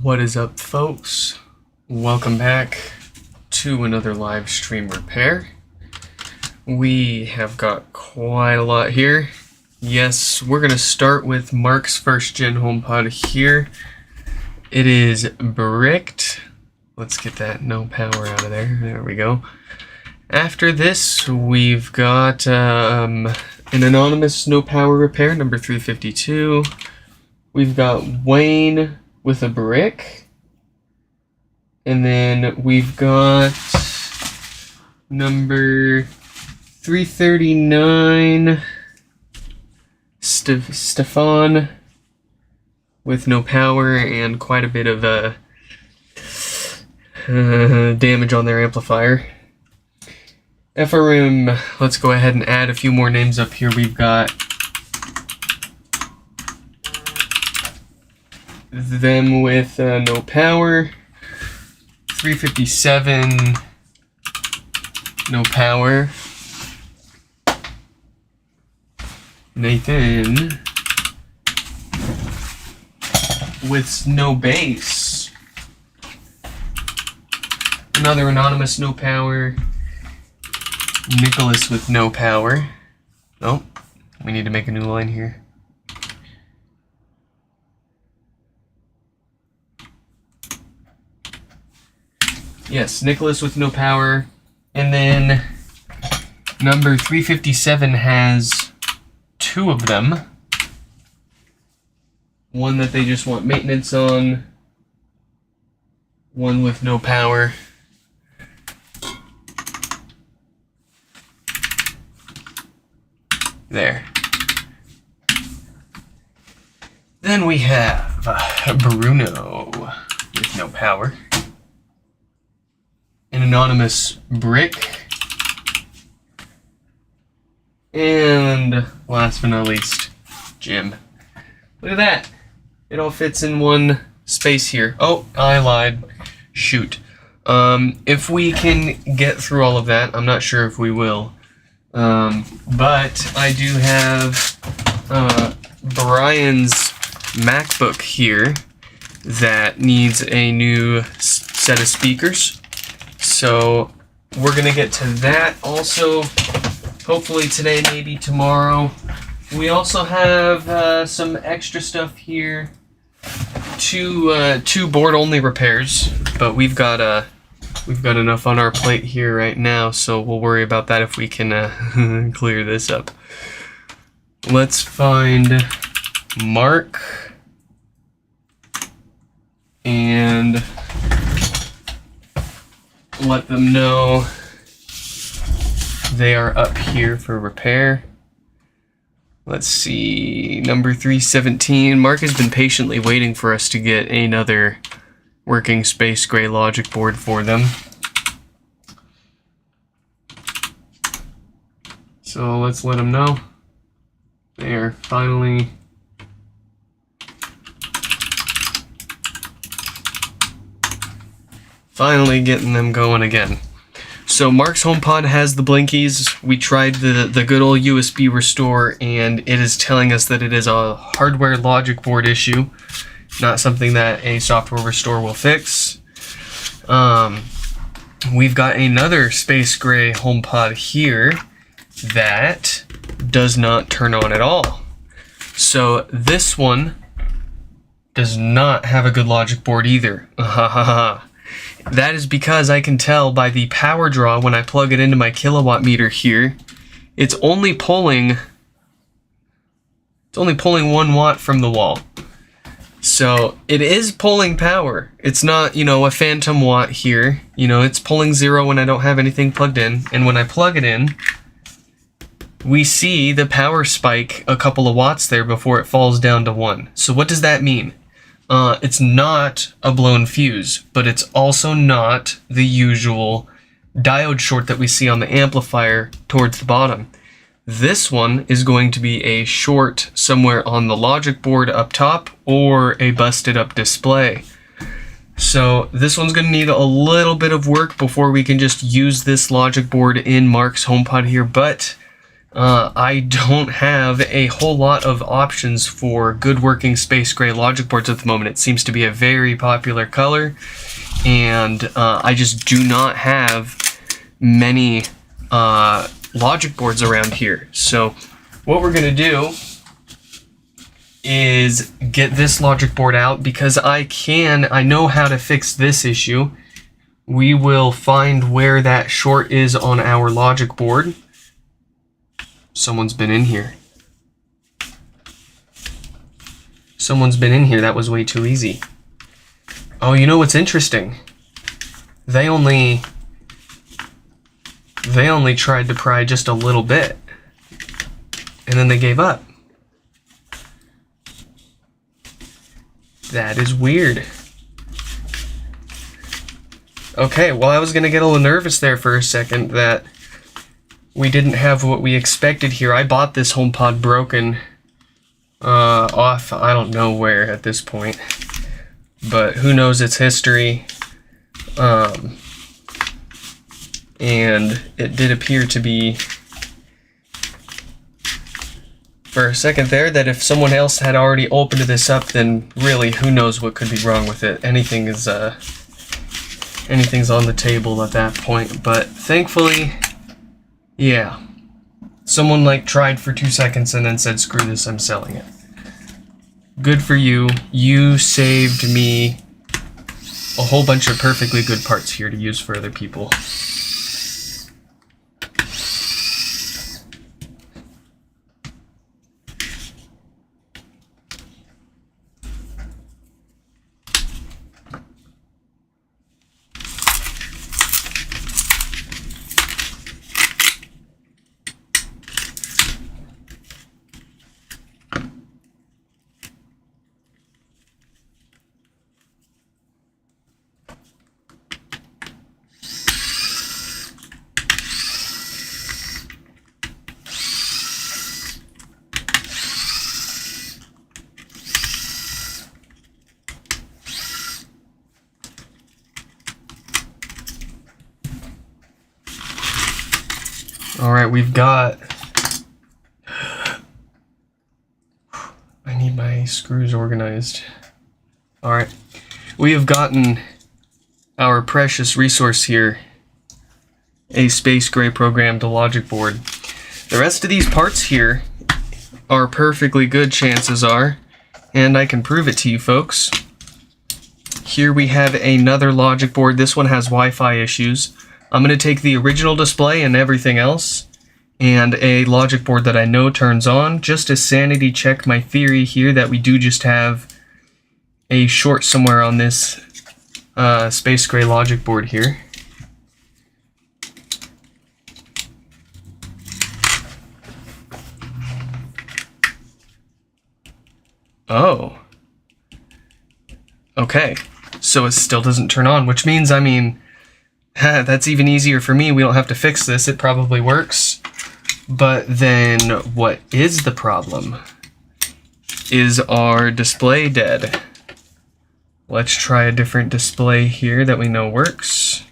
What is up, folks? Welcome back to another live stream repair. We have got quite a lot here. Yes, we're going to start with Mark's first gen HomePod here. It is bricked. Let's get that no power out of there. There we go. After this, we've got an anonymous no power repair, number 352. We've got Wayne with a brick. And then we've got number 339, Stefan with no power and quite a bit of damage on their amplifier. FRM, let's go ahead and add a few more names up here. We've got them with no power, 357, no power, Nathan with no bass, another anonymous no power, Nicholas with no power. Oh, we need to make a new line here. Yes, Nicholas with no power. And then number 357 has two of them. One that they just want maintenance on. One with no power. There. Then we have Bruno with no power. An anonymous brick. And last but not least, Jim. Look at that. It all fits in one space here. Oh, I lied. Shoot. If we can get through all of that, I'm not sure if we will. But I do have Brian's Macbook here that needs a new set of speakers. So we're going to get to that also, hopefully today, maybe tomorrow. We also have some extra stuff here, two board-only repairs, but we've got enough on our plate here right now, so we'll worry about that if we can clear this up. Let's find Mark and let them know they are up here for repair. Let's see, number 317. Mark has been patiently waiting for us to get another working space gray logic board for them. So let's let them know. They are finally getting them going again. So Mark's HomePod has the blinkies. We tried the good old USB restore, and it is telling us that it is a hardware logic board issue, not something that a software restore will fix. We've got another space gray HomePod here that does not turn on at all. So this one does not have a good logic board either. That is because I can tell by the power draw when I plug it into my kilowatt meter here, it's only pulling 1 watt from the wall. So it is pulling power. It's not, a phantom watt here. It's pulling 0 when I don't have anything plugged in. And when I plug it in, we see the power spike a couple of watts there before it falls down to 1. So what does that mean? It's not a blown fuse, but it's also not the usual diode short that we see on the amplifier towards the bottom. This one is going to be a short somewhere on the logic board up top or a busted up display. So this one's going to need a little bit of work before we can just use this logic board in Mark's HomePod here, but I don't have a whole lot of options for good working space gray logic boards at the moment. It seems to be a very popular color, and I just do not have many logic boards around here. So what we're gonna do is get this logic board out, because I know how to fix this issue. We will find where that short is on our logic board. Someone's been in here. Someone's been in here. That was way too easy. Oh, you know what's interesting? They only tried to pry just a little bit, and then they gave up. That is weird. Okay, well, I was gonna get a little nervous there for a second that we didn't have what we expected here. I bought this HomePod broken off I don't know where at this point, but who knows its history. And it did appear to be, for a second there, that if someone else had already opened this up, then really who knows what could be wrong with it. Anything's on the table at that point. But thankfully, yeah, someone like tried for 2 seconds and then said, screw this, I'm selling it. Good for you. You saved me a whole bunch of perfectly good parts here to use for other people. Alright, we've got... I need my screws organized. Alright, we have gotten our precious resource here, a space gray programmed logic board. The rest of these parts here are perfectly good, chances are, and I can prove it to you folks. Here we have another logic board. This one has Wi-Fi issues. I'm going to take the original display and everything else, and a logic board that I know turns on, just to sanity check my theory here that we do just have a short somewhere on this space gray logic board here. Oh. Okay. So it still doesn't turn on, which means, I mean, that's even easier for me. We don't have to fix this. It probably works. But then what is the problem? Is our display dead? Let's try a different display here that we know works.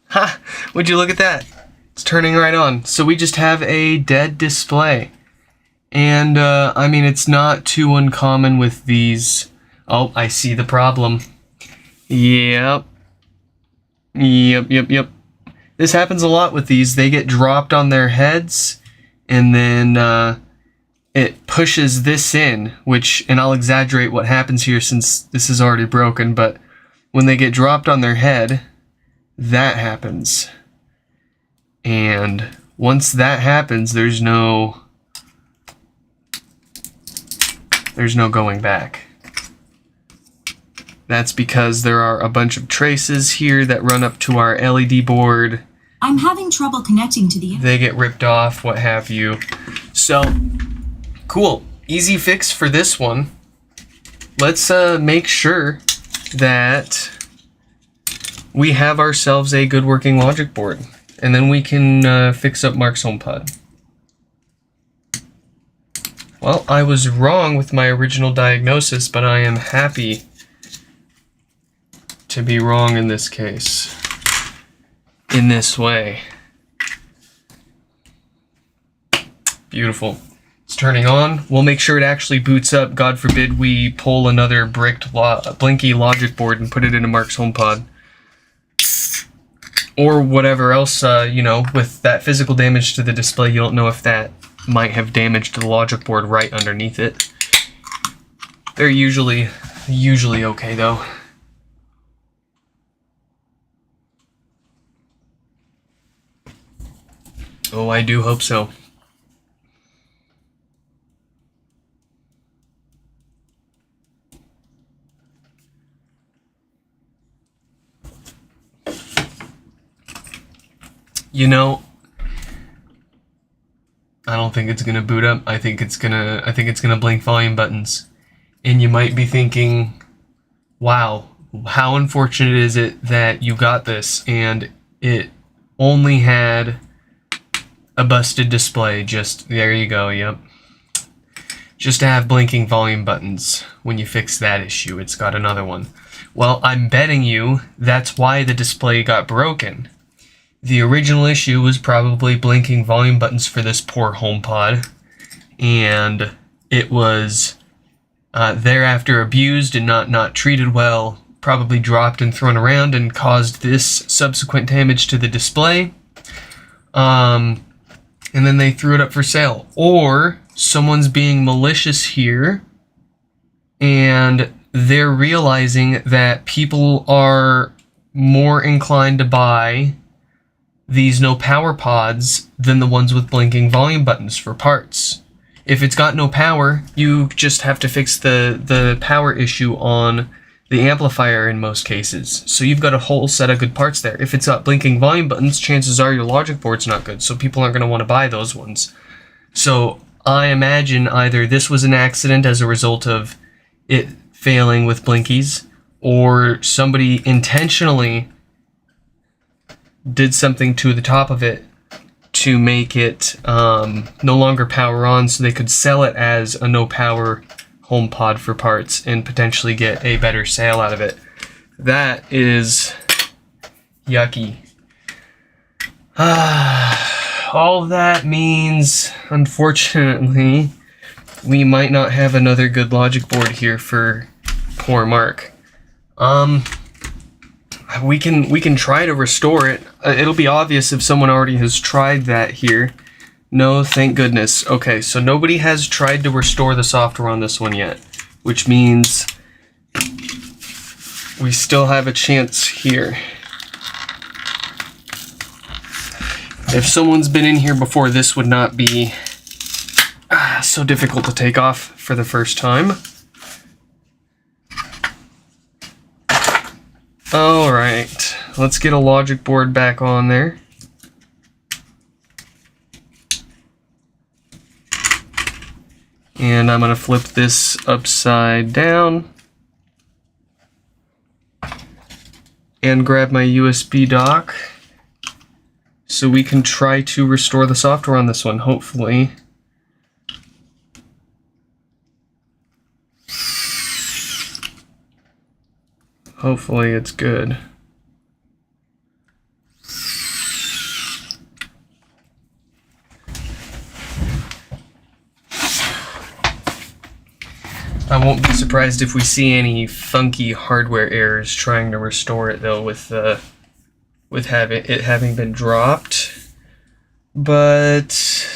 Ha! Would you look at that? It's turning right on. So we just have a dead display. And, I mean, it's not too uncommon with these. Oh, I see the problem. Yep. Yep. This happens a lot with these. They get dropped on their heads, and then it pushes this in, which, and I'll exaggerate what happens here since this is already broken, but when they get dropped on their head, that happens. And once that happens, there's no going back. That's because there are a bunch of traces here that run up to our LED board. I'm having trouble connecting to the... They get ripped off, what have you. So, cool. Easy fix for this one. Let's make sure that we have ourselves a good working logic board. And then we can fix up Mark's HomePod. Well, I was wrong with my original diagnosis, but I am happy to be wrong in this case. In this way. Beautiful. It's turning on. We'll make sure it actually boots up. God forbid we pull another blinky logic board and put it into Mark's HomePod. Or whatever else, with that physical damage to the display, you don't know if that might have damaged the logic board right underneath it. They're usually okay though. Oh, I do hope so. I don't think it's gonna boot up. I think it's gonna blink volume buttons. And you might be thinking, wow, how unfortunate is it that you got this and it only had a busted display. Just there you go, yep. Just to have blinking volume buttons. When you fix that issue, it's got another one. Well, I'm betting you that's why the display got broken. The original issue was probably blinking volume buttons for this poor HomePod, and it was thereafter abused and not treated well, probably dropped and thrown around and caused this subsequent damage to the display. And then they threw it up for sale. Or someone's being malicious here, and they're realizing that people are more inclined to buy these no power pods than the ones with blinking volume buttons for parts. If it's got no power, you just have to fix the power issue on the amplifier in most cases. So you've got a whole set of good parts there. If it's got blinking volume buttons, chances are your logic board's not good, so people aren't going to want to buy those ones. So I imagine either this was an accident as a result of it failing with blinkies, or somebody intentionally did something to the top of it to make it no longer power on, so they could sell it as a no power HomePod for parts and potentially get a better sale out of it. That is yucky. All that means, unfortunately, we might not have another good logic board here for poor Mark. We can try to restore it. It'll be obvious if someone already has tried that here. No, thank goodness. Okay, so nobody has tried to restore the software on this one yet, which means we still have a chance here. If someone's been in here before, this would not be so difficult to take off for the first time. Alright, let's get a logic board back on there. And I'm going to flip this upside down and grab my USB dock so we can try to restore the software on this one, hopefully. Hopefully it's good. I won't be surprised if we see any funky hardware errors trying to restore it, though, with it having been dropped. But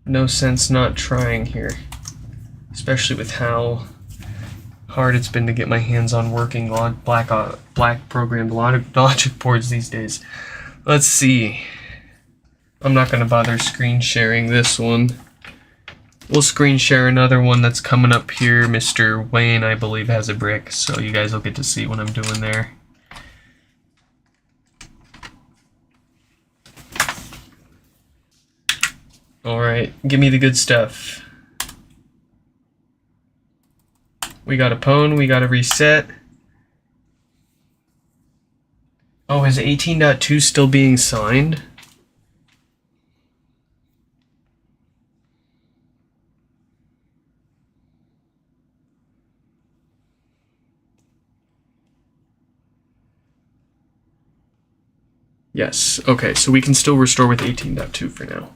no sense not trying here, especially with how hard it's been to get my hands on working black programmed logic boards these days. Let's see. I'm not going to bother screen sharing this one. We'll screen share another one that's coming up here. Mr. Wayne, I believe, has a brick, so you guys will get to see what I'm doing there. Alright, give me the good stuff. We got a pwn, we got a reset. Oh, is 18.2 still being signed? Yes. Okay, so we can still restore with 18.2 for now.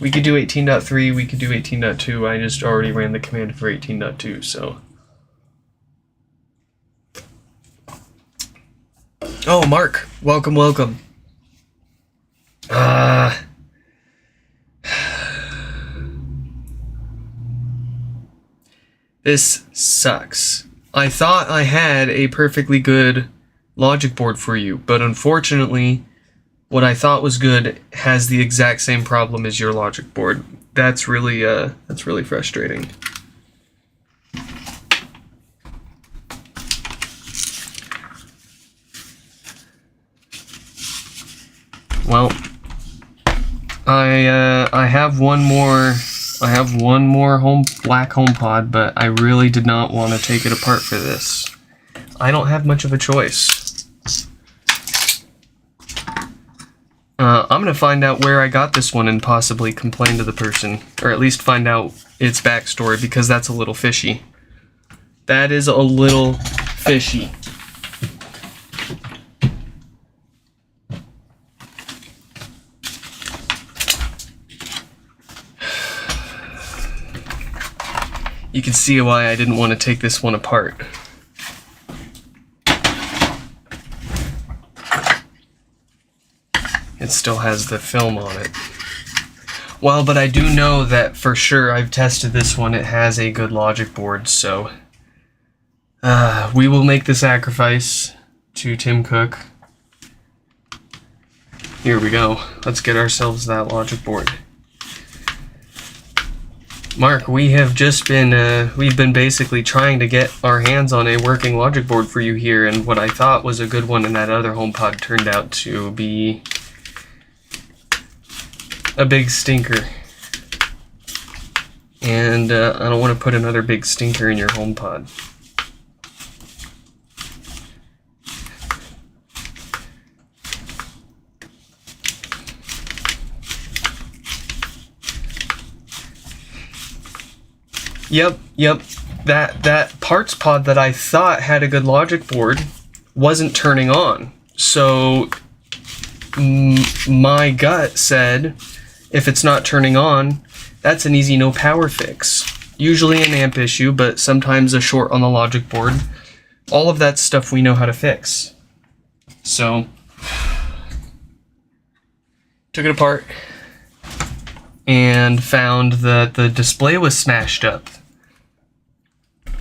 We could do 18.3, we could do 18.2. I just already ran the command for 18.2, so. Oh, Mark, welcome, welcome. This sucks. I thought I had a perfectly good logic board for you, but unfortunately, what I thought was good has the exact same problem as your logic board. That's really frustrating. Well, I have one more black HomePod, but I really did not want to take it apart for this. I don't have much of a choice. I'm gonna find out where I got this one and possibly complain to the person, or at least find out its backstory, because that's a little fishy. That is a little fishy. You can see why I didn't want to take this one apart. It still has the film on it. Well, but I do know that for sure I've tested this one. It has a good logic board, so we will make the sacrifice to Tim Cook. Here we go. Let's get ourselves that logic board. Mark, we have just been, we've been basically trying to get our hands on a working logic board for you here, and what I thought was a good one in that other HomePod turned out to be a big stinker. And I don't want to put another big stinker in your HomePod. Yep. That parts pod that I thought had a good logic board wasn't turning on. So my gut said, if it's not turning on, that's an easy no power fix. Usually an amp issue, but sometimes a short on the logic board. All of that stuff we know how to fix. So took it apart and found that the display was smashed up.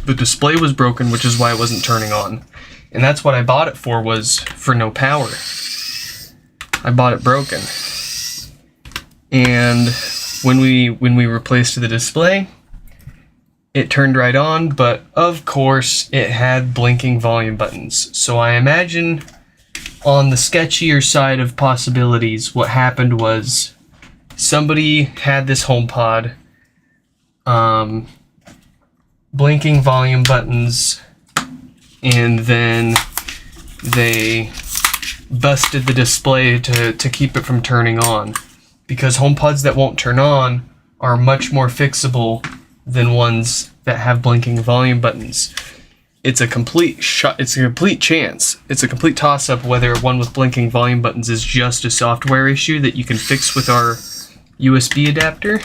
The display was broken, which is why it wasn't turning on. And that's what I bought it for, was for no power. I bought it broken. And when we replaced the display, it turned right on, but of course it had blinking volume buttons. So I imagine on the sketchier side of possibilities, what happened was somebody had this HomePod, blinking volume buttons, and then they busted the display to keep it from turning on. Because HomePods that won't turn on are much more fixable than ones that have blinking volume buttons. It's a complete it's a complete chance. It's a complete toss-up whether one with blinking volume buttons is just a software issue that you can fix with our USB adapter,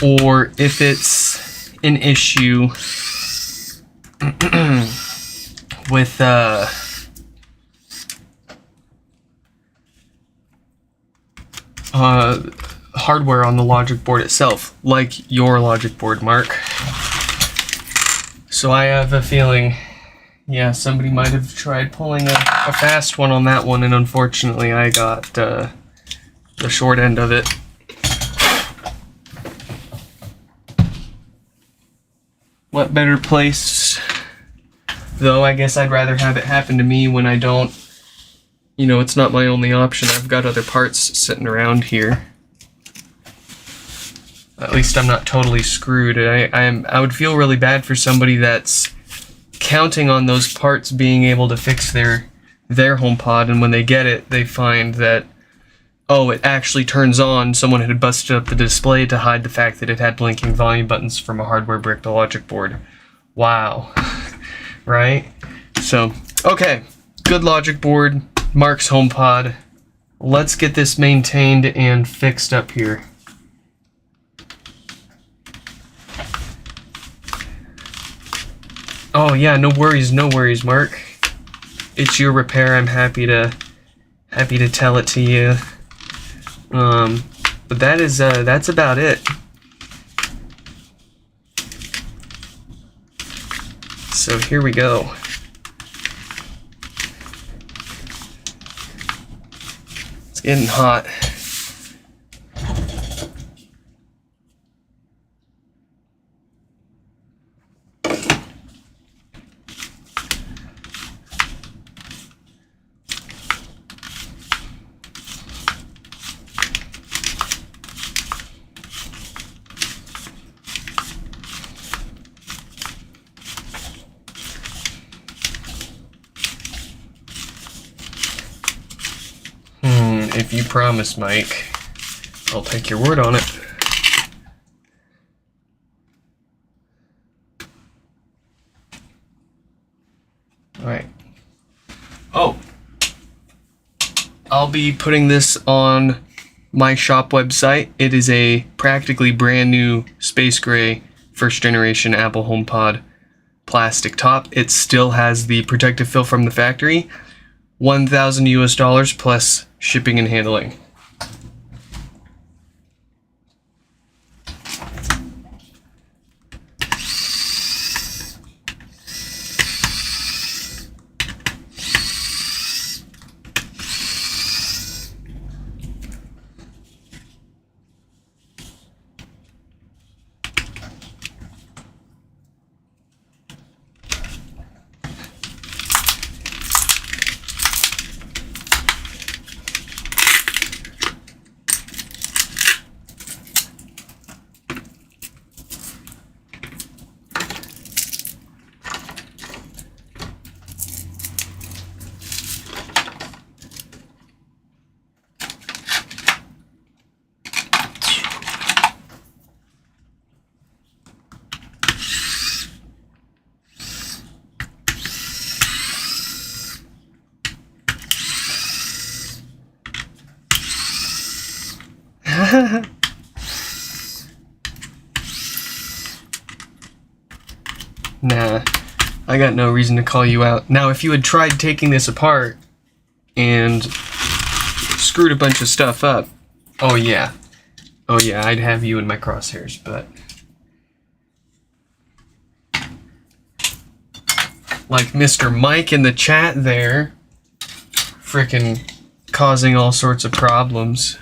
or if it's an issue with hardware on the logic board itself, like your logic board, Mark. So I have a feeling, yeah, somebody might have tried pulling a fast one on that one, and unfortunately I got the short end of it. What better place, though? I guess I'd rather have it happen to me when I don't, you know, it's not my only option. I've got other parts sitting around here. At least I'm not totally screwed. I would feel really bad for somebody that's counting on those parts being able to fix their HomePod, and when they get it, they find that, oh, it actually turns on. Someone had busted up the display to hide the fact that it had blinking volume buttons from a hardware brick to logic board. Wow. Right? So, okay. Good logic board. Mark's HomePod. Let's get this maintained and fixed up here. Oh yeah, no worries, Mark. It's your repair. I'm happy to tell it to you. But that's about it. So here we go. It's getting hot. If you promise, Mike, I'll take your word on it. Alright. Oh! I'll be putting this on my shop website. It is a practically brand new space gray first generation Apple HomePod plastic top. It still has the protective film from the factory. $1,000 US plus shipping and handling. Nah, I got no reason to call you out. Now, if you had tried taking this apart and screwed a bunch of stuff up, oh yeah, I'd have you in my crosshairs, but like Mr. Mike in the chat there, frickin' causing all sorts of problems.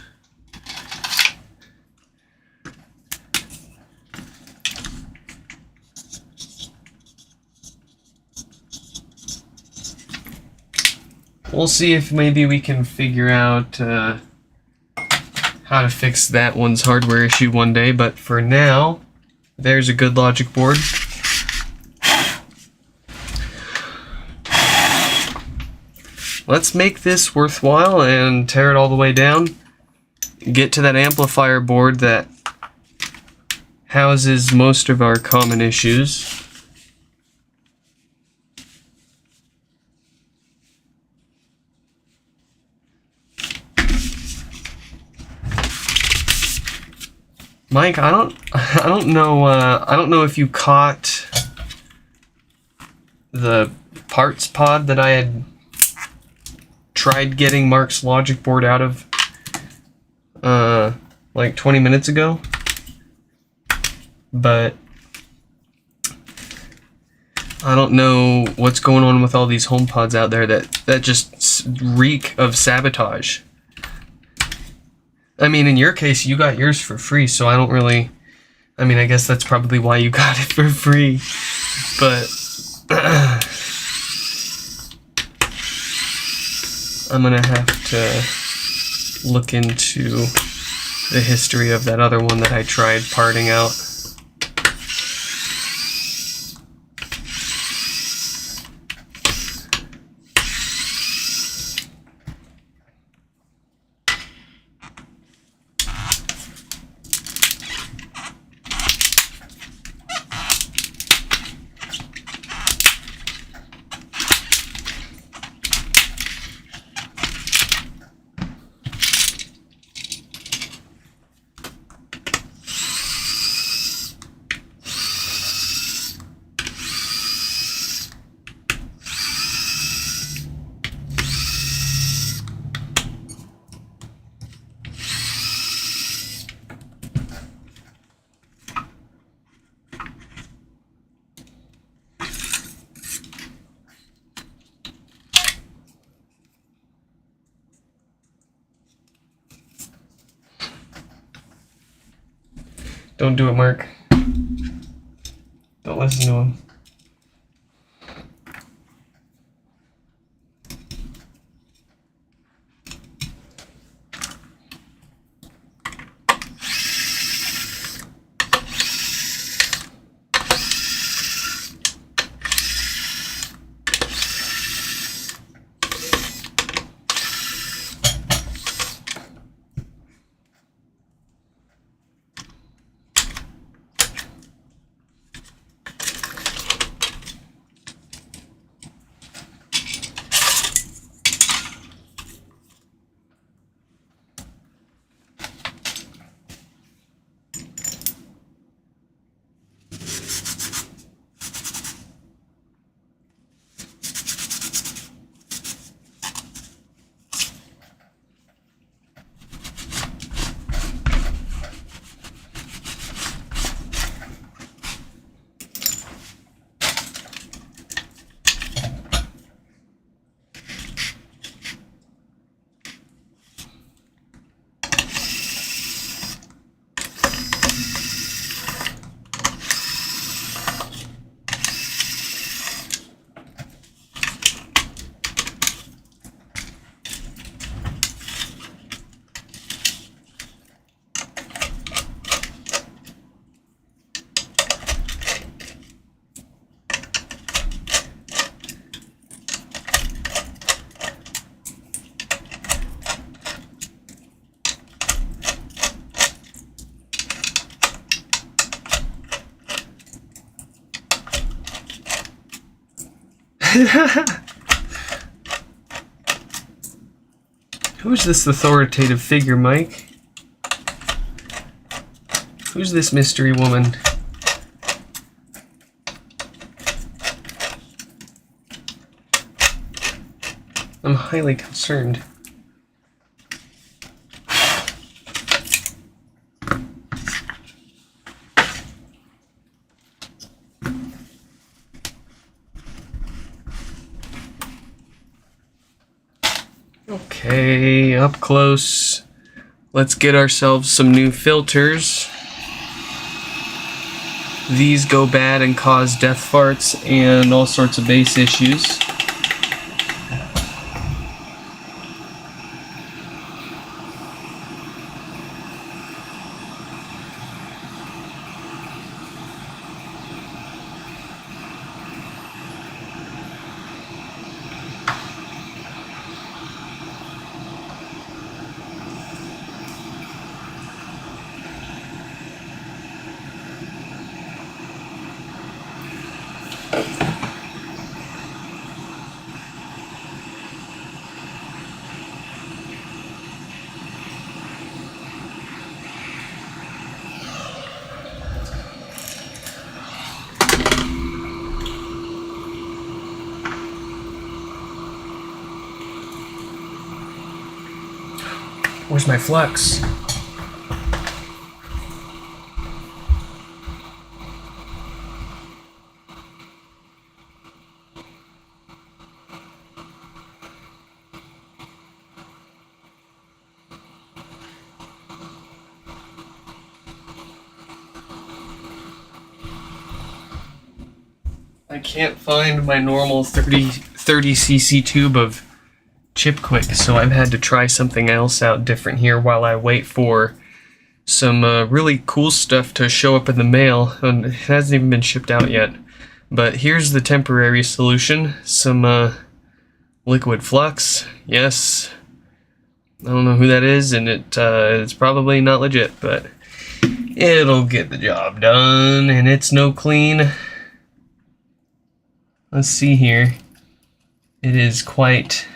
We'll see if maybe we can figure out how to fix that one's hardware issue one day, but for now, there's a good logic board. Let's make this worthwhile and tear it all the way down. Get to that amplifier board that houses most of our common issues. Mike, I don't know if you caught the parts pod that I had tried getting Mark's logic board out of like 20 minutes ago, but I don't know what's going on with all these HomePods out there that just reek of sabotage. I mean, in your case, you got yours for free, so I don't really... I mean, I guess that's probably why you got it for free, but... I'm gonna have to look into the history of that other one that I tried parting out. Don't do it, Mark. Don't listen to him. Who's this authoritative figure, Mike? Who's this mystery woman? I'm highly concerned. Okay, up close. Let's get ourselves some new filters. These go bad and cause death farts and all sorts of bass issues. Where's my flux? I can't find my normal 30cc tube of Chip Quick, so I've had to try something else out different here while I wait for some really cool stuff to show up in the mail, and it hasn't even been shipped out yet. But here's the temporary solution, some liquid flux. Yes, I don't know who that is, and it's probably not legit, but it'll get the job done, and it's no clean. Let's see here. It is quite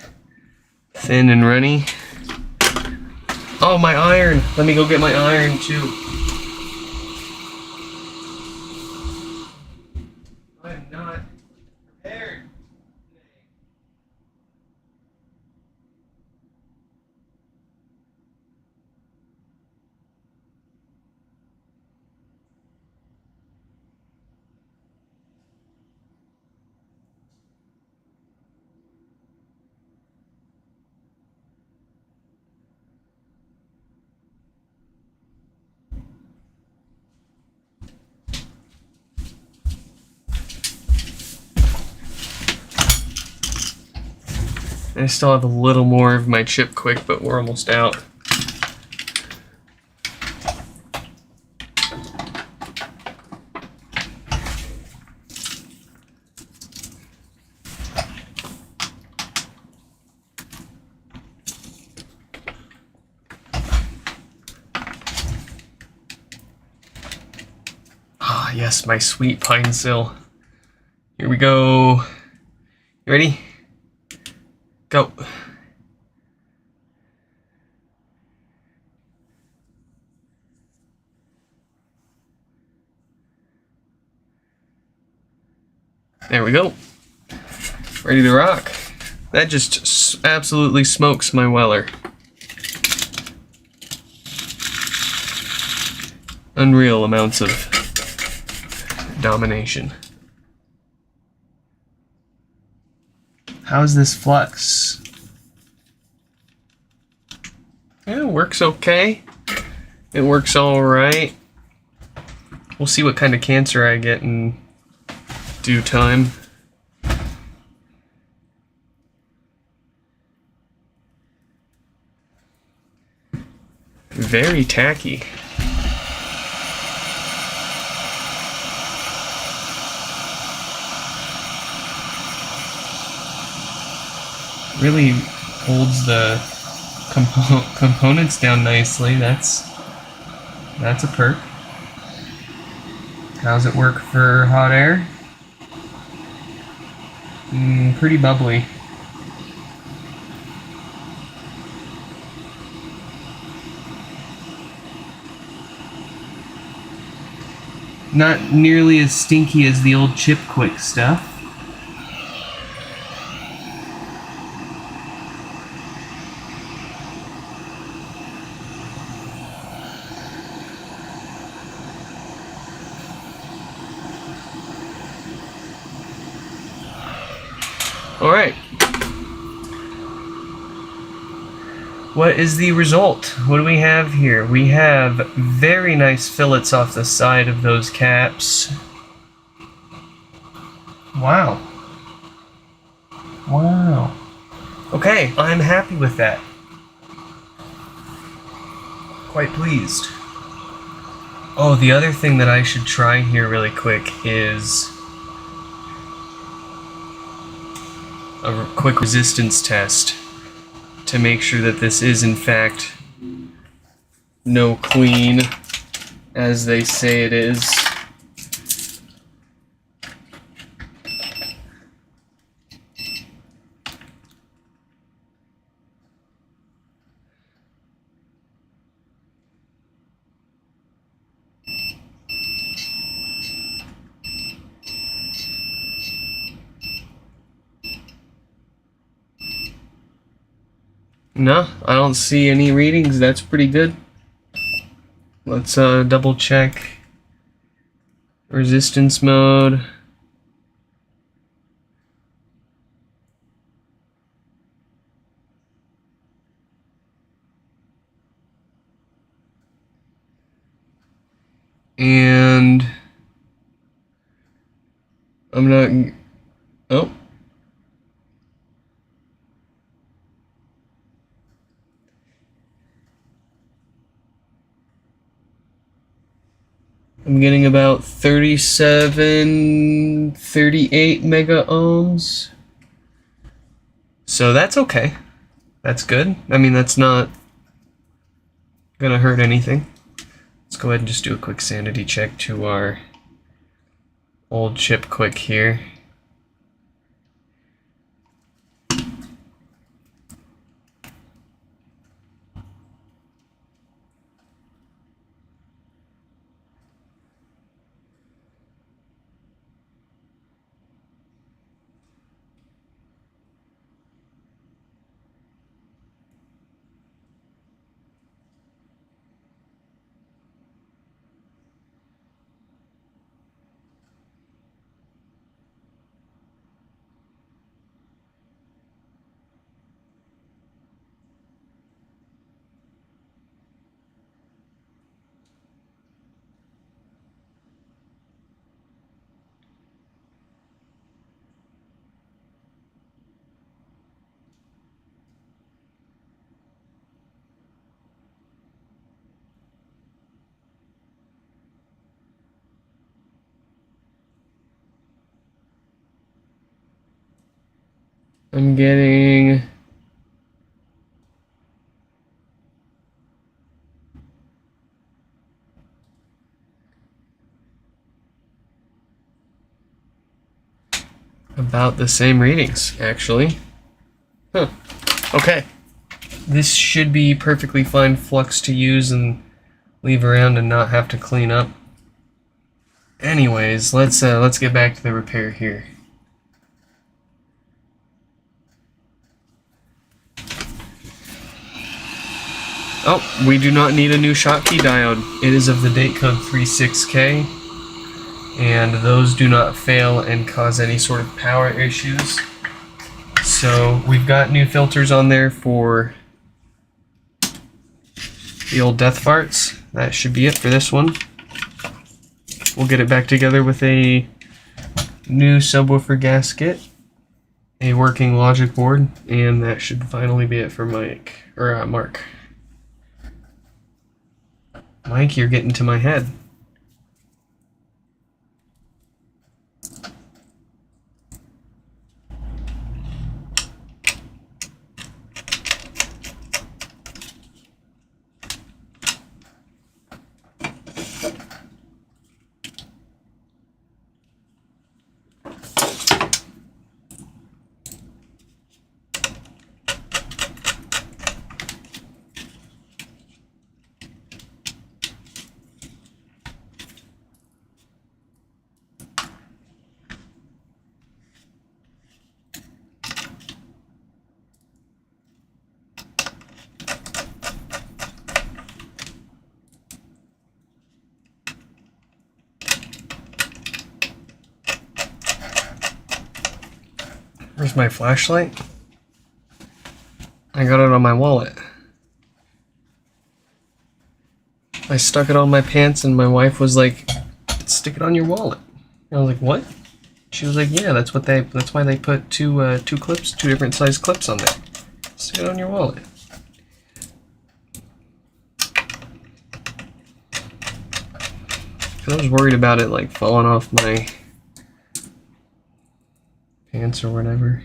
thin and runny. Oh, my iron! Let me go get my iron too. I'm not prepared today. I still have a little more of my chip quick, but we're almost out. Ah, yes, my sweet pine sill. Here we go. You ready? Go. There we go. Ready to rock. That just absolutely smokes my Weller. Unreal amounts of domination. How's this flux? Yeah, it works okay. It works alright. We'll see what kind of cancer I get in due time. Very tacky. Really holds the components down nicely. That's a perk. How's it work for hot air? Pretty bubbly. Not nearly as stinky as the old Chip Quick stuff. Alright. What is the result? What do we have here? We have very nice fillets off the side of those caps. Wow. Wow. Okay, I'm happy with that. Quite pleased. Oh, the other thing that I should try here really quick is a quick resistance test to make sure that this is in fact no clean as they say it is. No, I don't see any readings. That's pretty good. Let's double check resistance mode. And I'm not. Oh. I'm getting about 37, 38 mega ohms. So that's okay. That's good. I mean, that's not gonna hurt anything. Let's go ahead and just do a quick sanity check to our old Chip Quick here. I'm getting about the same readings, actually. Huh. Okay. This should be perfectly fine flux to use and leave around and not have to clean up. Anyways, let's get back to the repair here. Oh, we do not need a new Schottky diode. It is of the date code 36K, and those do not fail and cause any sort of power issues. So we've got new filters on there for the old death farts. That should be it for this one. We'll get it back together with a new subwoofer gasket, a working logic board, and that should finally be it for Mark. Mike, you're getting to my head. Where's my flashlight? I got it on my wallet. I stuck it on my pants and my wife was like, stick it on your wallet. And I was like, what? She was like, yeah, that's why they put two different size clips on there. Stick it on your wallet. I was worried about it like falling off my pants or whatever.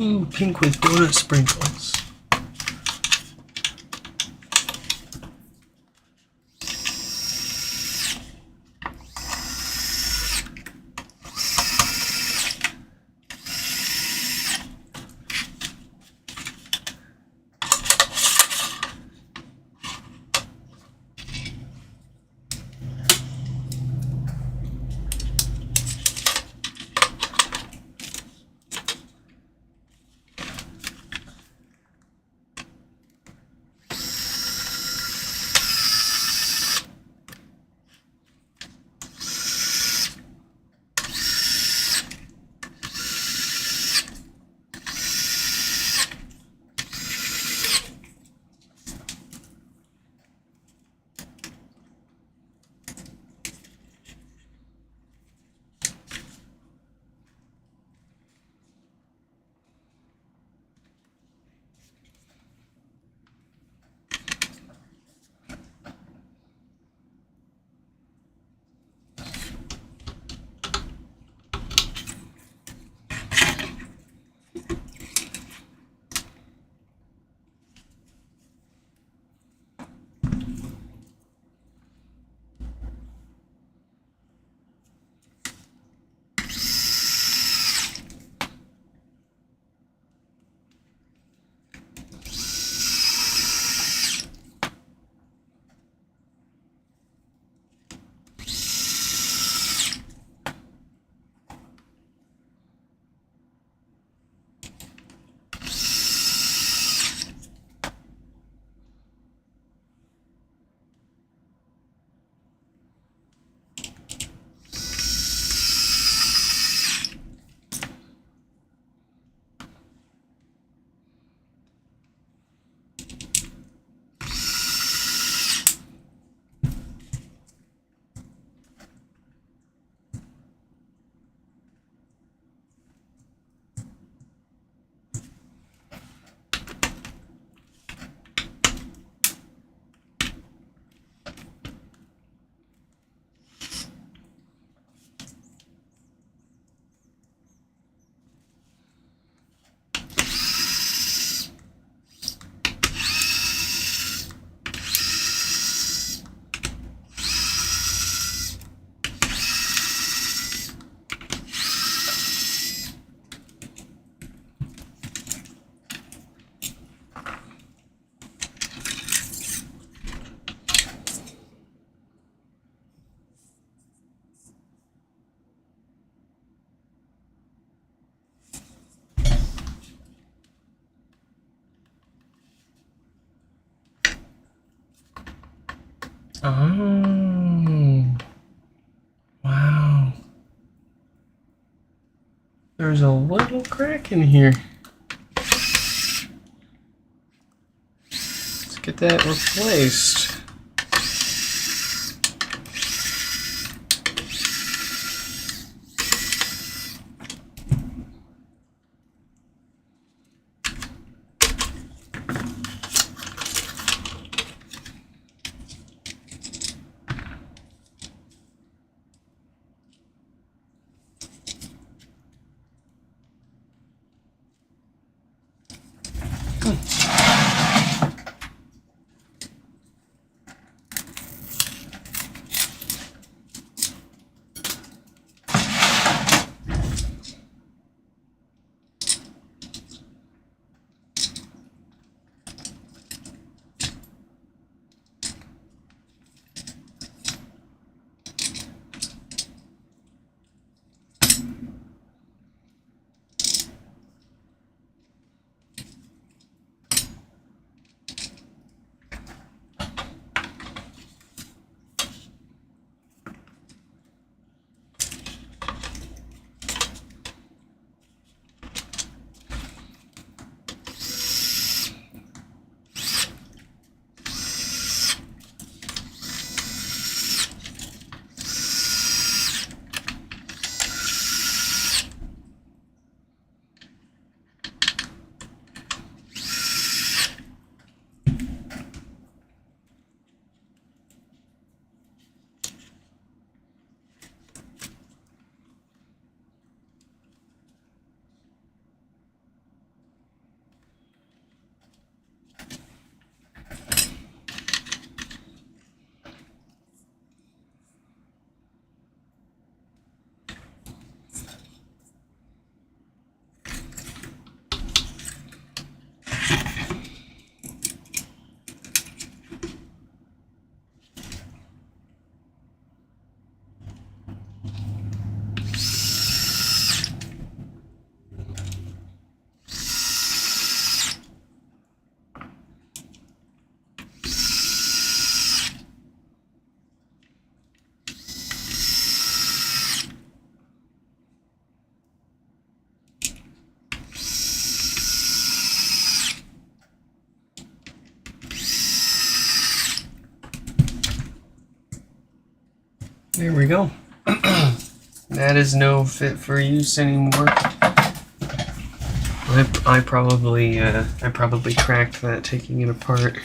Ooh, pink with donut sprinkles. Oh. Wow. There's a little crack in here. Let's get that replaced. There we go. That is no fit for use anymore. I probably cracked that taking it apart.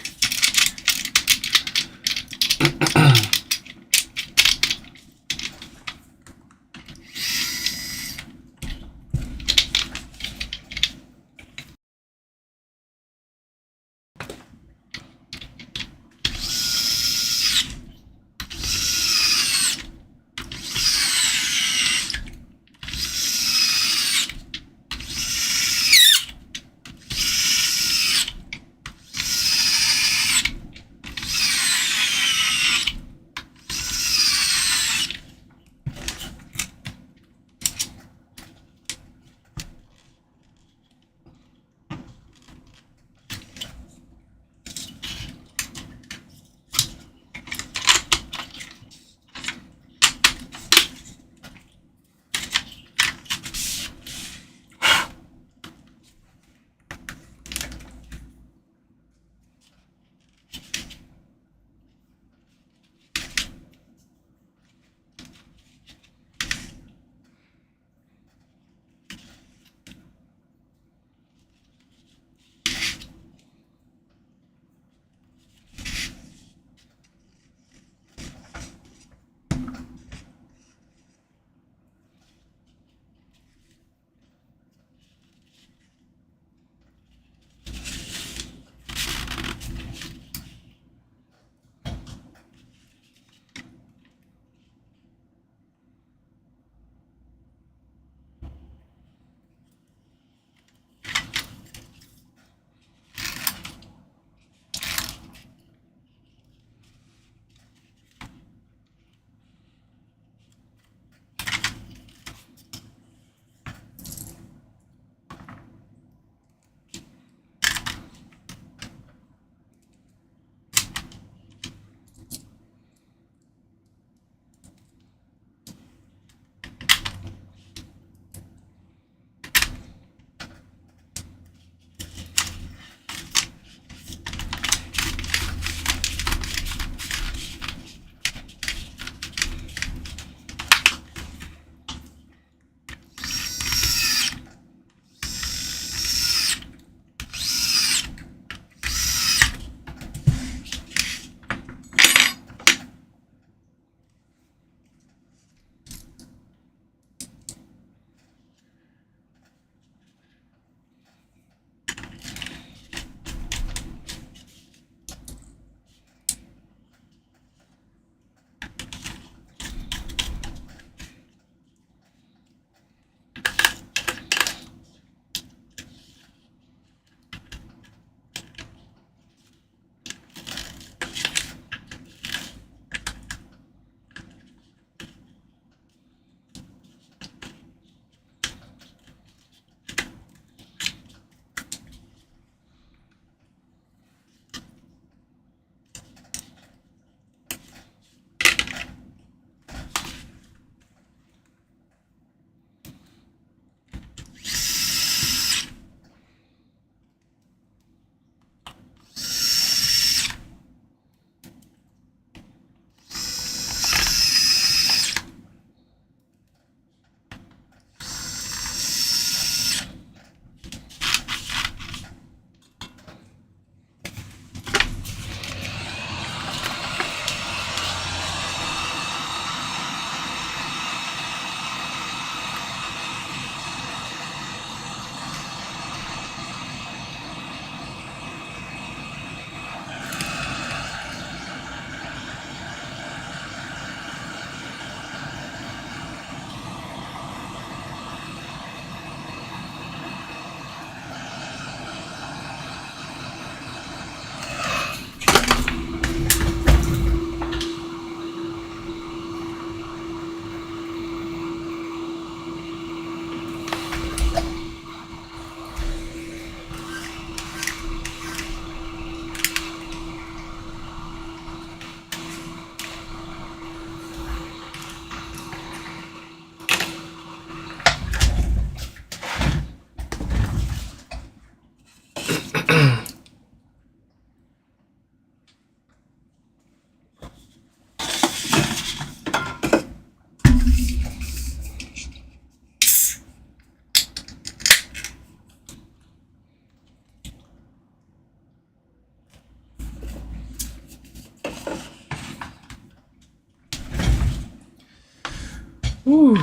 Whew.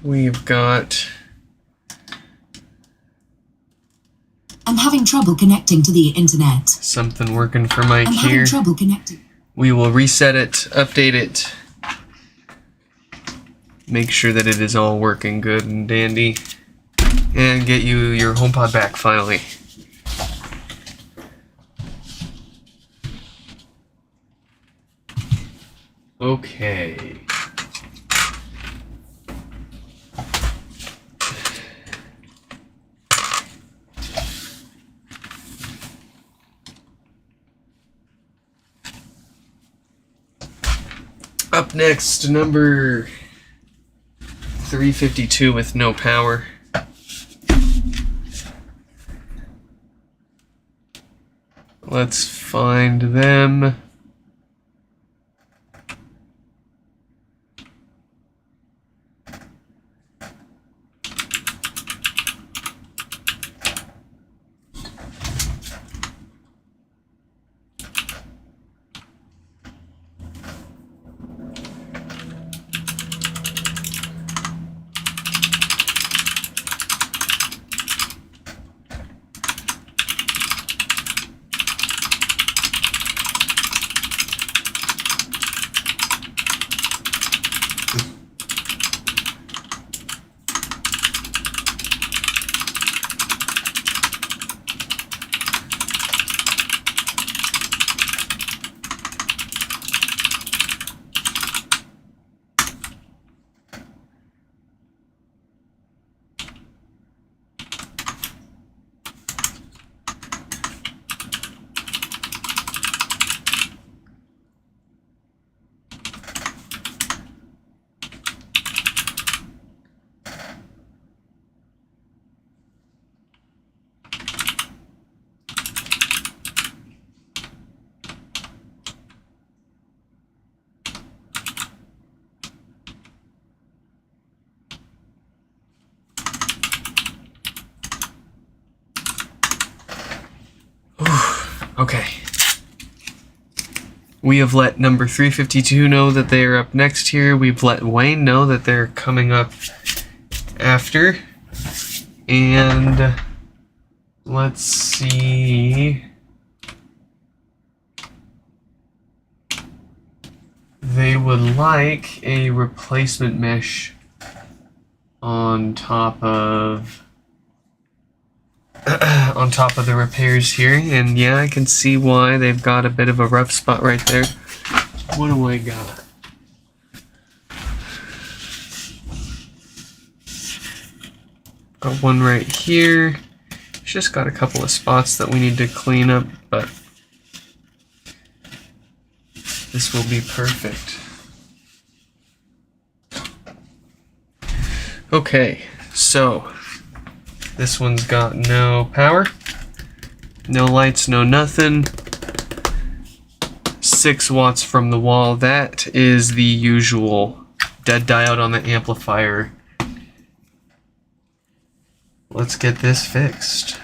We've got... I'm having trouble connecting to the internet. something working for Mike I'm here. having trouble connecting. We will reset it, update it, make sure that it is all working good and dandy, and get you your HomePod back finally. Okay. Up next, number 352 with no power. Let's find them. Okay. We have let number 352 know that they are up next here. We've let Wayne know that they're coming up after. And let's see. They would like a replacement mesh on top of the repairs here, and yeah, I can see why they've got a bit of a rough spot right there. What do I got? Got one right here. It's just got a couple of spots that we need to clean up, but this will be perfect. Okay, so this one's got no power, no lights, no nothing. 6 watts from the wall. That is the usual dead diode on the amplifier. Let's get this fixed.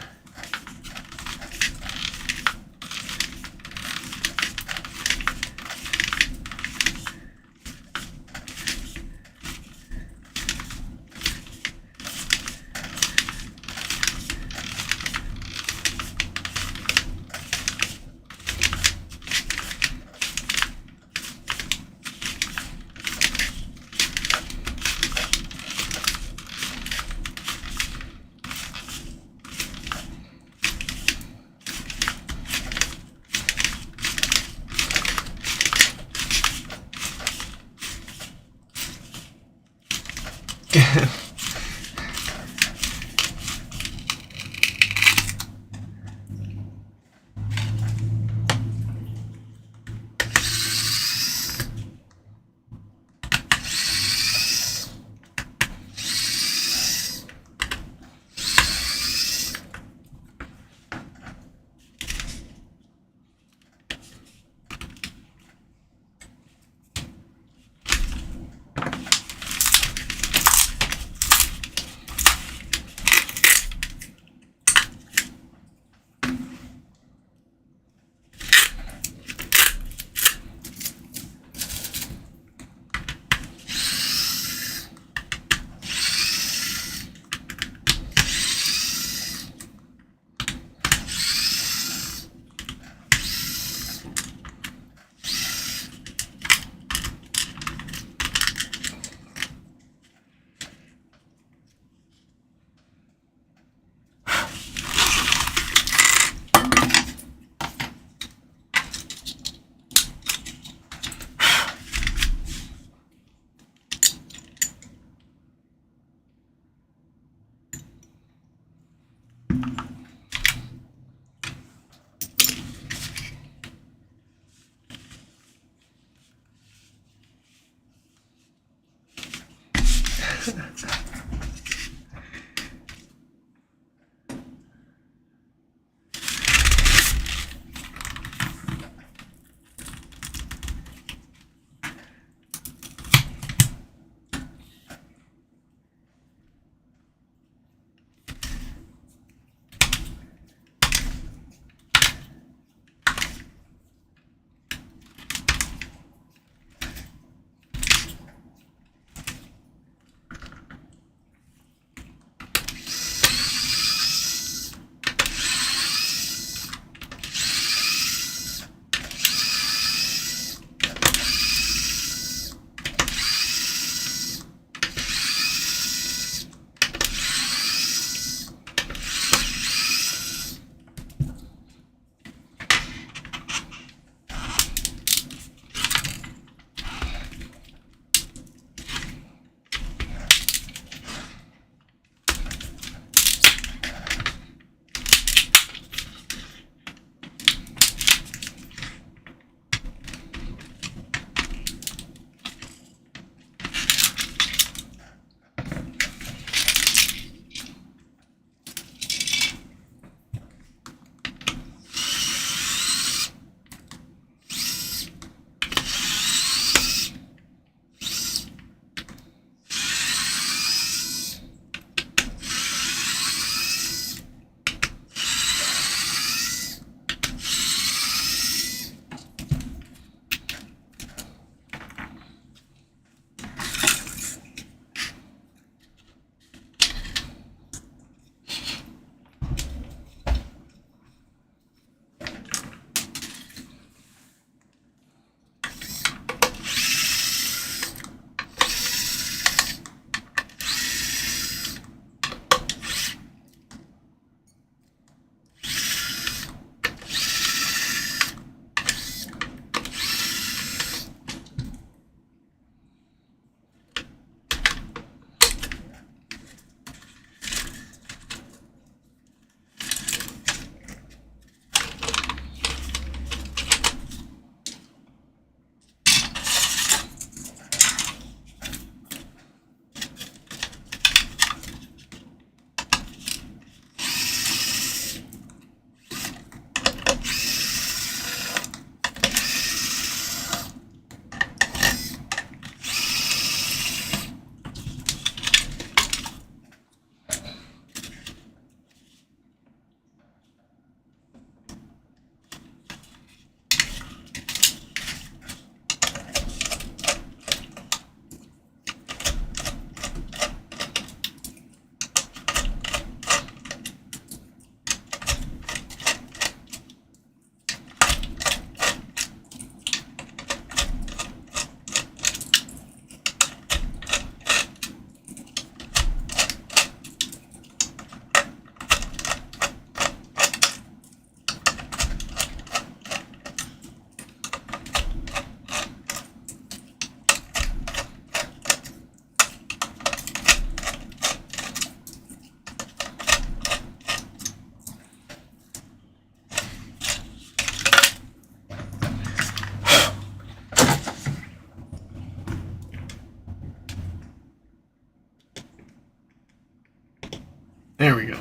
There we go.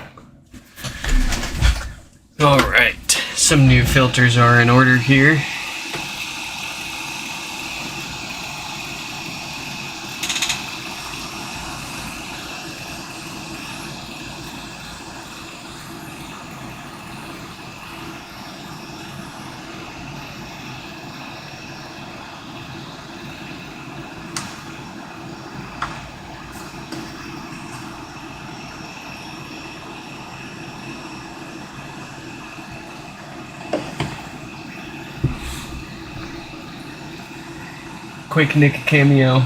Alright, some new filters are in order here. Quick Nick cameo.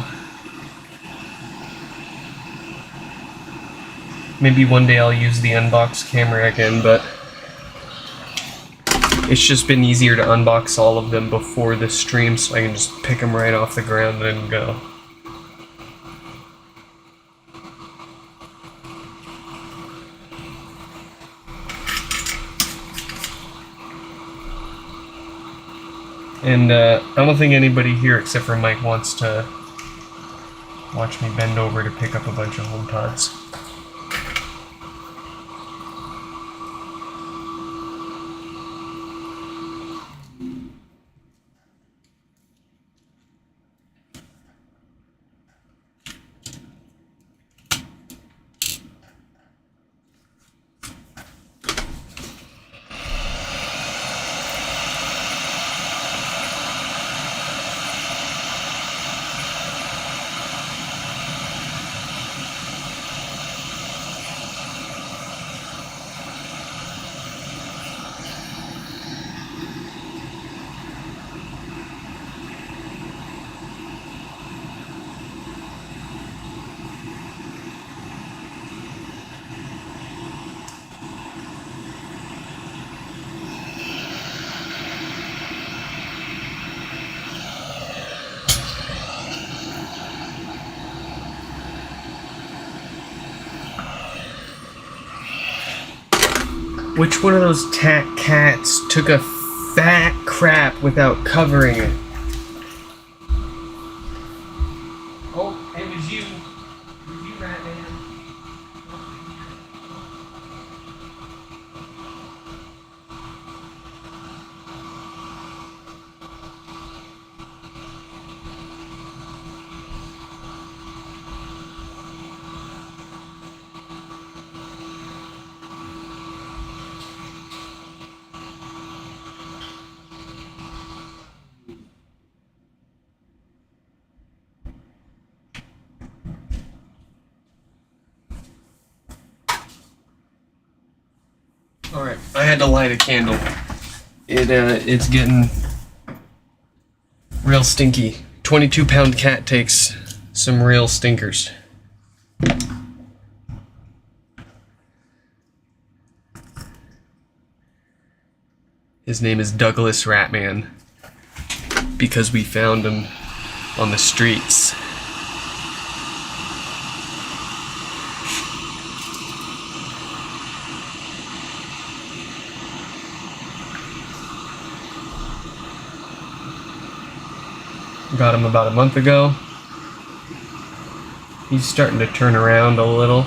Maybe one day I'll use the unbox camera again, but it's just been easier to unbox all of them before the stream, so I can just pick them right off the ground and go. And I don't think anybody here except for Mike wants to Watch me bend over to pick up a bunch of HomePods. Which one of those cats took a fat crap without covering it? Oh, it was you. It was you, rat man. Alright, I had to light a candle. It's getting real stinky. 22-pound cat takes some real stinkers. His name is Douglas Ratman because we found him on the streets. Got him about a month ago. He's starting to turn around a little.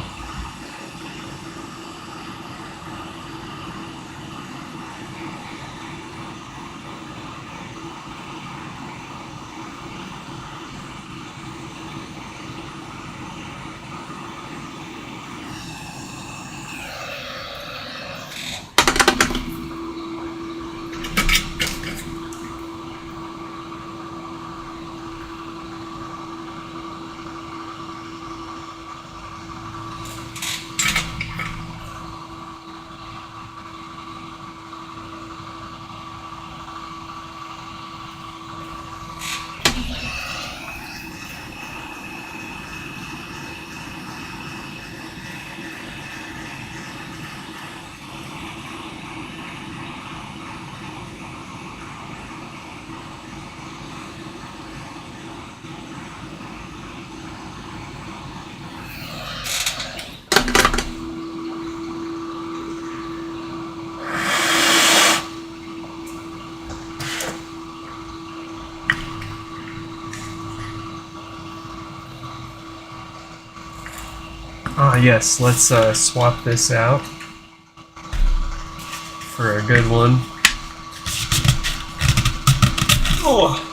Ah, yes, let's swap this out for a good one. Oh!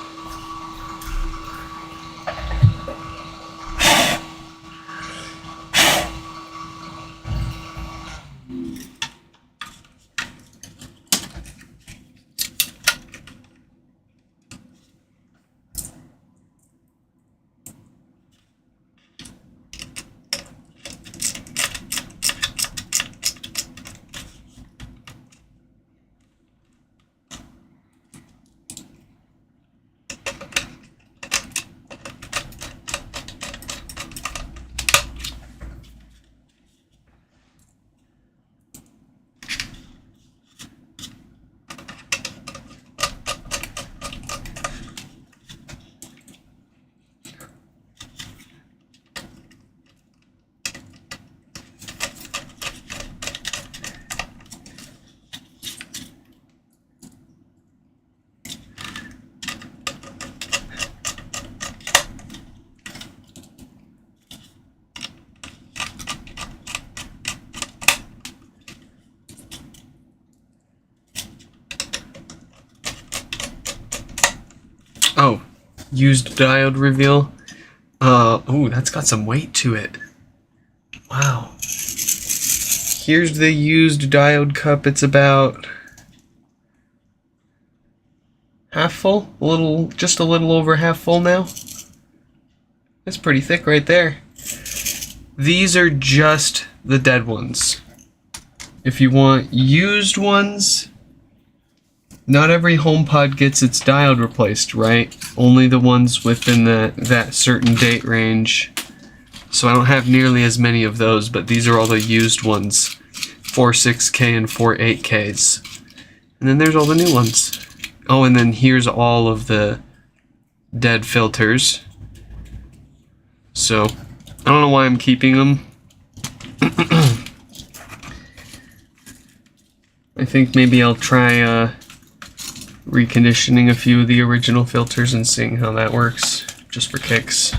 used diode reveal. Ooh, that's got some weight to it. Wow. Here's the used diode cup. It's about half full, just a little over half full now. That's pretty thick right there. These are just the dead ones. If you want used ones, not every HomePod gets its diode replaced, right? Only the ones within that certain date range. So I don't have nearly as many of those, but these are all the used ones. 4.6K and 4.8Ks. And then there's all the new ones. Oh, and then here's all of the dead filters. So, I don't know why I'm keeping them. I think maybe I'll try reconditioning a few of the original filters and seeing how that works, just for kicks.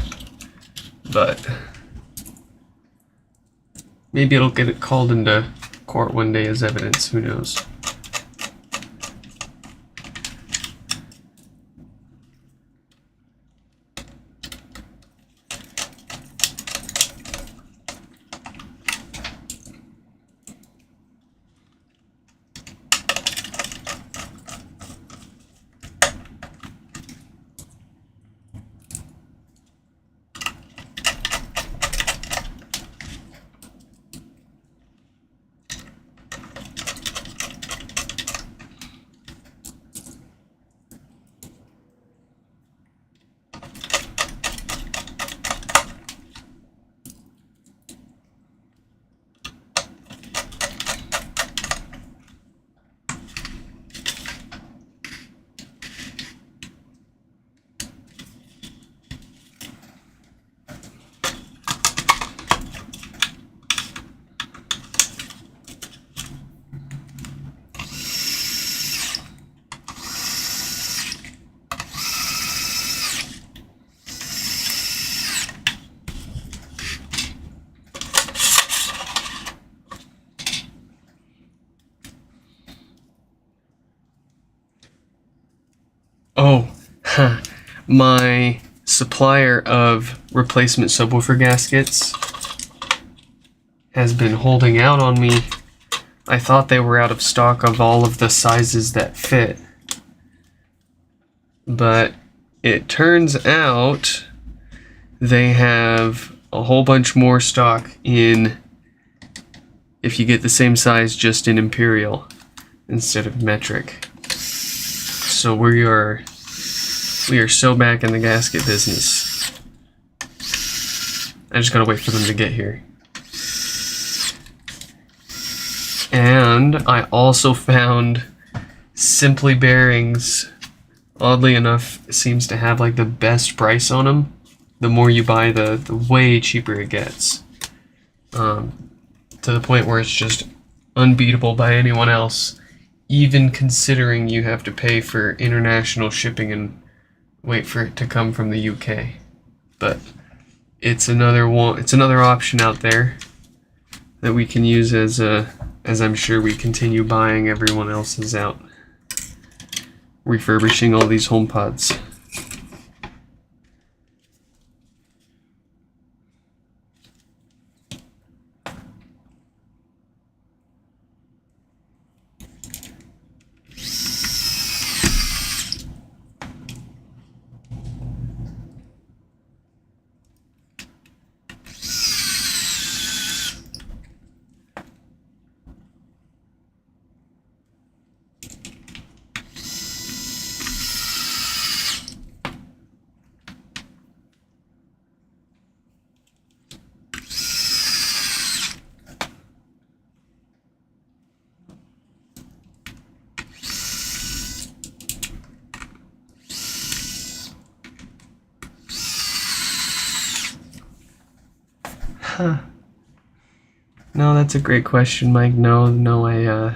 But maybe it'll get it called into court one day as evidence, who knows. Oh, my supplier of replacement subwoofer gaskets has been holding out on me. I thought they were out of stock of all of the sizes that fit, but it turns out they have a whole bunch more stock in, if you get the same size, just in Imperial instead of metric. So we are so back in the gasket business. I just gotta wait for them to get here. And I also found Simply Bearings, oddly enough, seems to have like the best price on them. The more you buy, the way cheaper it gets. To the point where it's just unbeatable by anyone else, even considering you have to pay for international shipping and wait for it to come from the UK. But it's another option out there that we can use as I'm sure we continue buying everyone else's out, refurbishing all these HomePods. No, that's a great question, Mike. No, I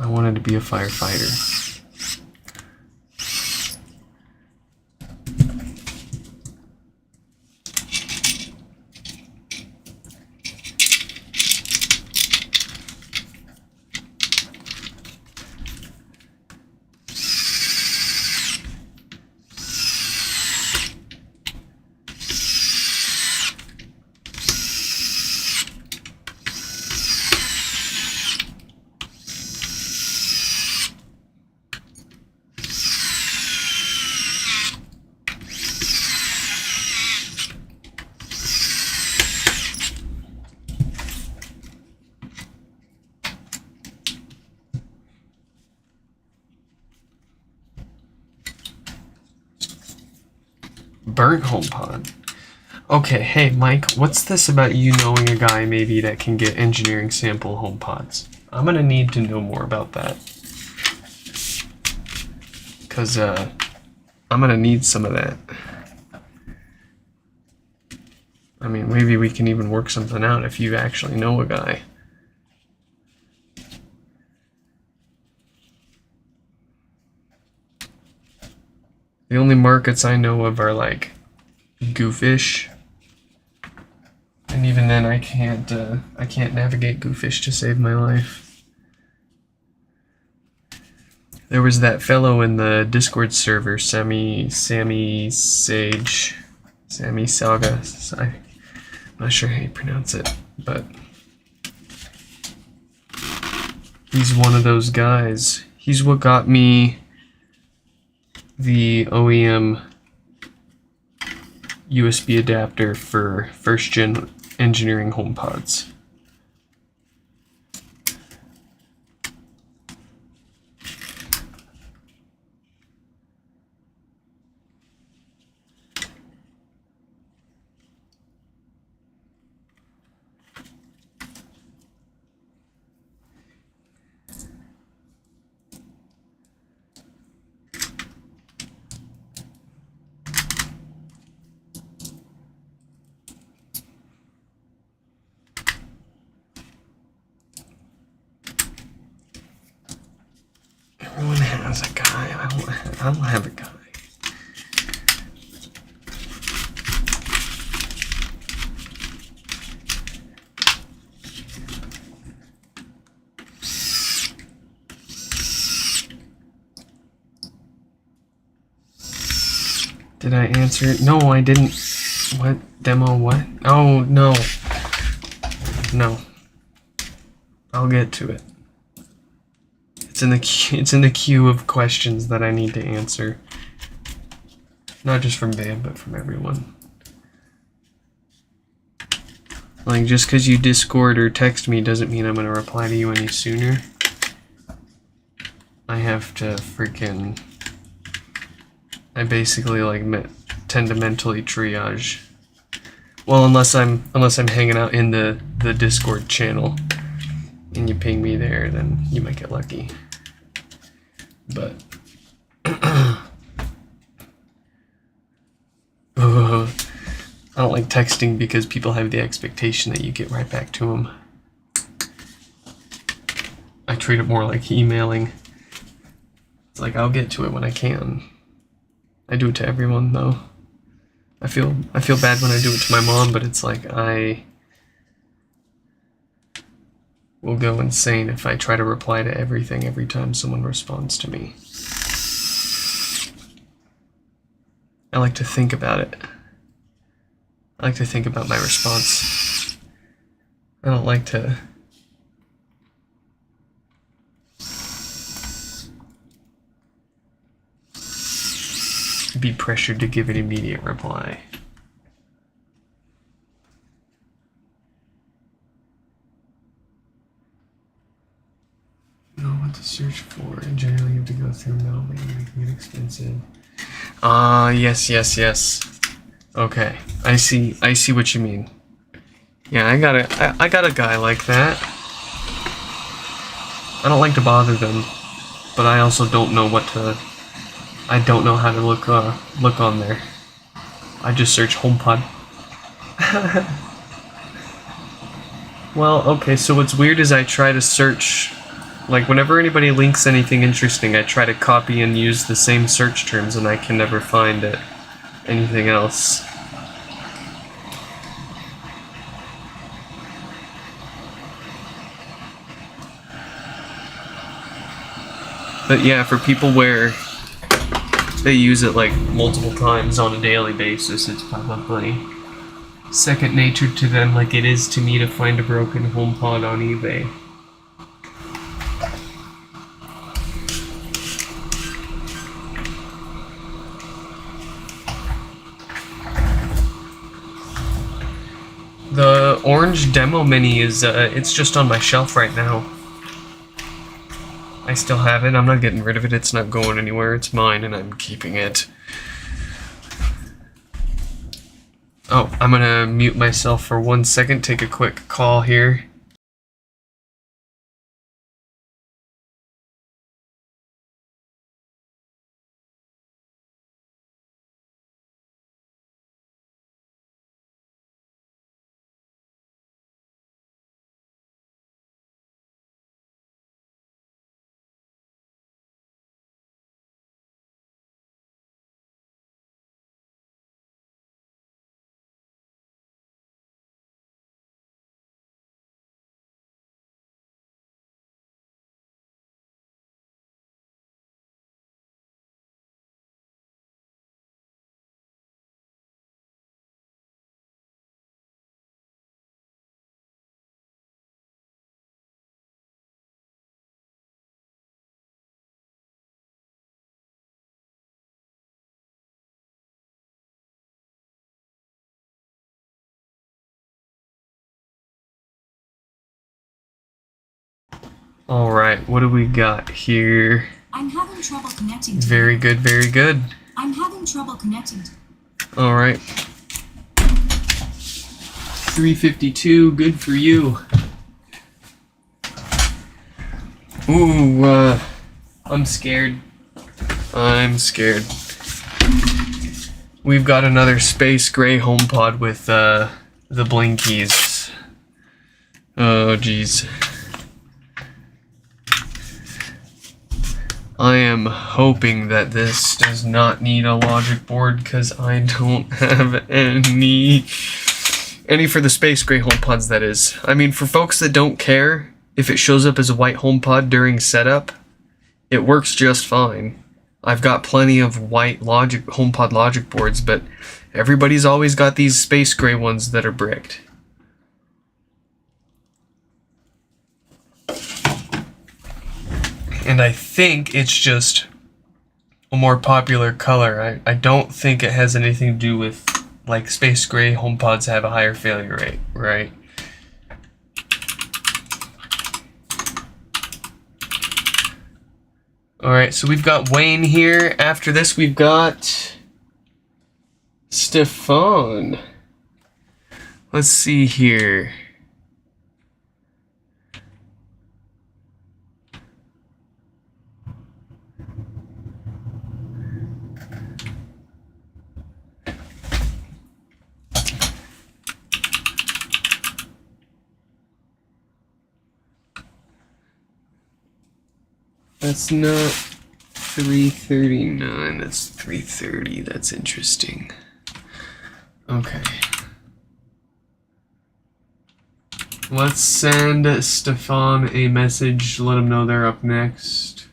wanted to be a firefighter. Burnt HomePod. Okay, hey Mike, what's this about you knowing a guy maybe that can get engineering sample HomePods? I'm gonna need to know more about that. Cause I'm gonna need some of that. I mean, maybe we can even work something out if you actually know a guy. The only markets I know of are like Goofish. And even then I can't navigate Goofish to save my life. There was that fellow in the Discord server, Sammy Saga. I'm not sure how you pronounce it, but he's one of those guys. He's what got me the OEM USB adapter for first gen engineering HomePods. Everyone has a guy. I don't have a guy. Did I answer it? No, I didn't. What? Demo what? Oh, no. No. I'll get to it. It's in the queue of questions that I need to answer. Not just from Babe, but from everyone. Like, just because you Discord or text me doesn't mean I'm going to reply to you any sooner. I have to freaking... I basically, like, tend to mentally triage. Well, unless I'm hanging out in the Discord channel and you ping me there, then you might get lucky. But I don't like texting because people have the expectation that you get right back to them. I treat it more like emailing. It's like I'll get to it when I can. I do it to everyone though. I feel bad when I do it to my mom, but it's like I will go insane if I try to reply to everything every time someone responds to me. I like to think about it. I like to think about my response. I don't like to be pressured to give an immediate reply. Know what to search for, and generally you have to go through mail, making it expensive. Yes. Okay, I see what you mean. Yeah, I got a guy like that. I don't like to bother them, but I also don't know I don't know how to look on there. I just search HomePod. Well, okay, so what's weird is I try to search, like whenever anybody links anything interesting, I try to copy and use the same search terms and I can never find anything else. But yeah, for people where they use it like multiple times on a daily basis, it's probably second nature to them like it is to me to find a broken HomePod on eBay. The orange demo mini is, it's just on my shelf right now. I still have it. I'm not getting rid of it. It's not going anywhere. It's mine and I'm keeping it. Oh, I'm gonna mute myself for 1 second, take a quick call here. All right, what do we got here? I'm having trouble connecting. Very good, very good. I'm having trouble connecting. All right. 352, good for you. Ooh, I'm scared. I'm scared. We've got another space gray HomePod with the blinkies. Oh, geez. I am hoping that this does not need a logic board because I don't have any for the space gray HomePods, that is. I mean, for folks that don't care if it shows up as a white HomePod during setup, it works just fine. I've got plenty of white HomePod logic boards, but everybody's always got these space gray ones that are bricked. And I think it's just a more popular color. I don't think it has anything to do with, like, space gray HomePods have a higher failure rate, right? Alright, so we've got Wayne here. After this, we've got Stefan. Let's see here. That's not 339, that's 330. That's interesting. Okay. Let's send Stefan a message, let him know they're up next.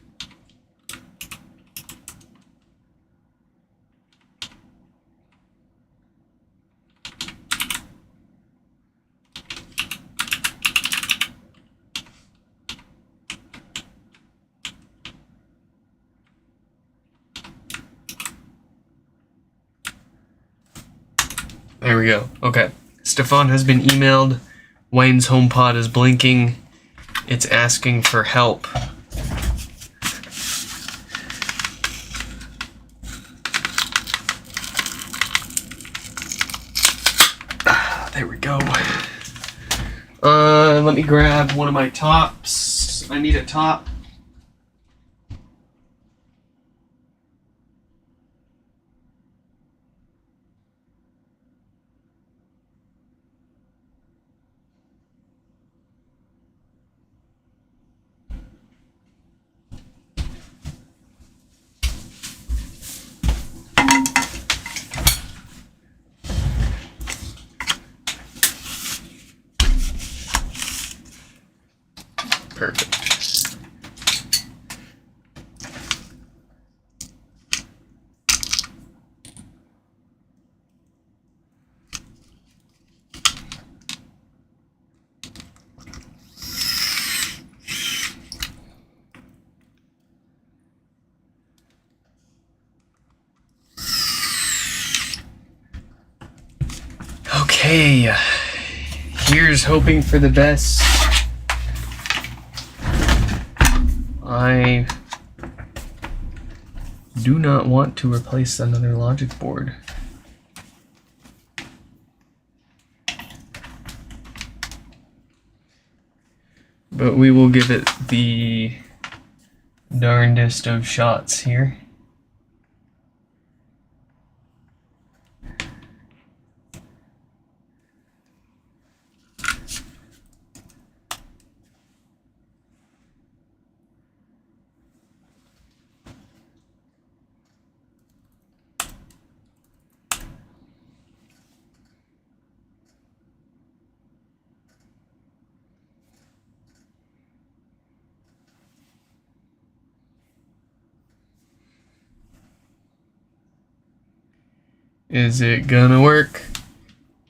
There we go. Okay. Stefan has been emailed. Wayne's HomePod is blinking. It's asking for help. There we go. Let me grab one of my tops. I need a top. Perfect. Okay, here's hoping for the best. I do not want to replace another logic board. but we will give it the darndest of shots here. Is it gonna work?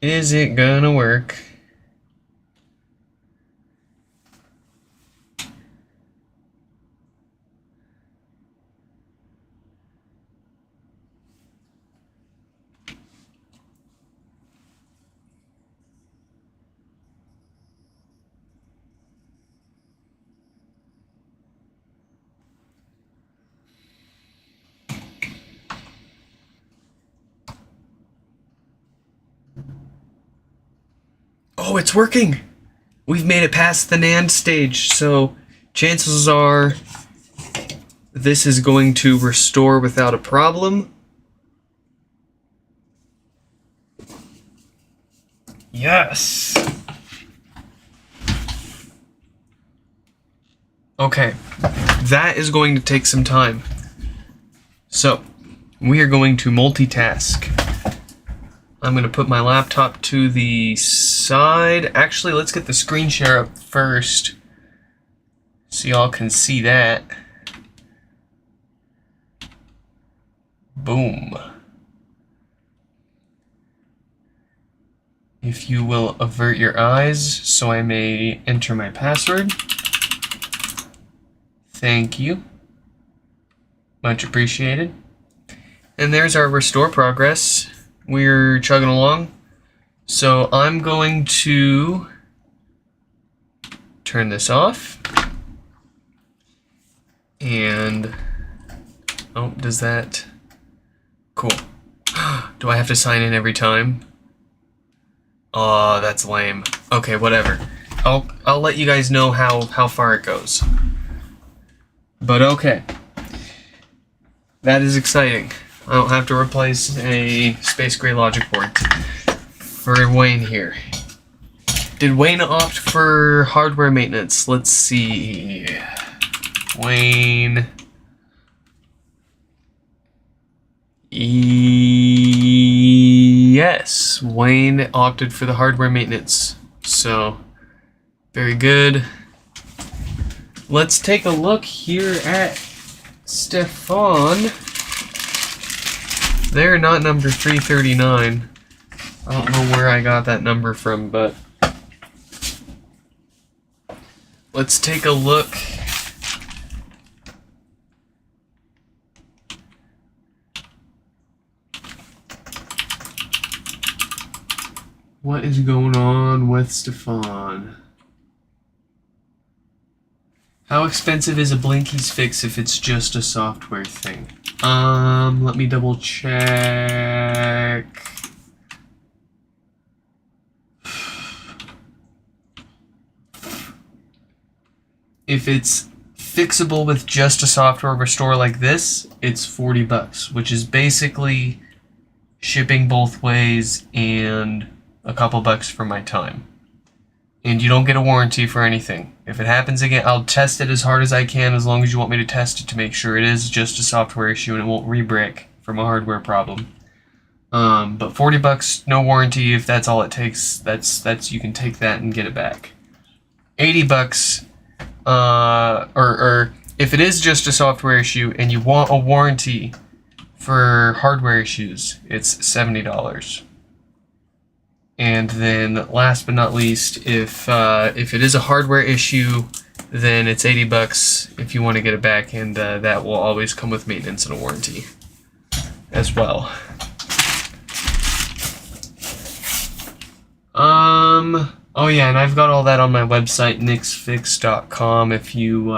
Is it gonna work? Oh, it's working! We've made it past the NAND stage, so chances are this is going to restore without a problem. Yes! Okay, that is going to take some time. So, we are going to multitask. I'm going to put my laptop to the side. Actually, let's get the screen share up first so y'all can see that. Boom. If you will avert your eyes so I may enter my password. Thank you. Much appreciated. And there's our restore progress. We're chugging along. So I'm going to turn this off. And, oh, does that, cool. Do I have to sign in every time? Oh, that's lame. Okay, whatever. I'll let you guys know how far it goes. But okay. That is exciting. I don't have to replace a Space Gray logic board for Wayne here. Did Wayne opt for hardware maintenance? Let's see. Wayne. Yes, Wayne opted for the hardware maintenance. So, very good. Let's take a look here at Stefan. They're not number 339. I don't know where I got that number from, but let's take a look. What is going on with Stefan? How expensive is a Blinky's fix if it's just a software thing? Let me double check. If it's fixable with just a software restore like this, it's $40, which is basically shipping both ways and a couple bucks for my time. And you don't get a warranty for anything. If it happens again, I'll test it as hard as I can, as long as you want me to test it to make sure it is just a software issue and it won't re-brick from a hardware problem. But $40, no warranty. If that's all it takes, that's you can take that and get it back. $80, or if it is just a software issue and you want a warranty for hardware issues, it's $70. And then, last but not least, if it is a hardware issue, then it's $80 if you want to get it back, and that will always come with maintenance and a warranty as well. Oh yeah, and I've got all that on my website, nixfix.com, if you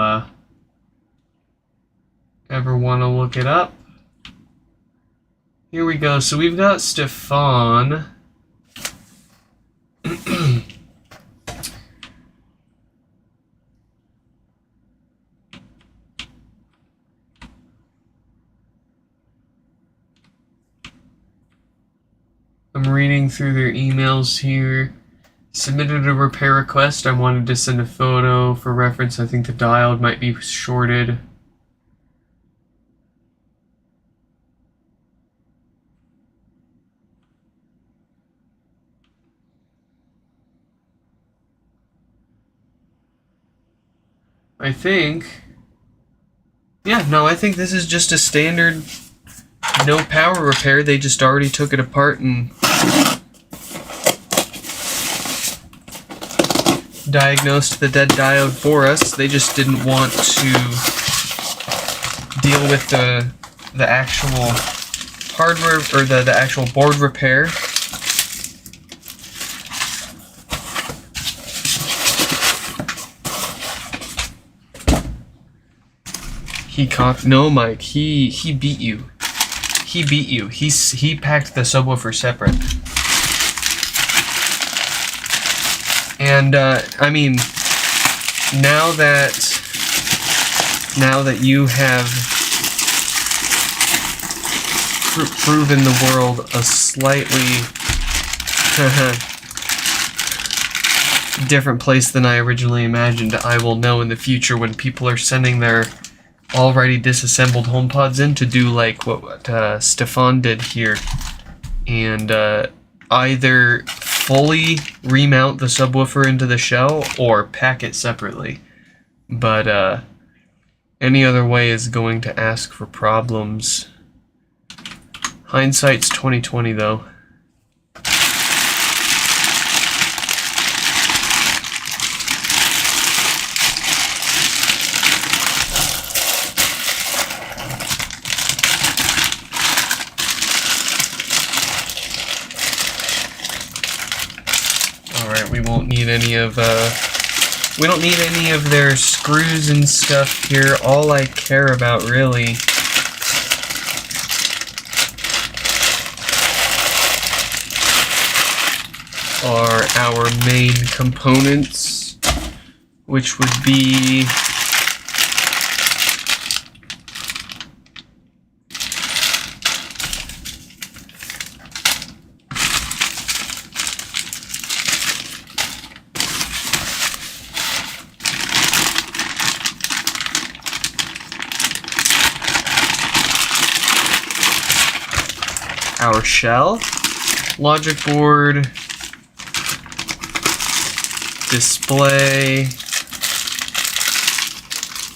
ever want to look it up. Here we go. So we've got Stefan. I'm reading through their emails here. Submitted a repair request. I wanted to send a photo for reference. I think the diode might be shorted. I think... Yeah, no, I think this is just a standard no power repair. They just already took it apart and diagnosed the dead diode for us. They just didn't want to deal with the actual hardware or the actual board repair. No, Mike. He beat you. He beat you. He packed the subwoofer separate. And I mean, now that you have proven the world a slightly different place than I originally imagined, I will know in the future when people are sending their already disassembled HomePods in to do like what Stefan did here, and either fully remount the subwoofer into the shell or pack it separately. But any other way is going to ask for problems. Hindsight's 20/20 though. We won't need any of we don't need any of their screws and stuff here. All I care about really are our main components, which would be our shell, logic board, display,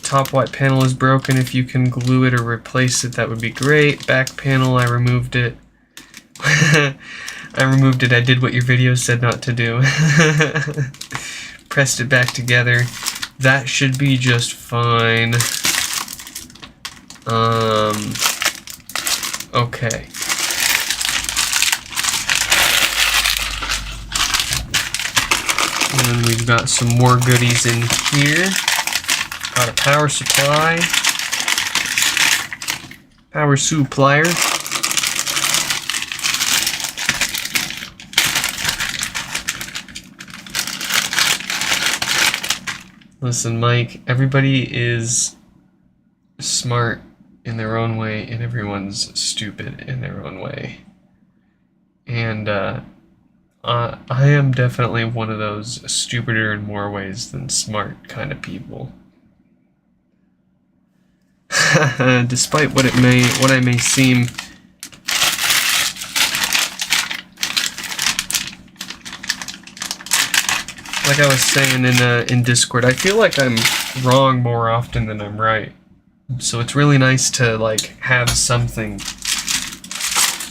top white panel is broken. If you can glue it or replace it, that would be great. Back panel, I removed it. I removed it. I did what your video said not to do. Pressed it back together. That should be just fine. Okay. And then we've got some more goodies in here. Got a power supply. Power supplier. Listen, Mike, everybody is smart in their own way, and everyone's stupid in their own way. And, I am definitely one of those stupider in more ways than smart kind of people. Despite what I may seem. Like I was saying in Discord, I feel like I'm wrong more often than I'm right. So it's really nice to like have something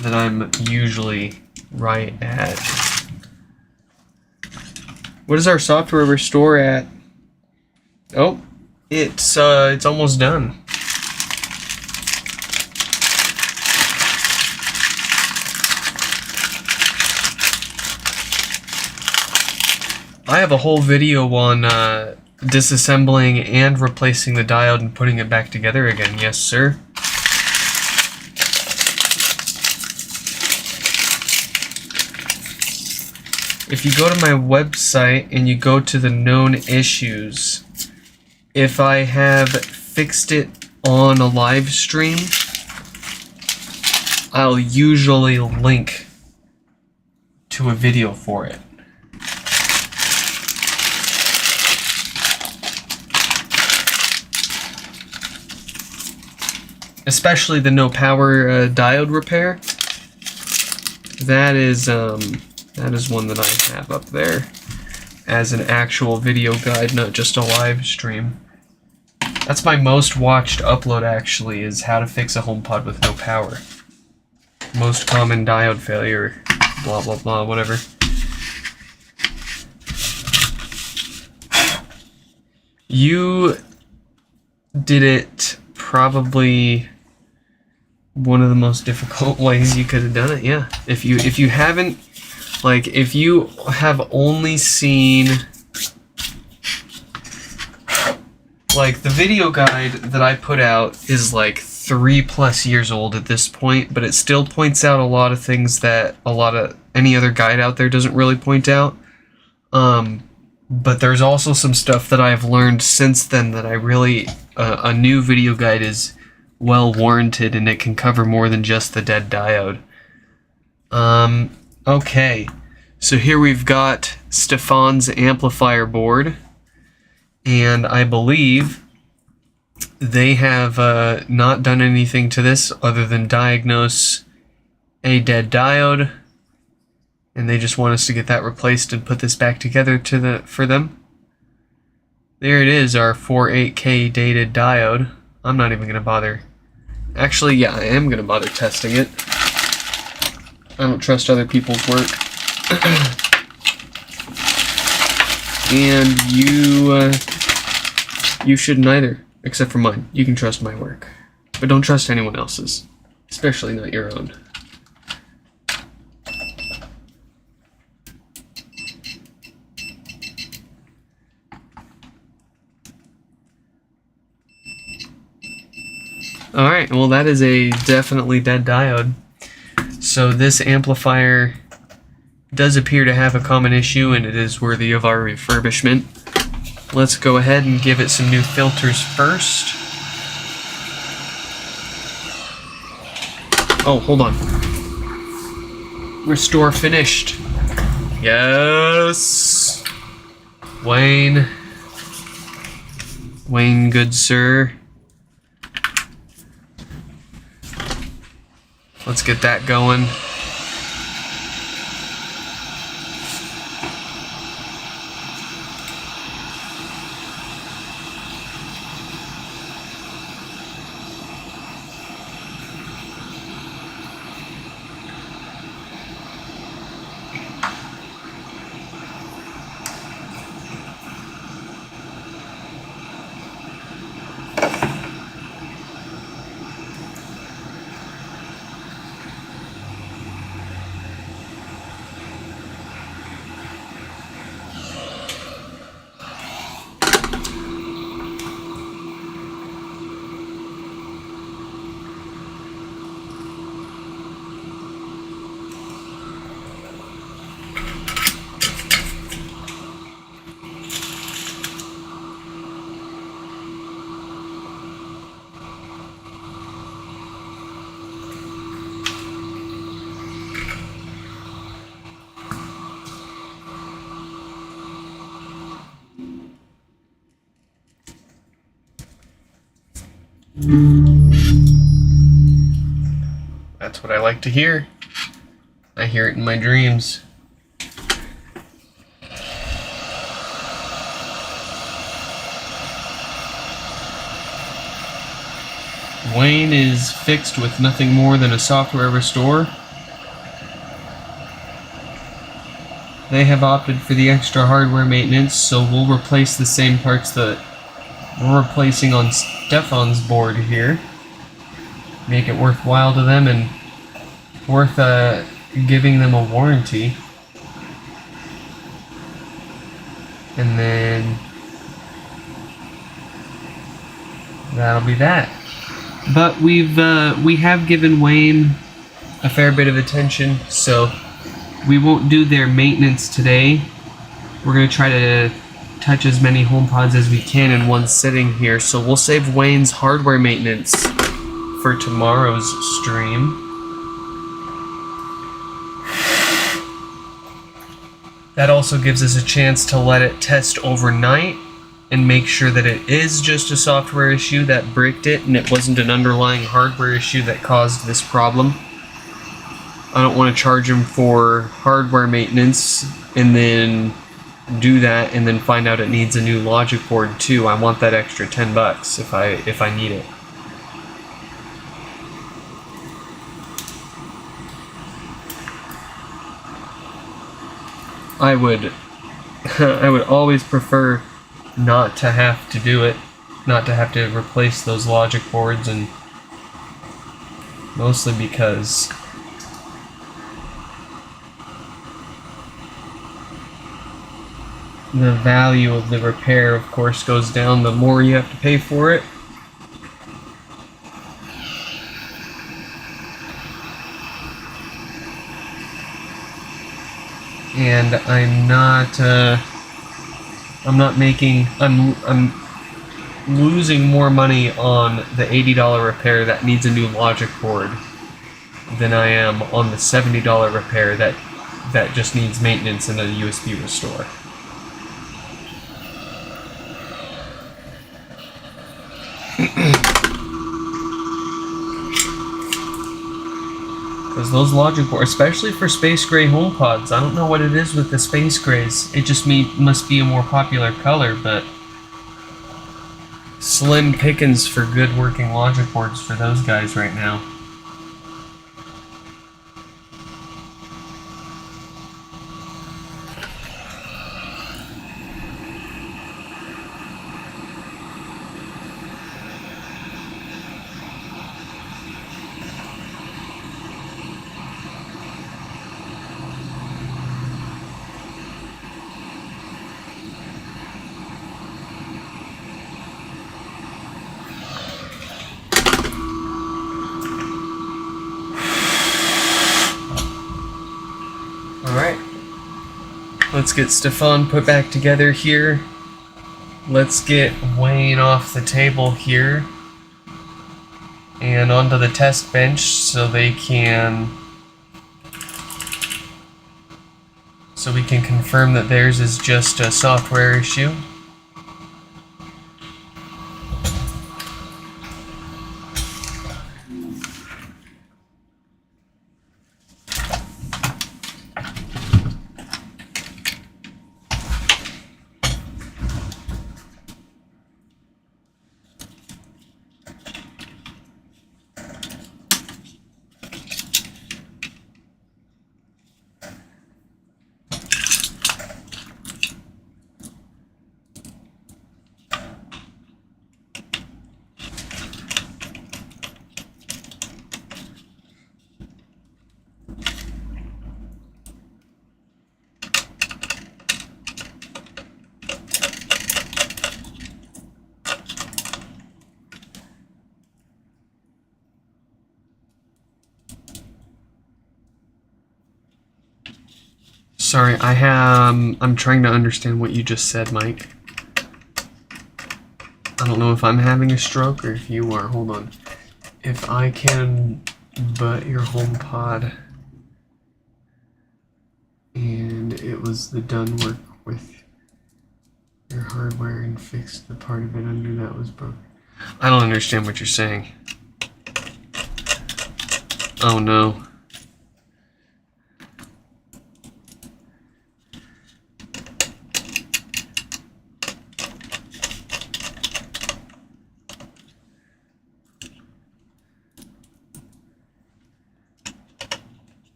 that I'm usually right at. What is our software restore at? Oh, it's almost done. I have a whole video on disassembling and replacing the diode and putting it back together again. Yes, sir. If you go to my website and you go to the known issues, if I have fixed it on a live stream, I'll usually link to a video for it. Especially the no power diode repair. That is one that I have up there as an actual video guide, not just a live stream. That's my most watched upload, actually, is how to fix a HomePod with no power. Most common diode failure, blah blah blah, whatever. You did it probably one of the most difficult ways you could have done it, yeah. If you haven't, like, if you have only seen, like, the video guide that I put out is like 3+ years old at this point, but it still points out a lot of things that any other guide out there doesn't really point out. But there's also some stuff that I've learned since then that I really, a new video guide is well warranted, and it can cover more than just the dead diode. Okay, so here we've got Stefan's amplifier board, and I believe they have not done anything to this other than diagnose a dead diode, and they just want us to get that replaced and put this back together for them. There it is, our 48K dated diode. I'm not even going to bother. Actually, yeah, I am going to bother testing it. I don't trust other people's work. And you shouldn't either, except for mine. You can trust my work. But don't trust anyone else's, especially not your own. Alright, well that is a definitely dead diode. So this amplifier does appear to have a common issue, and it is worthy of our refurbishment. Let's go ahead and give it some new filters first. Oh, hold on. Restore finished. Yes! Wayne, good sir. Let's get that going. That's what I like to hear. I hear it in my dreams. Wayne is fixed with nothing more than a software restore. They have opted for the extra hardware maintenance, so we'll replace the same parts that we're replacing on Stefan's board here. Make it worthwhile to them and worth giving them a warranty. And then that'll be that. But we have given Wayne a fair bit of attention, so we won't do their maintenance today. We're going to try to touch as many HomePods as we can in one sitting here, so we'll save Wayne's hardware maintenance for tomorrow's stream. That also gives us a chance to let it test overnight and make sure that it is just a software issue that bricked it and it wasn't an underlying hardware issue that caused this problem. I don't want to charge them for hardware maintenance and then do that and then find out it needs a new logic board too. I want that extra $10 if I need it. I would always prefer not to have to do it, not to have to replace those logic boards, and mostly because the value of the repair, of course, goes down the more you have to pay for it. And I'm losing more money on the $80 repair that needs a new logic board than I am on the $70 repair that just needs maintenance and a USB restore. Because those logic boards, especially for space gray HomePods, I don't know what it is with the space grays. It just must be a more popular color, but slim pickings for good working logic boards for those guys right now. Alright, let's get Stefan put back together here. Let's get Wayne off the table here and onto the test bench so we can confirm that theirs is just a software issue. Sorry, I'm trying to understand what you just said, Mike. I don't know if I'm having a stroke or if you are. Hold on. If I can butt your HomePod and it was the done work with your hardware and fixed the part of it under that was broken. I don't understand what you're saying. Oh no.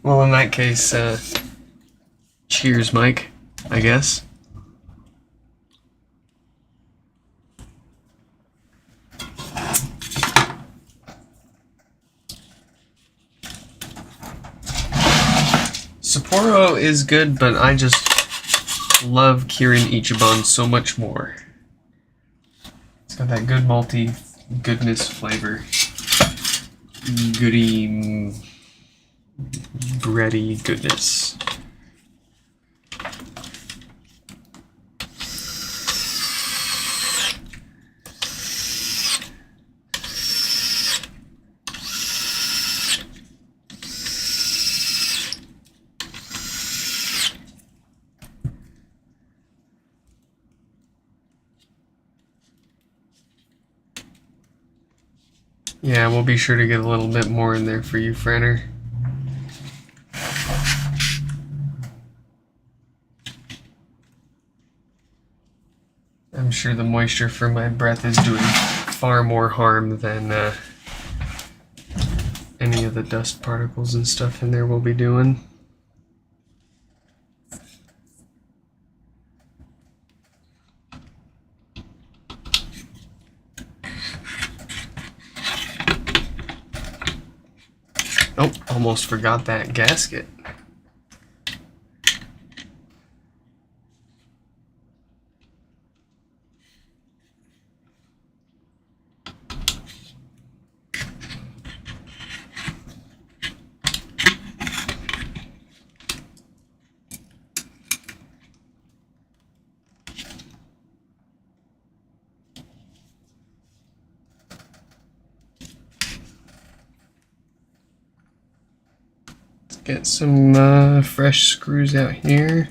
Well, in that case, cheers, Mike, I guess. Sapporo is good, but I just love Kirin Ichiban so much more. It's got that good malty goodness flavor. Goody, bready goodness. Yeah, we'll be sure to get a little bit more in there for you, Franner. I'm sure the moisture from my breath is doing far more harm than any of the dust particles and stuff in there will be doing. Oh, almost forgot that gasket. Get some fresh screws out here.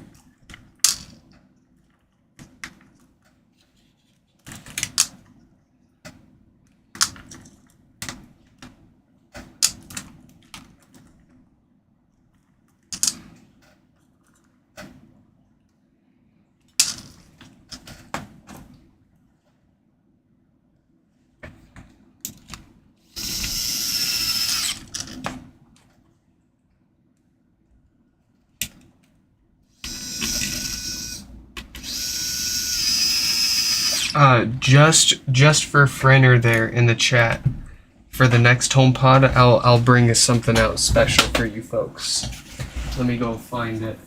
Just for Frenner there in the chat, for the next HomePod, I'll bring something out special for you folks. Let me go find it.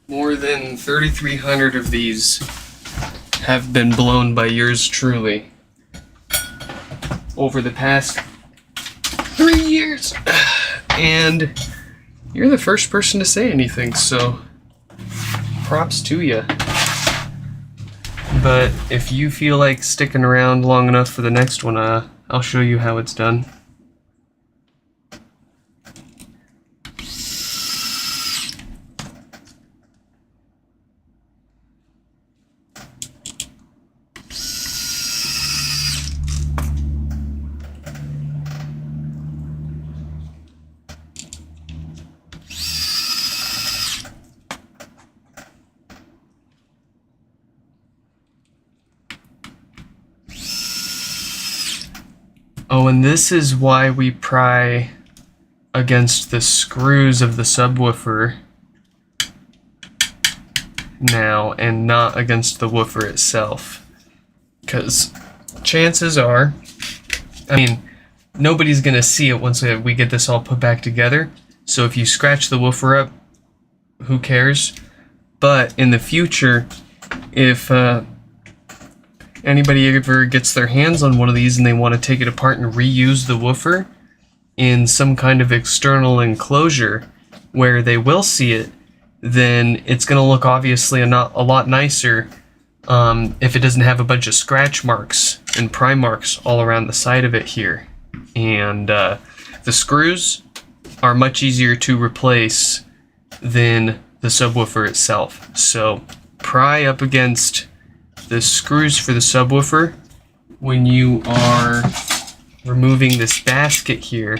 More than 3,300 of these have been blown by yours truly over the past 3 years. And you're the first person to say anything, so props to you. But if you feel like sticking around long enough for the next one, I'll show you how it's done. Oh, and this is why we pry against the screws of the subwoofer now and not against the woofer itself. Because chances are, I mean, nobody's going to see it once we get this all put back together. So if you scratch the woofer up, who cares? But in the future, if anybody ever gets their hands on one of these and they want to take it apart and reuse the woofer in some kind of external enclosure where they will see it, then it's going to look obviously a lot nicer if it doesn't have a bunch of scratch marks and pry marks all around the side of it here. And the screws, are much easier to replace than the subwoofer itself. So pry up against the screws for the subwoofer when you are removing this basket here,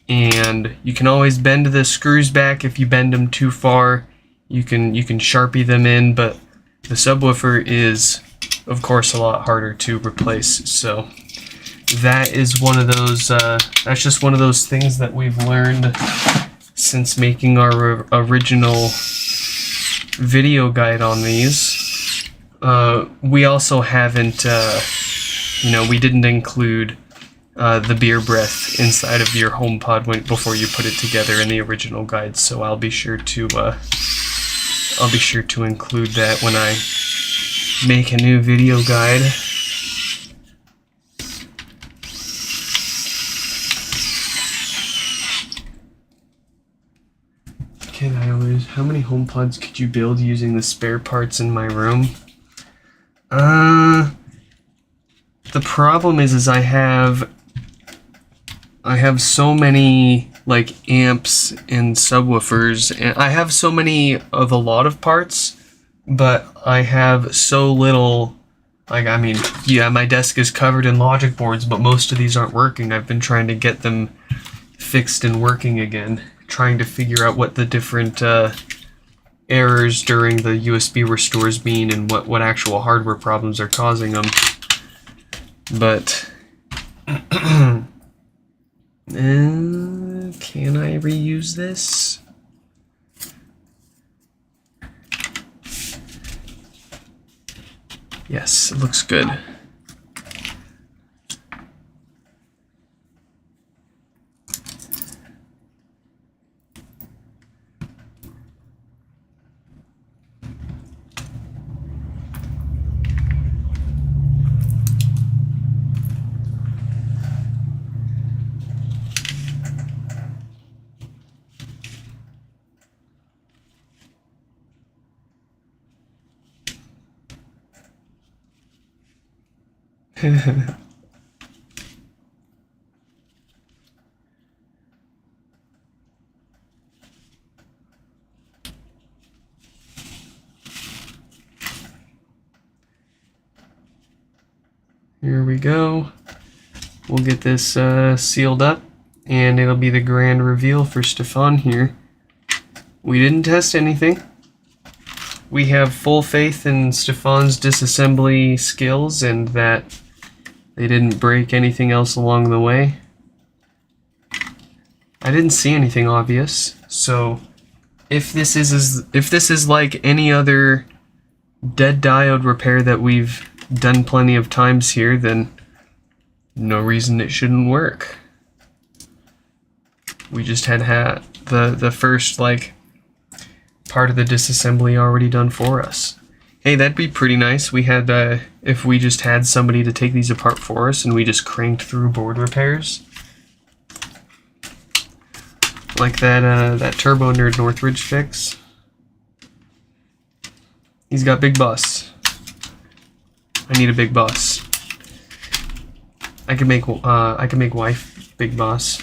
and you can always bend the screws back. If you bend them too far, you can Sharpie them in, but the subwoofer is of course a lot harder to replace. So that is one of those that's just one of those things that we've learned since making our original video guide on these. We also haven't we didn't include the beer breath inside of your HomePod before you put it together in the original guide, so I'll be sure to include that when I make a new video guide. Okay, how many HomePods could you build using the spare parts in my room? The problem is I have so many like amps and subwoofers, and I have so many of a lot of parts, but I have so little. Like, I mean, yeah, my desk is covered in logic boards, but most of these aren't working. I've been trying to get them fixed and working again, trying to figure out what the different errors during the USB restores mean and what actual hardware problems are causing them. But can I reuse this? Yes, it looks good. Here we go. We'll get this sealed up, and it'll be the grand reveal for Stefan here. We didn't test anything. We have full faith in Stefan's disassembly skills and that they didn't break anything else along the way. I didn't see anything obvious, so if this is like any other dead diode repair that we've done plenty of times here, then no reason it shouldn't work. We just had the first like part of the disassembly already done for us. Hey, that'd be pretty nice. We had if we just had somebody to take these apart for us and we just cranked through board repairs. Like that Turbo Nerd Northridge fix. He's got big bus. I need a big bus. I can make wife big boss.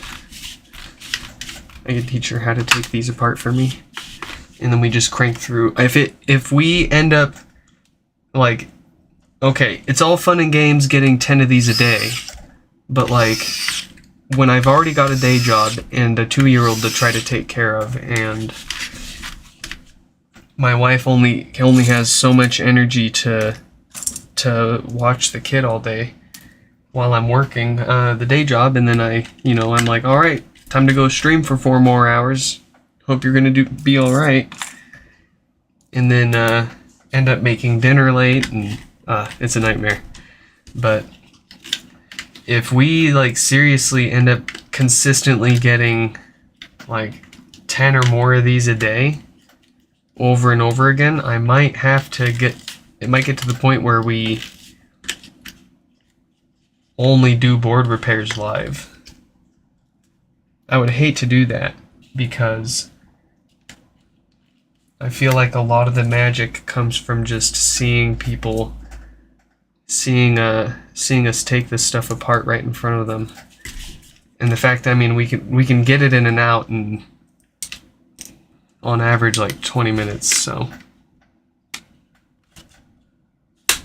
I can teach her how to take these apart for me, and then we just crank through. If we end up like, okay, it's all fun and games getting 10 of these a day, but like when I've already got a day job and a 2-year-old to try to take care of, and my wife only has so much energy to watch the kid all day while I'm working the day job, and then I'm like, all right, time to go stream for 4 more hours. Hope you're gonna be all right. And then end up making dinner late, and it's a nightmare. But if we like seriously end up consistently getting like 10 or more of these a day over and over again, I might have to it might get to the point where we only do board repairs live. I would hate to do that because I feel like a lot of the magic comes from just seeing people, seeing us take this stuff apart right in front of them. And the fact that, I mean, we can get it in and out in, on average, like 20 minutes, so.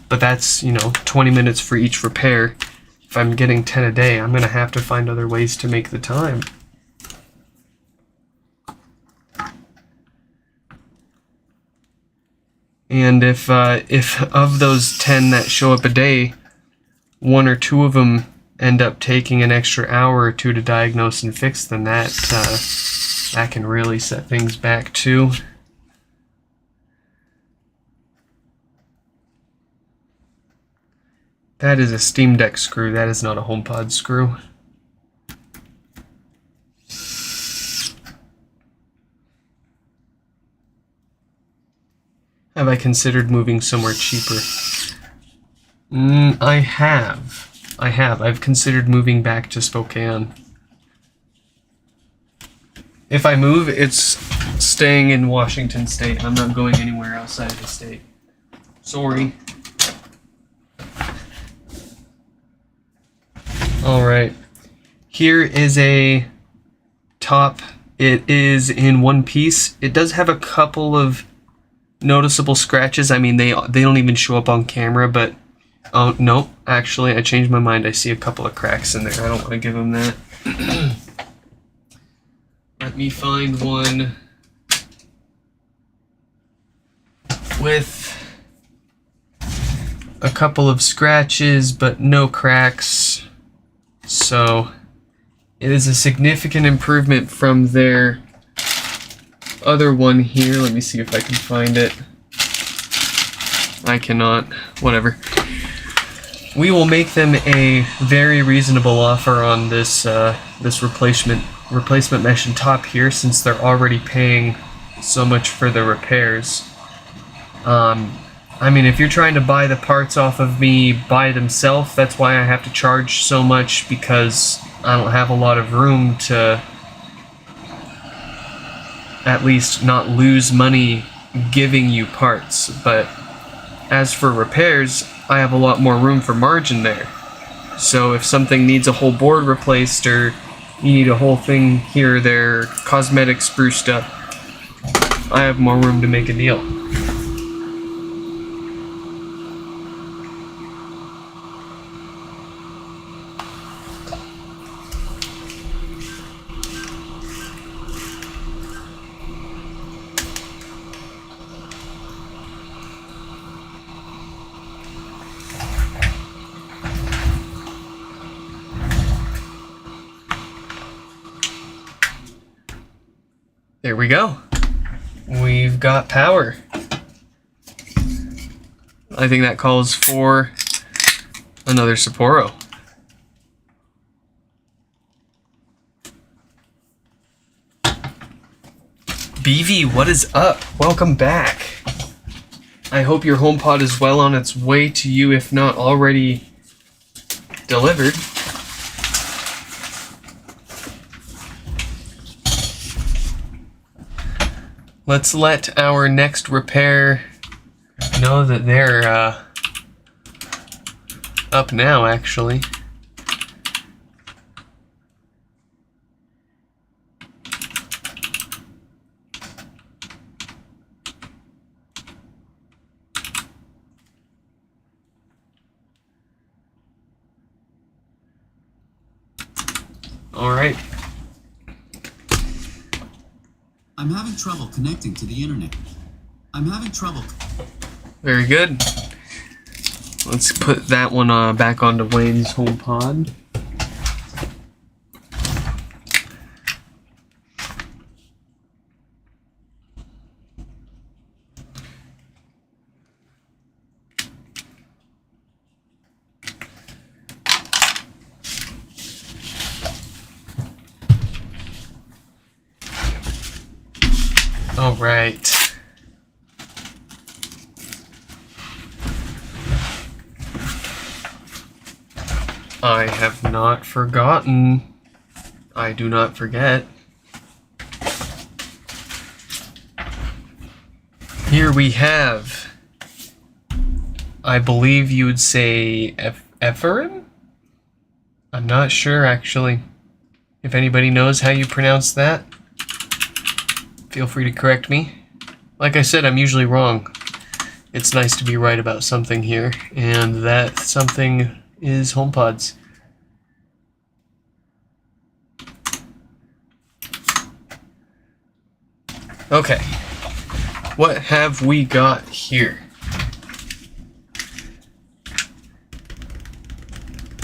But that's, you know, 20 minutes for each repair. If I'm getting 10 a day, I'm gonna have to find other ways to make the time. And if of those 10 that show up a day, 1 or 2 of them end up taking an extra hour or 2 to diagnose and fix, then that can really set things back too. That is a Steam Deck screw. That is not a HomePod screw. Have I considered moving somewhere cheaper? I have. I've considered moving back to Spokane. If I move, it's staying in Washington State. I'm not going anywhere outside of the state. Sorry. Alright. Here is a top. It is in one piece. It does have a couple of noticeable scratches. I mean, they don't even show up on camera, but oh no, actually I changed my mind. I see a couple of cracks in there. I don't want to give them that. Let me find one with a couple of scratches but no cracks. So it is a significant improvement from their other one here. Let me see if I can find it. I cannot. Whatever. We will make them a very reasonable offer on this this replacement mesh and top here, since they're already paying so much for the repairs. I mean, if you're trying to buy the parts off of me by themselves, that's why I have to charge so much, because I don't have a lot of room to at least not lose money giving you parts. But as for repairs, I have a lot more room for margin there. So if something needs a whole board replaced, or you need a whole thing here or there, cosmetic spruced up, I have more room to make a deal. There we go. We've got power. I think that calls for another Sapporo. BV, what is up? Welcome back. I hope your HomePod is well on its way to you, if not already delivered. Let's let our next repair know that they're up now, actually. All right. I'm having trouble connecting to the internet. I'm having trouble. Very good. Let's put that one back onto Wayne's HomePod. All right. I have not forgotten. I do not forget. Here we have, I believe you would say Ephraim? I'm not sure, actually. If anybody knows how you pronounce that, feel free to correct me. Like I said, I'm usually wrong. It's nice to be right about something here, and that something is HomePods. Okay, what have we got here?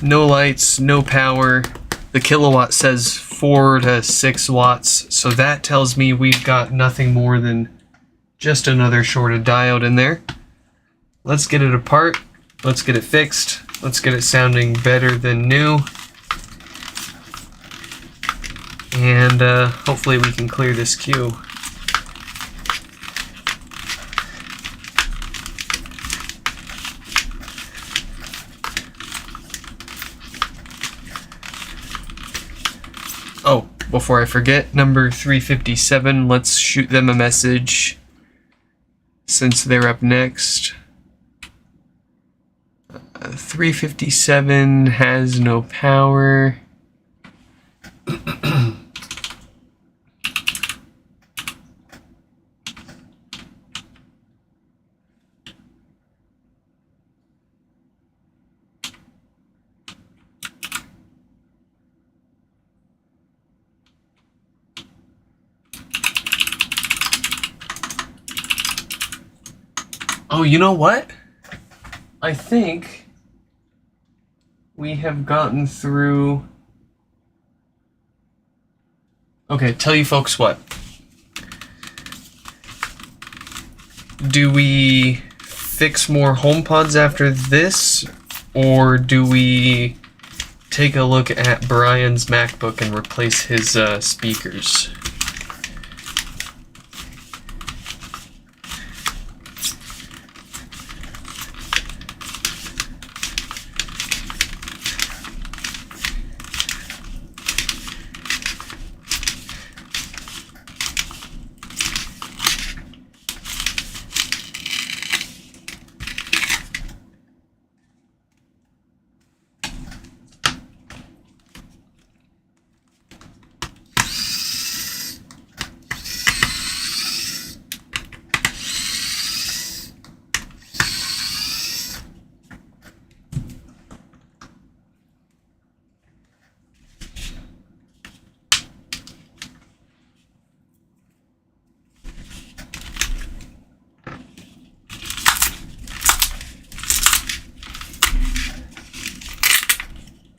No lights, no power. The kilowatt says 4 to 6 watts, so that tells me we've got nothing more than just another shorted diode in there. Let's get it apart. Let's get it fixed. Let's get it sounding better than new. And hopefully we can clear this queue. Oh, before I forget, number 357, let's shoot them a message since they're up next. 357 has no power. Oh, you know what? I think we have gotten through... Okay, tell you folks what. Do we fix more HomePods after this, or do we take a look at Brian's MacBook and replace his speakers?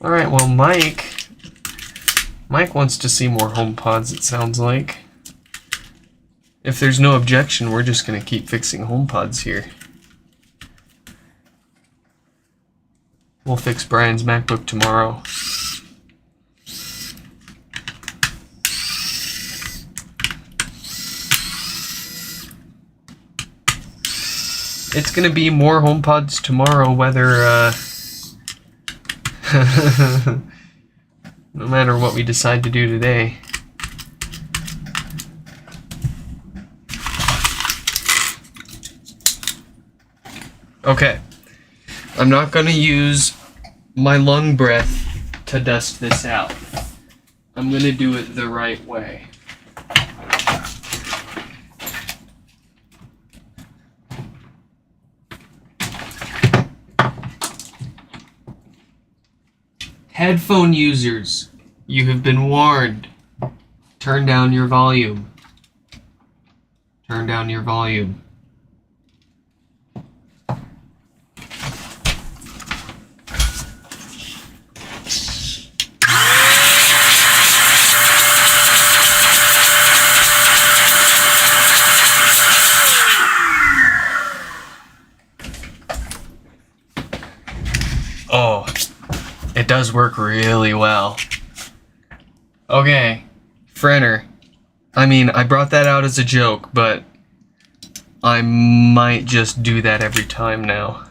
Alright, well, Mike wants to see more HomePods, it sounds like. If there's no objection, we're just going to keep fixing HomePods here. We'll fix Brian's MacBook tomorrow. It's going to be more HomePods tomorrow, whether... no matter what we decide to do today. Okay, I'm not going to use my lung breath to dust this out. I'm going to do it the right way. Headphone users, you have been warned. Turn down your volume. Turn down your volume. Oh. It does work really well. Okay, Frenner. I mean, I brought that out as a joke, but I might just do that every time now.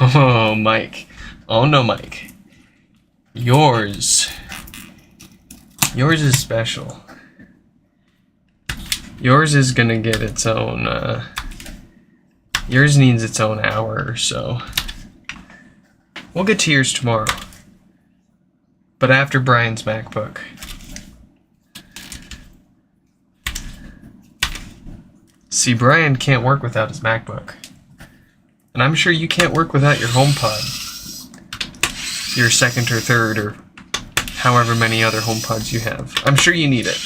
Oh, Mike. Oh no, Mike. Yours is special. Yours is gonna get its own, yours needs its own hour or so. We'll get to yours tomorrow. But after Brian's MacBook. See, Brian can't work without his MacBook. And I'm sure you can't work without your HomePod. Your second or third or however many other HomePods you have. I'm sure you need it.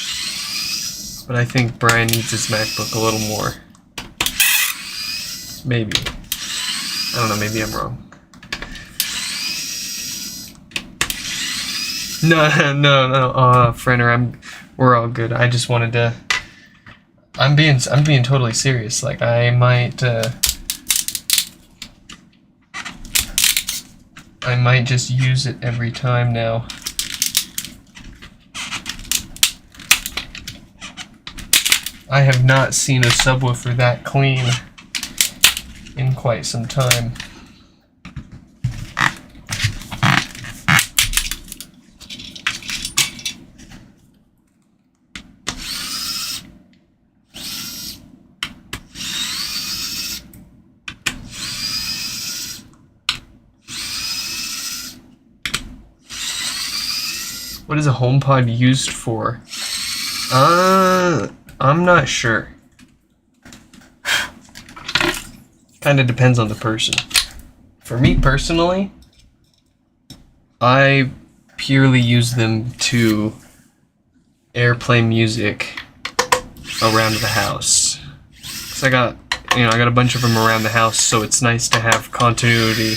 But I think Brian needs his MacBook a little more. Maybe. I don't know, maybe I'm wrong. No, Frenner, we're all good. I just wanted to. I'm being totally serious. Like I might just use it every time now. I have not seen a subwoofer that clean in quite some time. What is a HomePod used for? I'm not sure. Kind of depends on the person. For me personally, I purely use them to airplay music around the house. 'Cause I got a bunch of them around the house, so it's nice to have continuity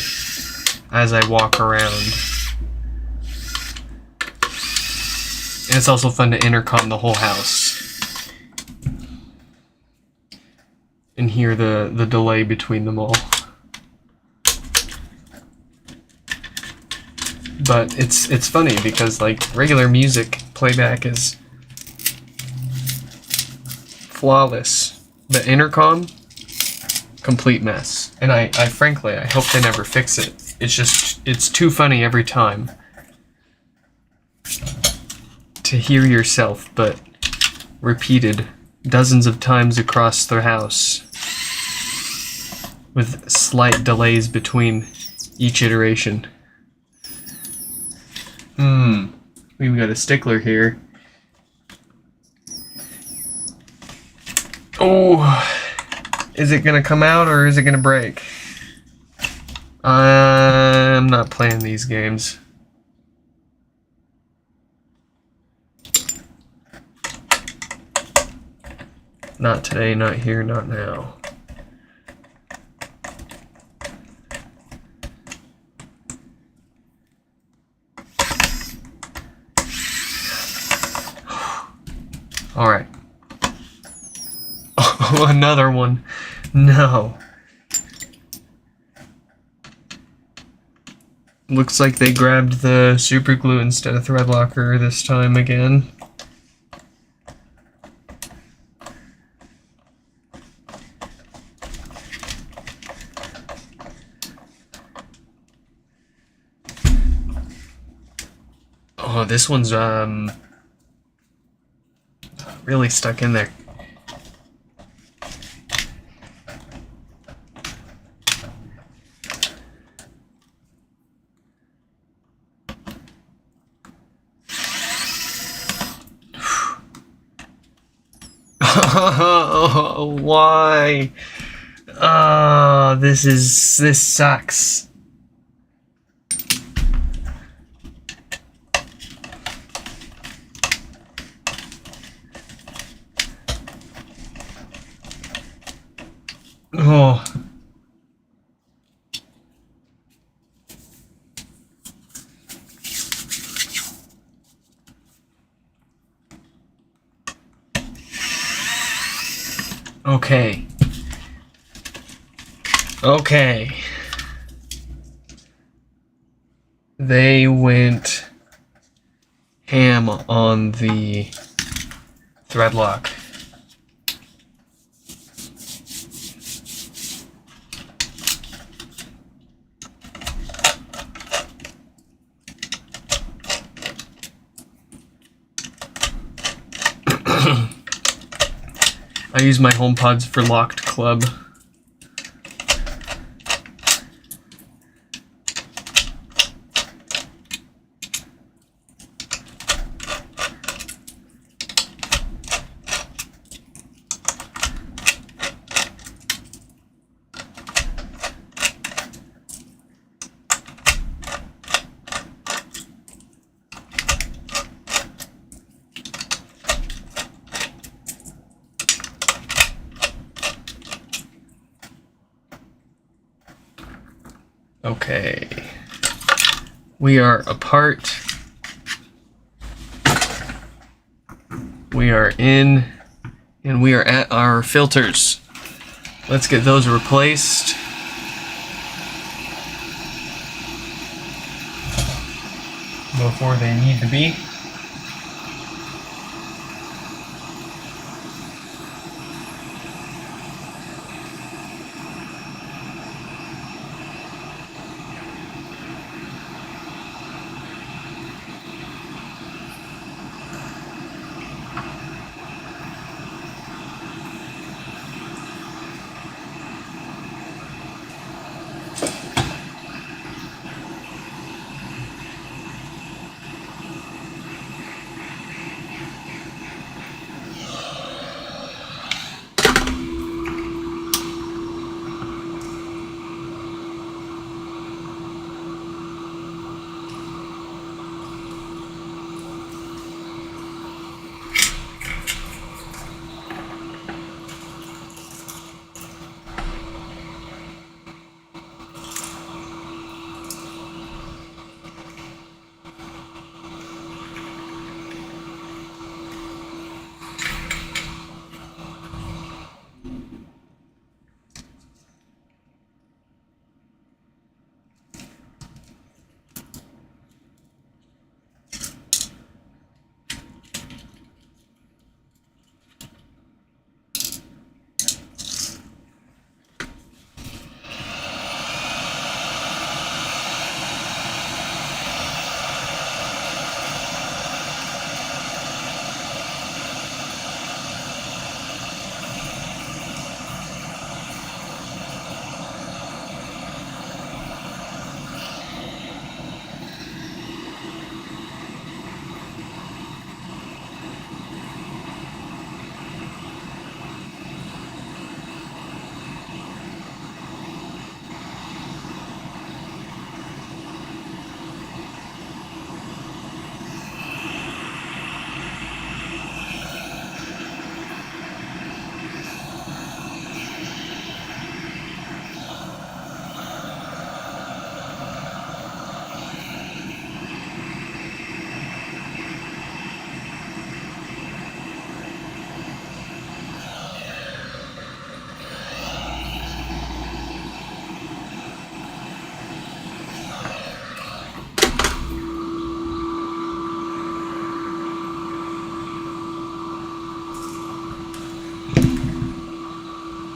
as I walk around. And it's also fun to intercom the whole house and hear the delay between them all. But it's funny because like regular music playback is flawless, but intercom, complete mess. And I frankly I hope they never fix it. It's too funny every time to hear yourself, but repeated dozens of times across the house with slight delays between each iteration. We've got a stickler here. Oh, is it gonna come out or is it gonna break? I'm not playing these games. Not today, not here, not now. All right. Oh, another one. No. Looks like they grabbed the super glue instead of thread locker this time again. Oh, this one's really stuck in there. Oh, why? Oh, this sucks. Oh. Okay. Okay. They went ham on the thread lock. I use my HomePods for locked club. Okay, we are apart. We are in, and we are at our filters. Let's get those replaced. Before they need to be.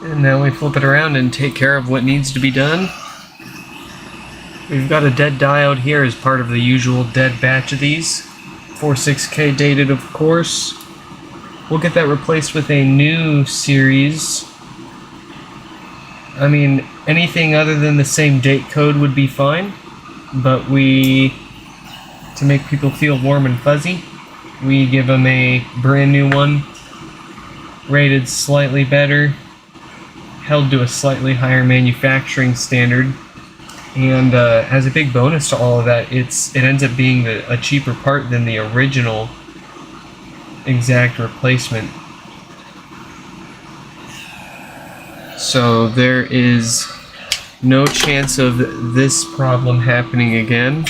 And now we flip it around and take care of what needs to be done. We've got a dead diode here as part of the usual dead batch of these. 46K dated, of course. We'll get that replaced with a new series. I mean, anything other than the same date code would be fine, but to make people feel warm and fuzzy, we give them a brand new one, rated slightly better, held to a slightly higher manufacturing standard, and as a big bonus to all of that, it ends up being a cheaper part than the original exact replacement. So there is no chance of this problem happening again.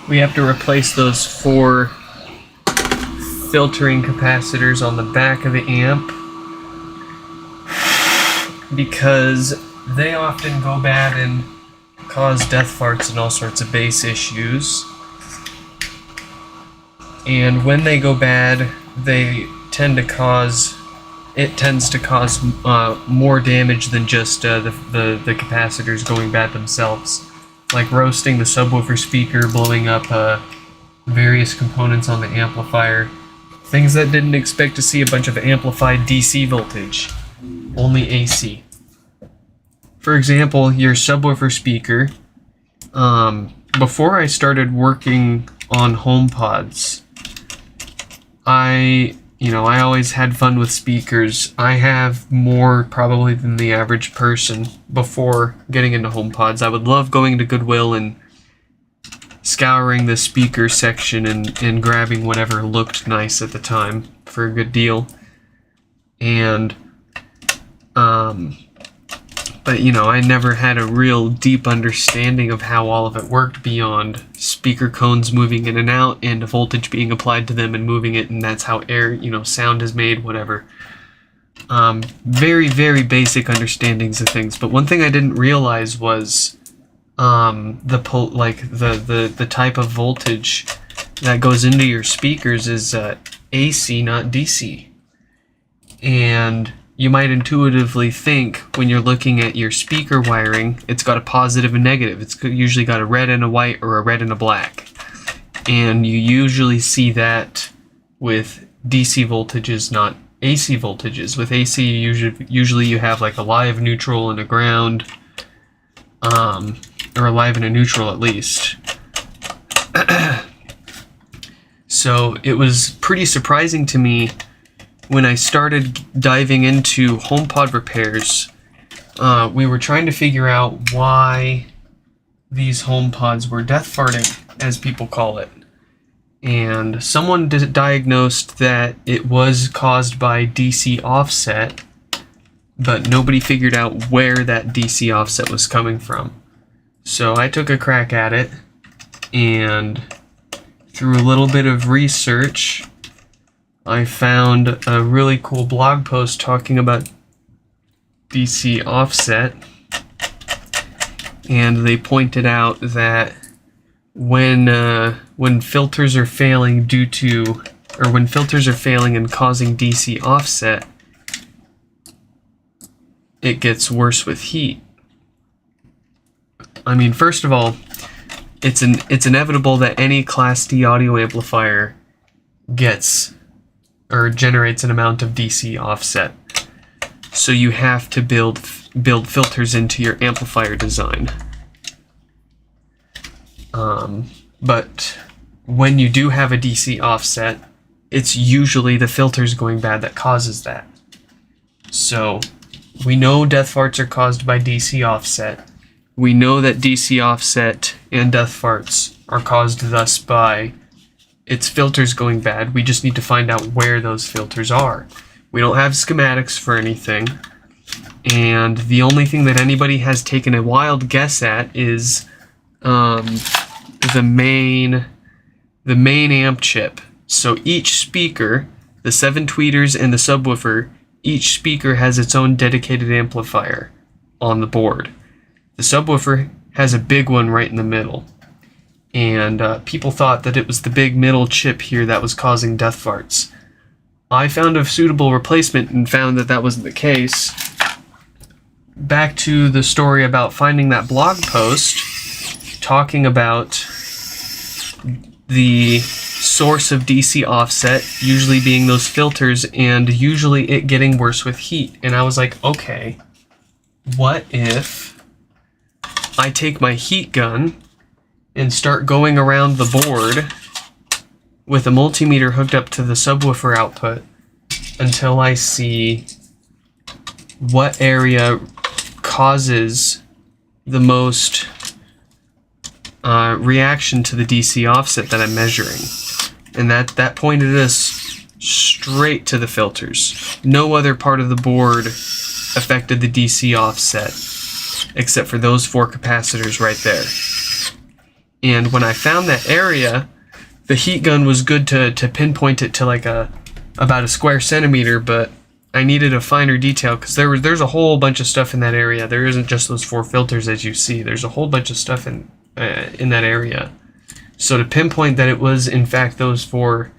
we have to replace those 4 filtering capacitors on the back of the amp because they often go bad and cause death farts and all sorts of bass issues. And when they go bad, it tends to cause more damage than just the capacitors going bad themselves, like roasting the subwoofer speaker, blowing up various components on the amplifier. Things that didn't expect to see a bunch of amplified DC voltage, only AC. For example, your subwoofer speaker, before I started working on HomePods, I always had fun with speakers. I have more probably than the average person before getting into HomePods. I would love going to Goodwill and scouring the speaker section and grabbing whatever looked nice at the time for a good deal. And but I never had a real deep understanding of how all of it worked beyond speaker cones moving in and out and a voltage being applied to them and moving it, and that's how air, sound is made, whatever. Very, very basic understandings of things. But one thing I didn't realize was the type of voltage that goes into your speakers is AC, not DC. And you might intuitively think when you're looking at your speaker wiring, it's got a positive and negative. It's usually got a red and a white or a red and a black. And you usually see that with DC voltages, not AC voltages. With AC, usually you have like a live, neutral, and a ground. Or a live and a neutral at least. So it was pretty surprising to me when I started diving into HomePod repairs. We were trying to figure out why these HomePods were death farting, as people call it. And someone diagnosed that it was caused by DC offset, but nobody figured out where that DC offset was coming from. So I took a crack at it, and through a little bit of research, I found a really cool blog post talking about DC offset, and they pointed out that when filters are failing when filters are failing and causing DC offset, it gets worse with heat. I mean, first of all, it's inevitable that any Class D audio amplifier gets or generates an amount of DC offset. So you have to build filters into your amplifier design. But when you do have a DC offset, it's usually the filters going bad that causes that. So we know death farts are caused by DC offset. We know that DC offset and death farts are caused thus by its filters going bad. We just need to find out where those filters are. We don't have schematics for anything, and the only thing that anybody has taken a wild guess at is the main amp chip. So each speaker, the 7 tweeters and the subwoofer, each speaker has its own dedicated amplifier on the board. The subwoofer has a big one right in the middle, and people thought that it was the big middle chip here that was causing death farts. I found a suitable replacement and found that that wasn't the case. Back to the story about finding that blog post talking about the source of DC offset usually being those filters and usually it getting worse with heat. And I was like, okay, what if I take my heat gun and start going around the board with a multimeter hooked up to the subwoofer output until I see what area causes the most reaction to the DC offset that I'm measuring. And that pointed us straight to the filters. No other part of the board affected the DC offset except for those 4 capacitors right there. And when I found that area, the heat gun was good to pinpoint it to like about a square centimeter, but I needed a finer detail because there's a whole bunch of stuff in that area. There isn't just those 4 filters as you see. There's a whole bunch of stuff in that area. So to pinpoint that it was in fact those 4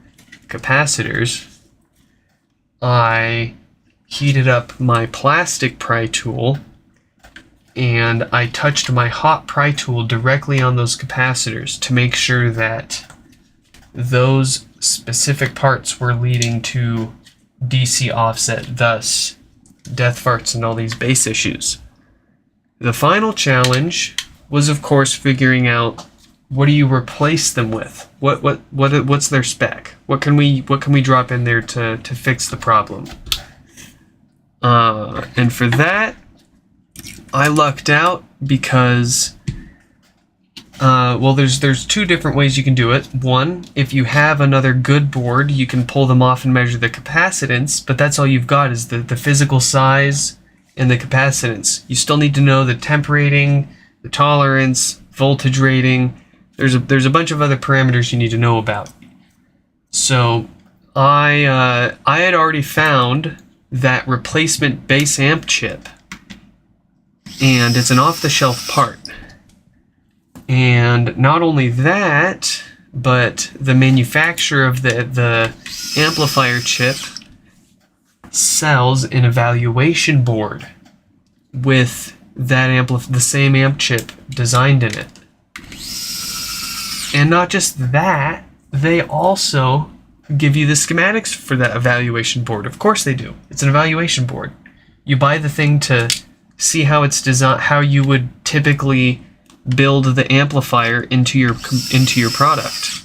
capacitors, I heated up my plastic pry tool and I touched my hot pry tool directly on those capacitors to make sure that those specific parts were leading to DC offset, thus death farts and all these bass issues. The final challenge was, of course, figuring out what do you replace them with? What's their spec? What can we drop in there to fix the problem? And for that, I lucked out because well, there's 2 different ways you can do it. One, if you have another good board, you can pull them off and measure the capacitance, but that's all you've got is the physical size and the capacitance. You still need to know the temp rating, the tolerance, voltage rating. There's a bunch of other parameters you need to know about. So I had already found that replacement bass amp chip, and it's an off-the-shelf part. And not only that, but the manufacturer of the amplifier chip sells an evaluation board with that the same amp chip designed in it. And not just that, they also give you the schematics for that evaluation board. Of course they do. It's an evaluation board. You buy the thing to see how it's designed, how you would typically build the amplifier into your product.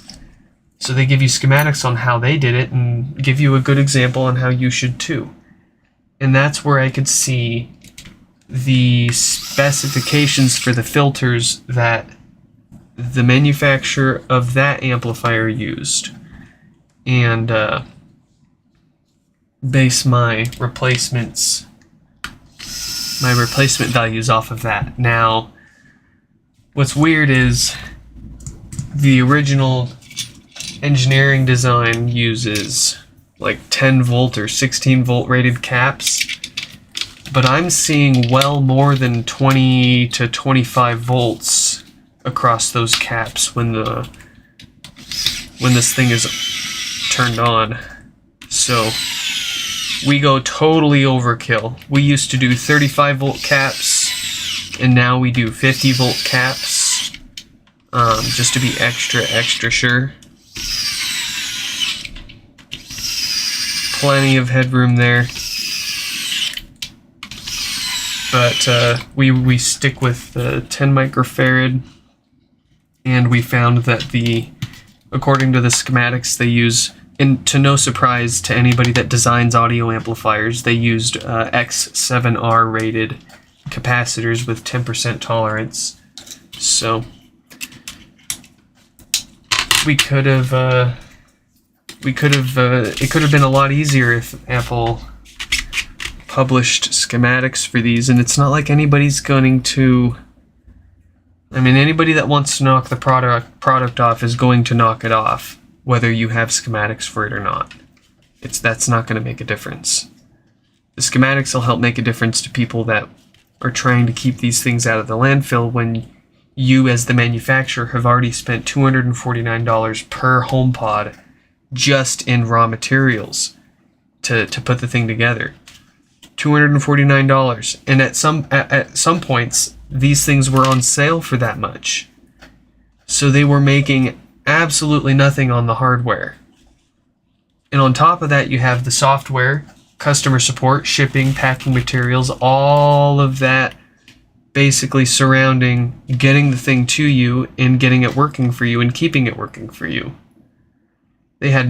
So they give you schematics on how they did it and give you a good example on how you should too. And that's where I could see the specifications for the filters that the manufacturer of that amplifier used, and base my replacement values off of that. Now, what's weird is the original engineering design uses like 10 volt or 16 volt rated caps, but I'm seeing well more than 20 to 25 volts across those caps when this thing is turned on. So we go totally overkill. We used to do 35 volt caps, and now we do 50 volt caps, just to be extra sure. Plenty of headroom there, but we stick with the 10 microfarad, and we found that according to the schematics they use, and to no surprise to anybody that designs audio amplifiers, they used X7R rated capacitors with 10% tolerance. So it could have been a lot easier if Apple published schematics for these, and it's not like anybody's going to, I mean, anybody that wants to knock the product off is going to knock it off, whether you have schematics for it or not. That's not going to make a difference. The schematics will help make a difference to people that are trying to keep these things out of the landfill when you, as the manufacturer, have already spent $249 per HomePod just in raw materials to put the thing together. $249, and at some points these things were on sale for that much. So they were making absolutely nothing on the hardware. And on top of that, you have the software, customer support, shipping, packing materials, all of that basically surrounding getting the thing to you and getting it working for you and keeping it working for you. They had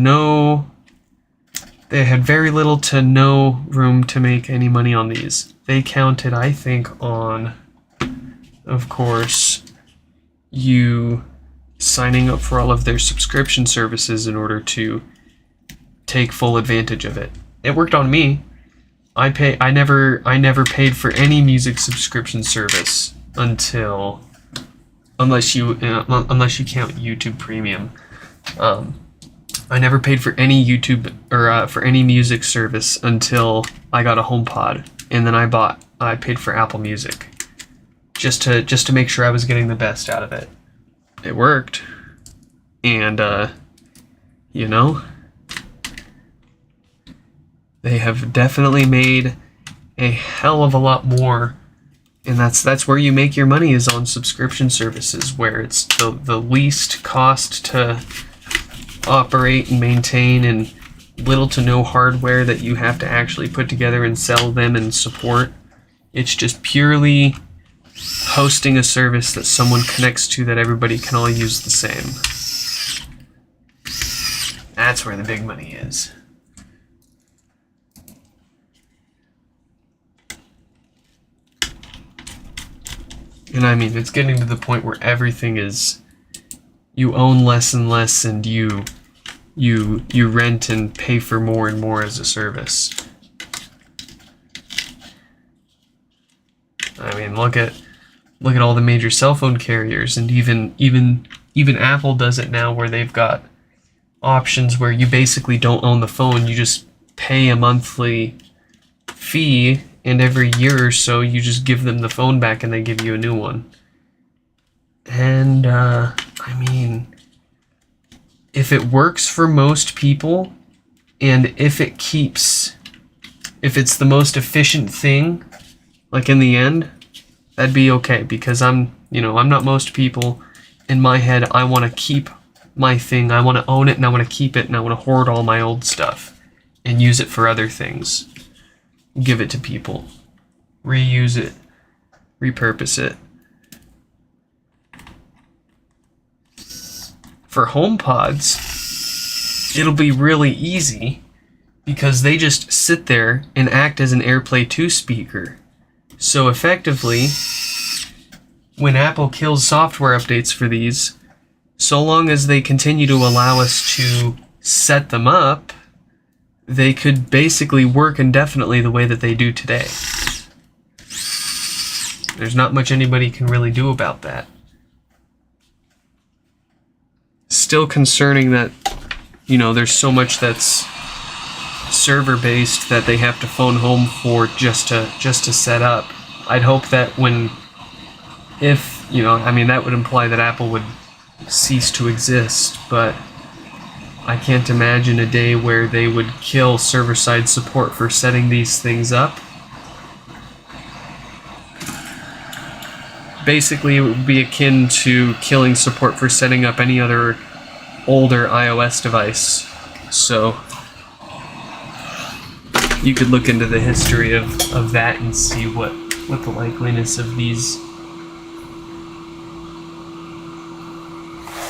very little to no room to make any money on these. They counted, I think, on, of course, you signing up for all of their subscription services in order to take full advantage of it. It worked on me. I never paid for any music subscription service until unless you count YouTube Premium. I never paid for any YouTube or for any music service until I got a HomePod, and then I paid for Apple Music just to make sure I was getting the best out of it. It worked, and you know, they have definitely made a hell of a lot more, and that's where you make your money, is on subscription services, where it's the least cost to operate and maintain, and little to no hardware that you have to actually put together and sell them and support. It's just purely hosting a service that someone connects to that everybody can all use the same. That's where the big money is. And I mean, it's getting to the point where everything is, you own less and less, and you rent and pay for more and more as a service. I mean, look at all the major cell phone carriers, and even Apple does it now, where they've got options where you basically don't own the phone, you just pay a monthly fee, and every year or so you just give them the phone back and they give you a new one. And I mean, if it works for most people, and if it's the most efficient thing, like in the end, that'd be okay, because I'm not most people. In my head, I want to keep my thing, I want to own it, and I want to keep it, and I want to hoard all my old stuff and use it for other things. Give it to people. Reuse it. Repurpose it. For HomePods, it'll be really easy, because they just sit there and act as an AirPlay 2 speaker. So effectively, when Apple kills software updates for these, so long as they continue to allow us to set them up, they could basically work indefinitely the way that they do today. There's not much anybody can really do about that. Still concerning that, there's so much that's server-based that they have to phone home for just to set up. I'd hope that that would imply that Apple would cease to exist, but I can't imagine a day where they would kill server-side support for setting these things up. Basically, it would be akin to killing support for setting up any other older iOS device. So you could look into the history of that and see what the likeliness of these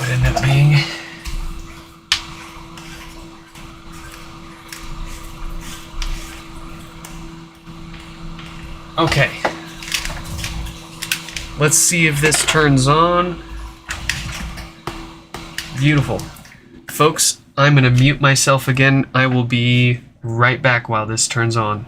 would end up being. Okay. Let's see if this turns on. Beautiful. Folks, I'm going to mute myself again. I will be right back while this turns on.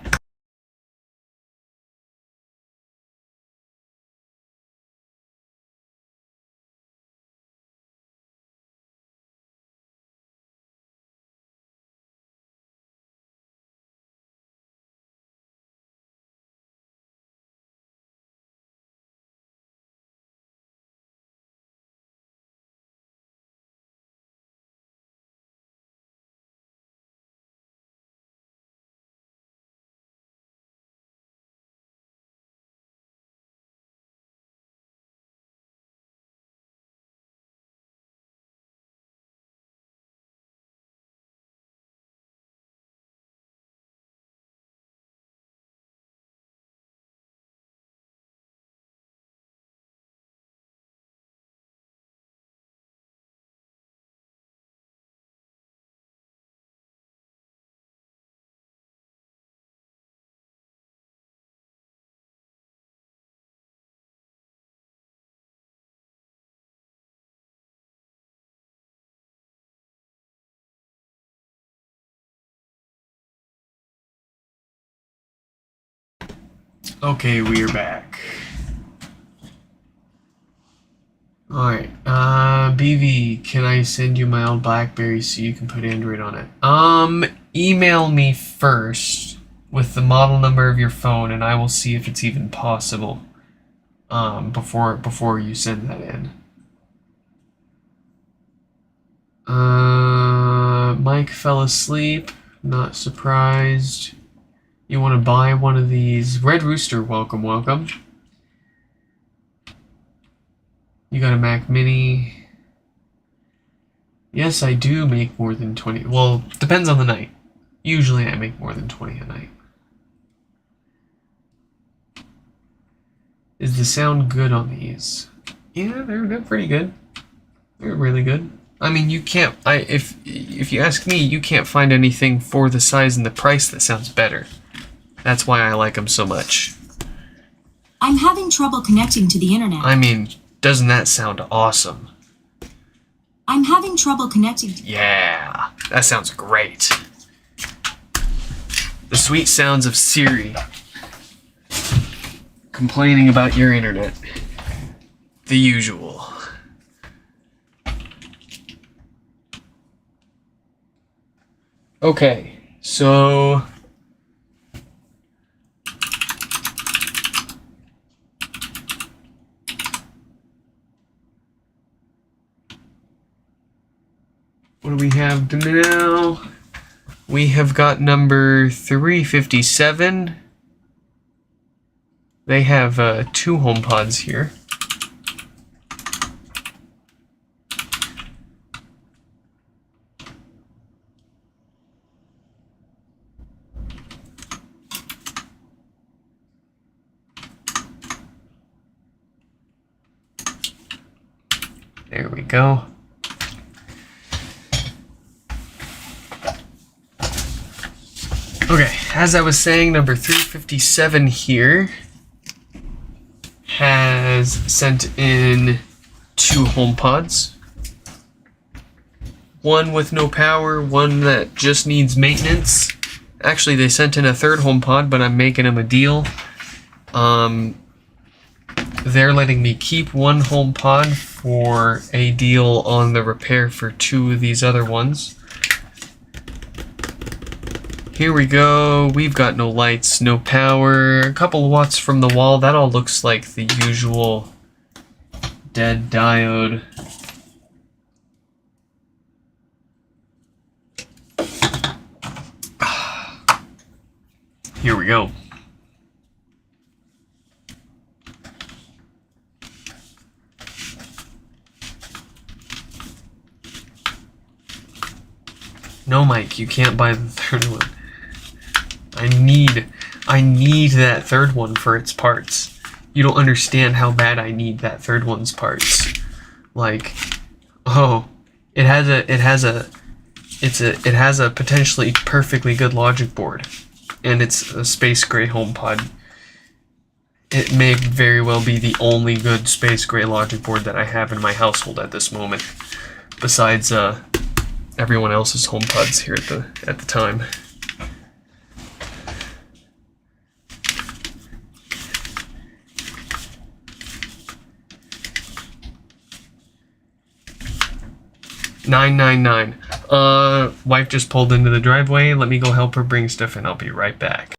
Okay, we're back. Alright, BV, can I send you my old BlackBerry so you can put Android on it? Email me first with the model number of your phone and I will see if it's even possible, before you send that in. Mike fell asleep, not surprised. You want to buy one of these? Red Rooster, welcome, welcome. You got a Mac Mini. Yes, I do make more than 20. Well, depends on the night. Usually I make more than 20 a night. Is the sound good on these? Yeah, they're pretty good. They're really good. I mean, you can't. If you ask me, you can't find anything for the size and the price that sounds better. That's why I like them so much. I'm having trouble connecting to the internet. I mean, doesn't that sound awesome? I'm having trouble connecting to... Yeah, that sounds great. The sweet sounds of Siri complaining about your internet. The usual. Okay, so what do we have now? We have got number 357. They have 2 HomePods here. There we go. Okay, as I was saying, number 357 here has sent in 2 HomePods. One with no power, one that just needs maintenance. Actually, they sent in a 3rd HomePod, but I'm making them a deal. They're letting me keep 1 HomePod for a deal on the repair for 2 of these other ones. Here we go. We've got no lights, no power, a couple of watts from the wall. That all looks like the usual dead diode. Here we go. No, Mike, you can't buy the 3rd one. I need that 3rd one for its parts. You don't understand how bad I need that 3rd one's parts. Like, oh, it has a potentially perfectly good logic board, and it's a space gray HomePod. It may very well be the only good space gray logic board that I have in my household at this moment, besides everyone else's HomePods here at the time. $9.99. Wife just pulled into the driveway. Let me go help her bring stuff and I'll be right back.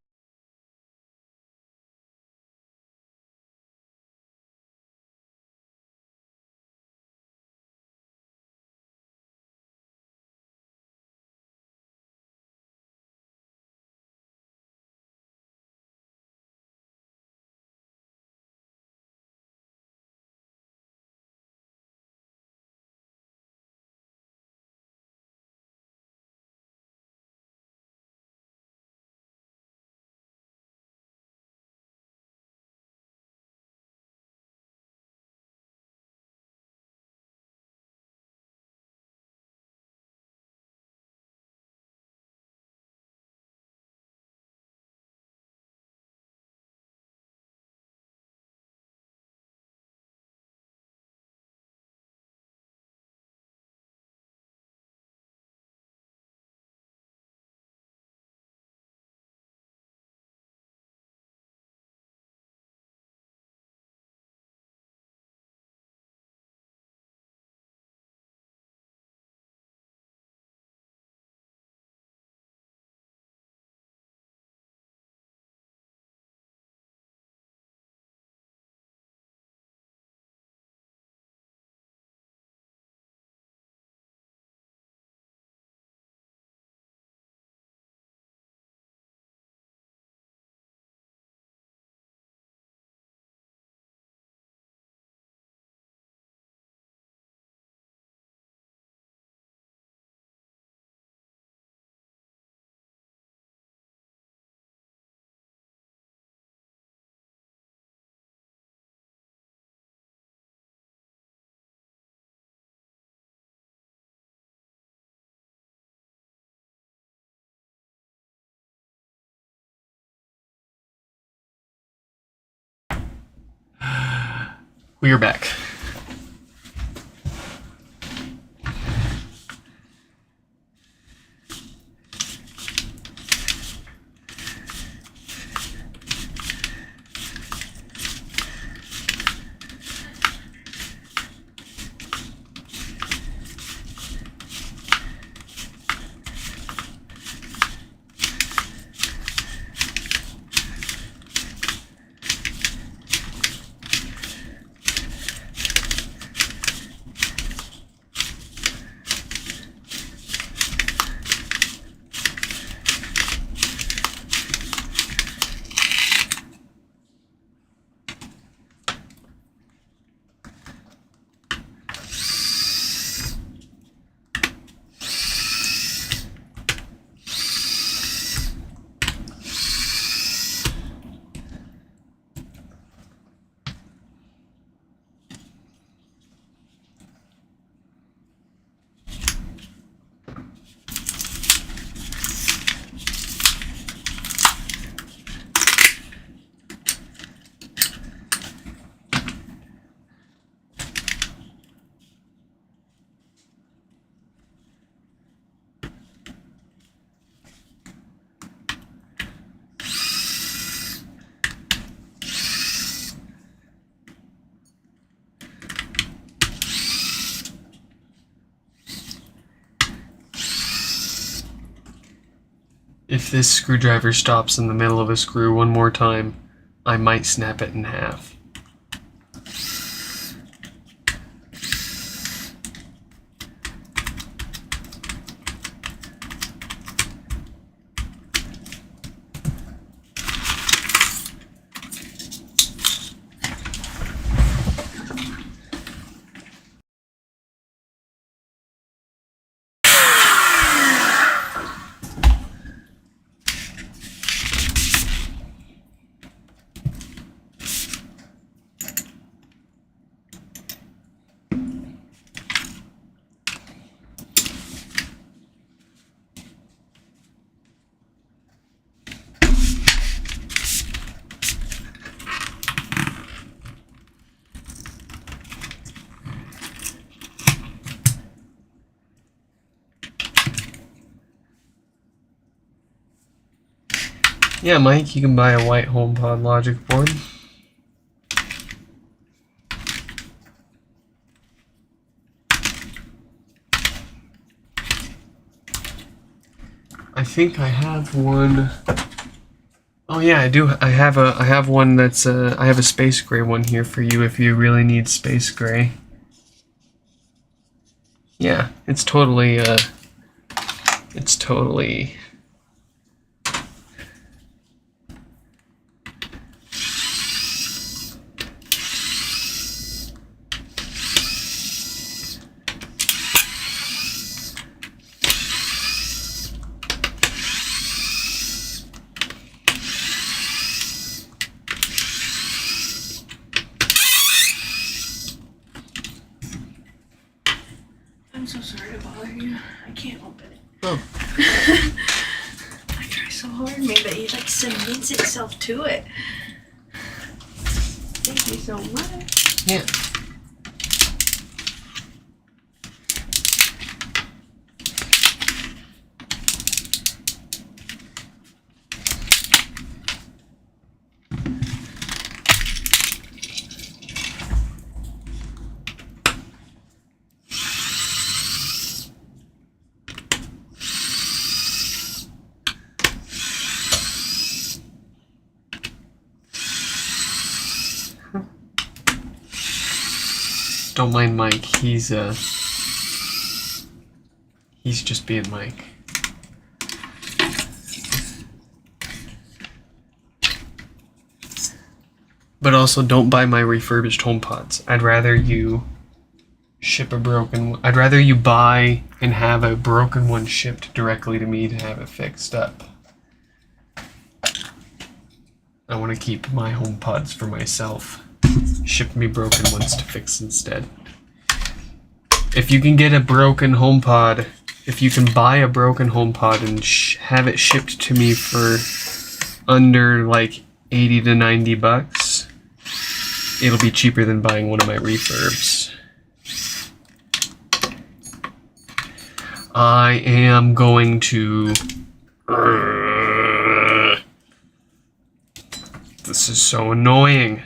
We are back. If this screwdriver stops in the middle of a screw one more time, I might snap it in half. Yeah, Mike, you can buy a white HomePod logic board. I think I have one. Oh yeah, I do. I have one that's I have a space gray one here for you if you really need space gray. Yeah, it's totally I'm so sorry to bother you. I can't open it. Oh. I try so hard. Maybe it like cements itself to it. Thank you so much. Yeah. Don't mind Mike, he's just being Mike. But also don't buy my refurbished HomePods. I'd rather you I'd rather you buy and have a broken one shipped directly to me to have it fixed up. I want to keep my HomePods for myself. Ship me broken ones to fix instead. If you can get a broken HomePod, if you can buy a broken HomePod and have it shipped to me for under like 80 to 90 bucks, it'll be cheaper than buying one of my refurbs. I am going to... This is so annoying.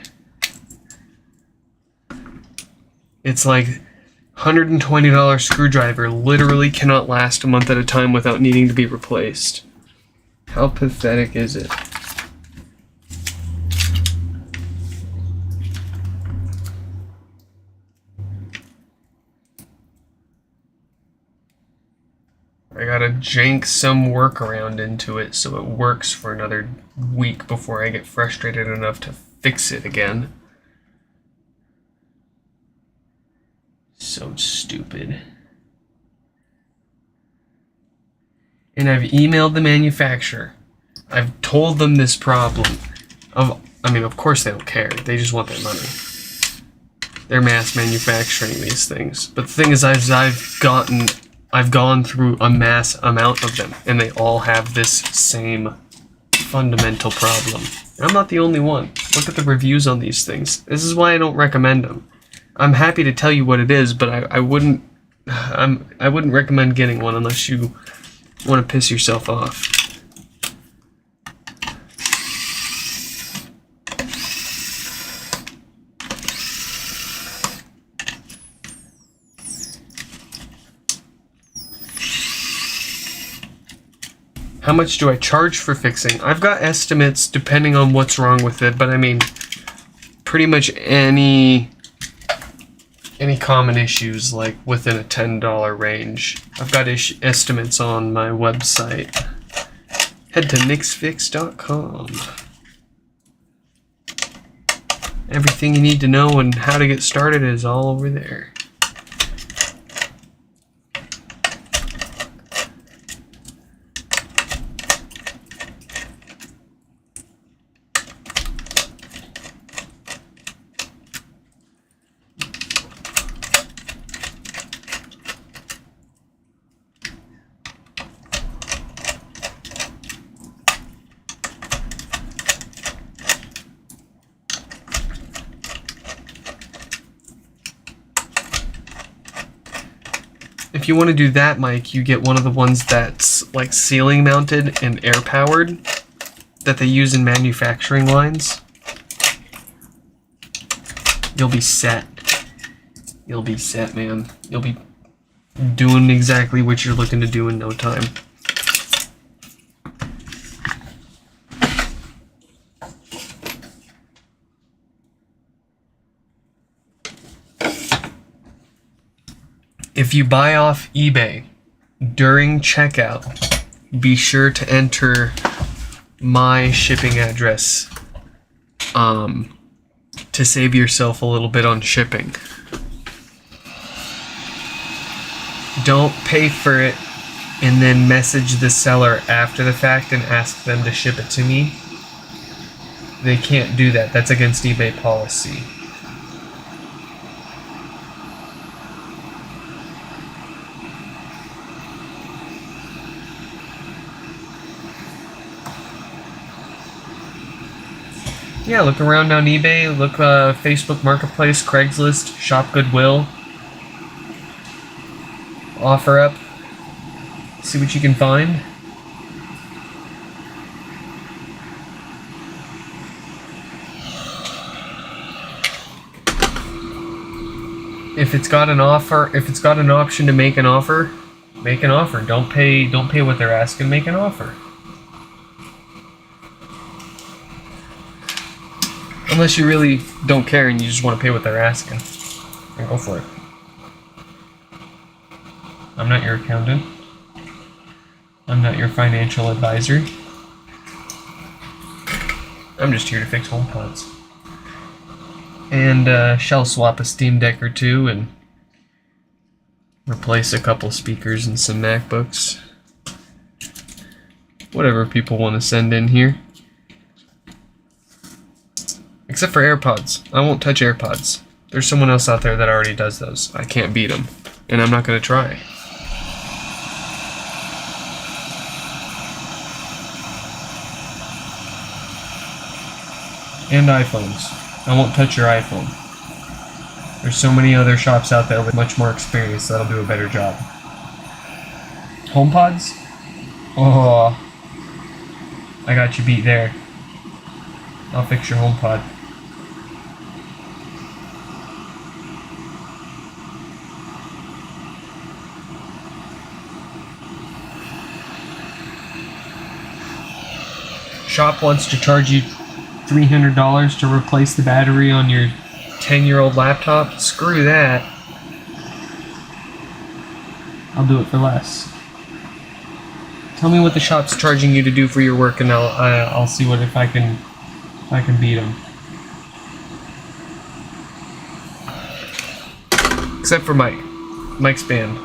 It's like $120 screwdriver literally cannot last a month at a time without needing to be replaced. How pathetic is it? I gotta jank some workaround into it so it works for another week before I get frustrated enough to fix it again. So stupid. And I've emailed the manufacturer. I've told them this problem. Of course they don't care. They just want their money. They're mass manufacturing these things. But the thing is, I've gone through a mass amount of them, and they all have this same fundamental problem. And I'm not the only one. Look at the reviews on these things. This is why I don't recommend them. I'm happy to tell you what it is, but I wouldn't recommend getting one unless you want to piss yourself off. How much do I charge for fixing? I've got estimates depending on what's wrong with it, but I mean, pretty much any common issues, like within a $10 range. I've got estimates on my website. Head to nixfix.com. Everything you need to know and how to get started is all over there. If you want to do that, Mike, you get one of the ones that's like ceiling mounted and air powered that they use in manufacturing lines. You'll be set. You'll be set, man. You'll be doing exactly what you're looking to do in no time. If you buy off eBay during checkout, be sure to enter my shipping address to save yourself a little bit on shipping. Don't pay for it and then message the seller after the fact and ask them to ship it to me. They can't do that. That's against eBay policy. Yeah, look around on eBay, look Facebook Marketplace, Craigslist, Shop Goodwill, OfferUp, see what you can find. If it's got an offer, if it's got an option to make an offer, make an offer. Don't pay what they're asking, make an offer. Unless you really don't care and you just want to pay what they're asking. Then go for it. I'm not your accountant. I'm not your financial advisor. I'm just here to fix HomePods. And shell swap a Steam Deck or two and replace a couple speakers and some MacBooks. Whatever people want to send in here. Except for AirPods. I won't touch AirPods. There's someone else out there that already does those. I can't beat them. And I'm not going to try. And iPhones. I won't touch your iPhone. There's so many other shops out there with much more experience that'll do a better job. HomePods? Oh, I got you beat there. I'll fix your HomePod. Shop wants to charge you $300 to replace the battery on your 10-year-old laptop. Screw that. I'll do it for less. Tell me what the shop's charging you to do for your work, and I'll see what if I can beat them. Except for Mike's banned.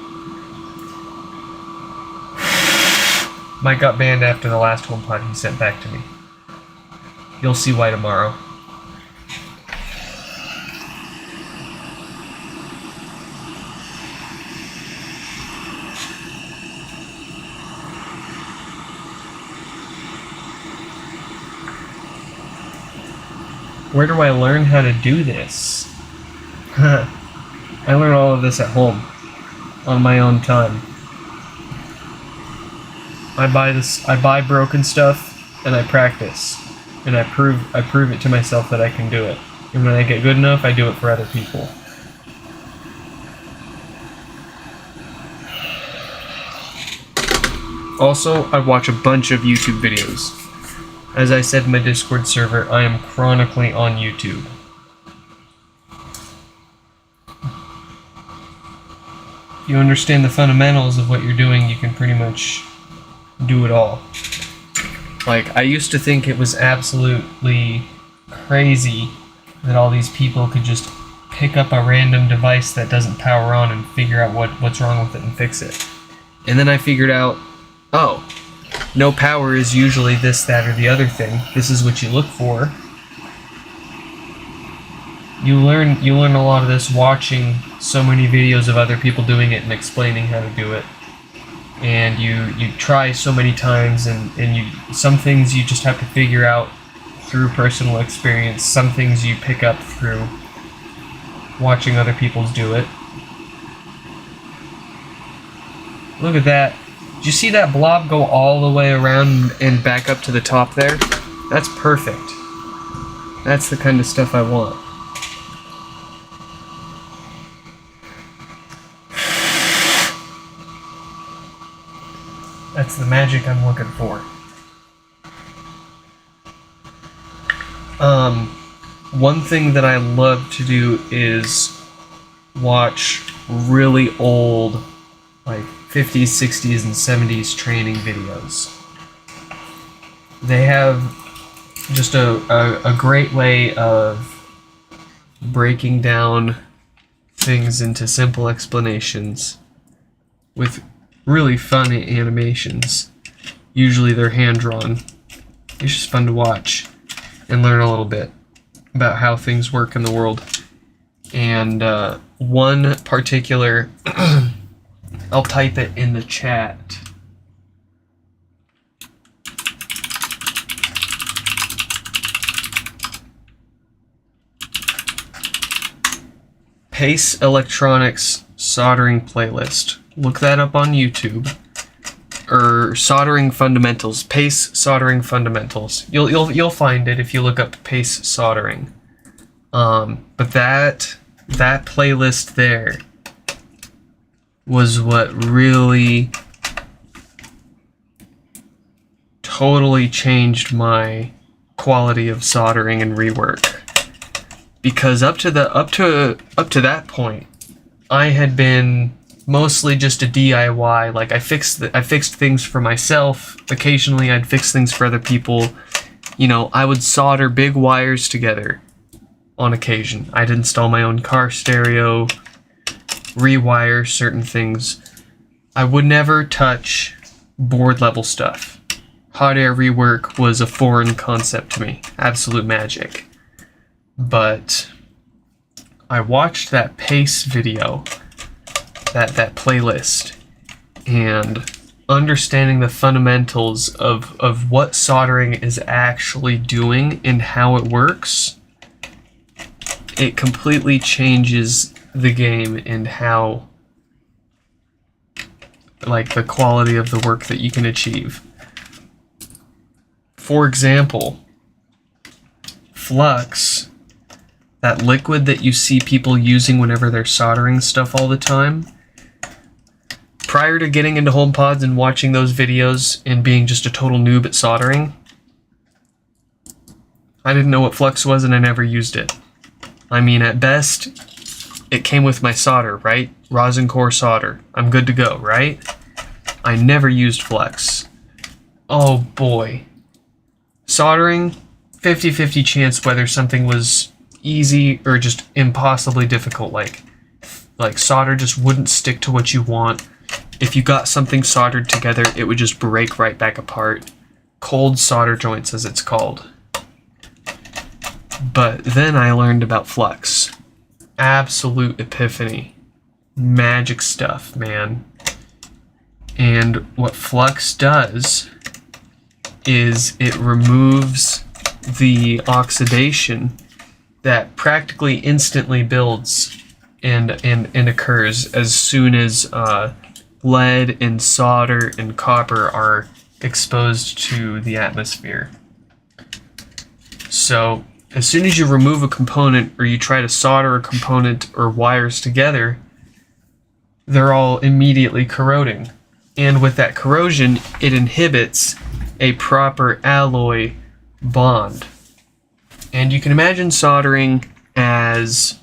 Mike got banned after the last HomePod he sent back to me. You'll see why tomorrow. Where do I learn how to do this? I learn all of this at home, on my own time. I buy broken stuff, and I practice, and I prove it to myself that I can do it. And when I get good enough, I do it for other people. Also, I watch a bunch of YouTube videos. As I said in my Discord server, I am chronically on YouTube. If you understand the fundamentals of what you're doing, you can pretty much do it all. Like, I used to think it was absolutely crazy that all these people could just pick up a random device that doesn't power on and figure out what's wrong with it and fix it. And then I figured out, oh, no power is usually this, that, or the other thing. This is what you look for. You learn a lot of this watching so many videos of other people doing it and explaining how to do it. And you try so many times, and some things you just have to figure out through personal experience. Some things you pick up through watching other people do it. Look at that. Did you see that blob go all the way around and back up to the top there? That's perfect. That's the kind of stuff I want. That's the magic I'm looking for. One thing that I love to do is watch really old, like 50s, 60s, and 70s training videos. They have just a great way of breaking down things into simple explanations with really funny animations. Usually they're hand-drawn. It's just fun to watch and learn a little bit about how things work in the world. And one particular, I'll type it in the chat. Pace Electronics soldering playlist. Look that up on YouTube. Or soldering fundamentals. Pace soldering fundamentals. You'll find it if you look up pace soldering. But that playlist there was what really totally changed my quality of soldering and rework. Because up to that point, I had been mostly just a DIY. Like I fixed things for myself. Occasionally I'd fix things for other people. You know, I would solder big wires together on occasion. I'd install my own car stereo, rewire certain things. I would never touch board level stuff. Hot air rework was a foreign concept to me. Absolute magic. But I watched that pace video, that playlist, and understanding the fundamentals of what soldering is actually doing and how it works it completely changes the game and how, like, the quality of the work that you can achieve. For example, flux, that liquid that you see people using whenever they're soldering stuff all the time. Prior to getting into HomePods and watching those videos and being just a total noob at soldering, I didn't know what flux was and I never used it. I mean, at best, it came with my solder, right? Rosin core solder. I'm good to go, right? I never used flux. Oh boy. Soldering, 50-50 chance whether something was easy or just impossibly difficult. Like solder just wouldn't stick to what you want. If you got something soldered together, it would just break right back apart. Cold solder joints, as it's called. But then I learned about flux. Absolute epiphany. Magic stuff, man. And what flux does is it removes the oxidation that practically instantly builds and occurs as soon as lead and solder and copper are exposed to the atmosphere. So as soon as you remove a component or you try to solder a component or wires together, they're all immediately corroding. And with that corrosion, it inhibits a proper alloy bond. And you can imagine soldering as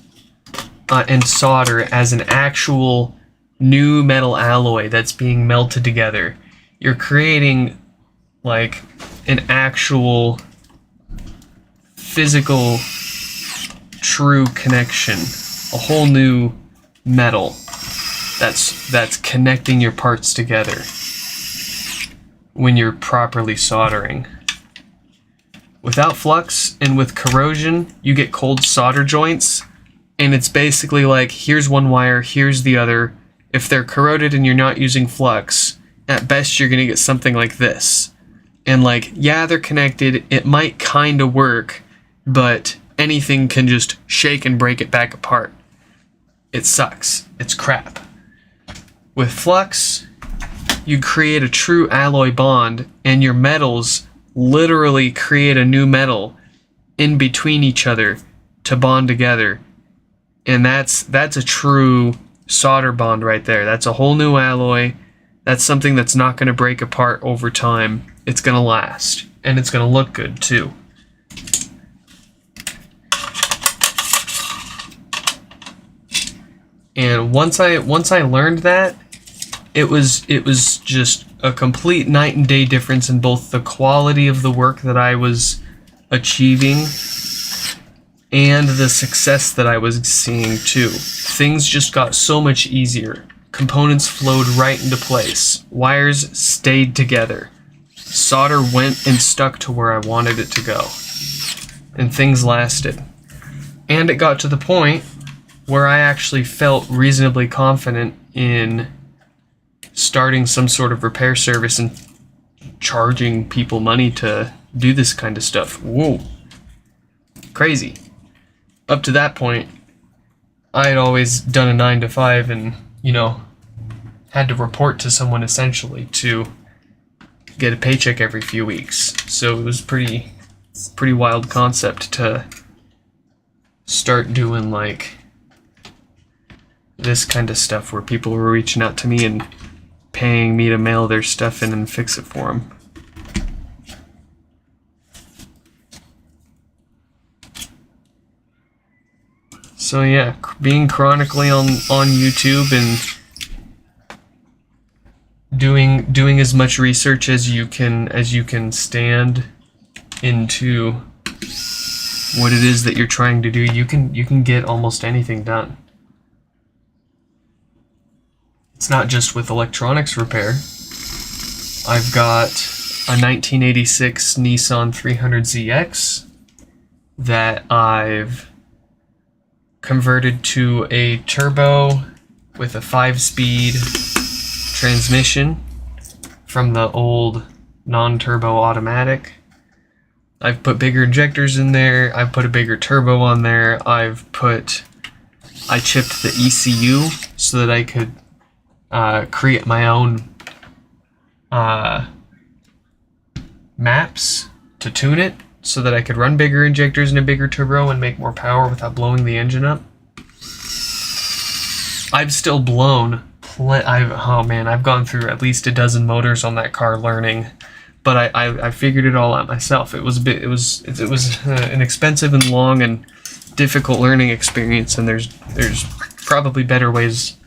and solder as an actual new metal alloy that's being melted together. You're creating like an actual physical true connection, a whole new metal that's connecting your parts together when you're properly soldering. Without flux and with corrosion, you get cold solder joints, and it's basically like, here's one wire, here's the other. If they're corroded and you're not using flux, at best you're gonna get something like this. And like, yeah, they're connected, it might kinda work, but anything can just shake and break it back apart. It sucks. It's crap. With flux, you create a true alloy bond, and your metals literally create a new metal in between each other to bond together. And that's a true solder bond right there. That's a whole new alloy. That's something that's not going to break apart over time. It's going to last, and it's going to look good too. And once I learned that, it was just a complete night and day difference in both the quality of the work that I was achieving and the success that I was seeing too. Things just got so much easier. Components flowed right into place. Wires stayed together. Solder went and stuck to where I wanted it to go. And things lasted. And it got to the point where I actually felt reasonably confident in starting some sort of repair service and charging people money to do this kind of stuff. Whoa. Crazy. Up to that point, I had always done a 9 to 5 and, had to report to someone essentially to get a paycheck every few weeks. So it was pretty wild concept to start doing like this kind of stuff where people were reaching out to me and paying me to mail their stuff in and fix it for them. So yeah, being chronically on YouTube and doing as much research as you can stand into what it is that you're trying to do, you can get almost anything done. It's not just with electronics repair. I've got a 1986 Nissan 300ZX that I've converted to a turbo with a 5-speed transmission from the old non-turbo automatic. I've put bigger injectors in there. I've put a bigger turbo on there. I chipped the ECU so that I could create my own maps to tune it so that I could run bigger injectors and a bigger turbo and make more power without blowing the engine up. I've still blown I've gone through at least a dozen motors on that car learning, but I figured it all out myself. It was an expensive and long and difficult learning experience, and there's probably better ways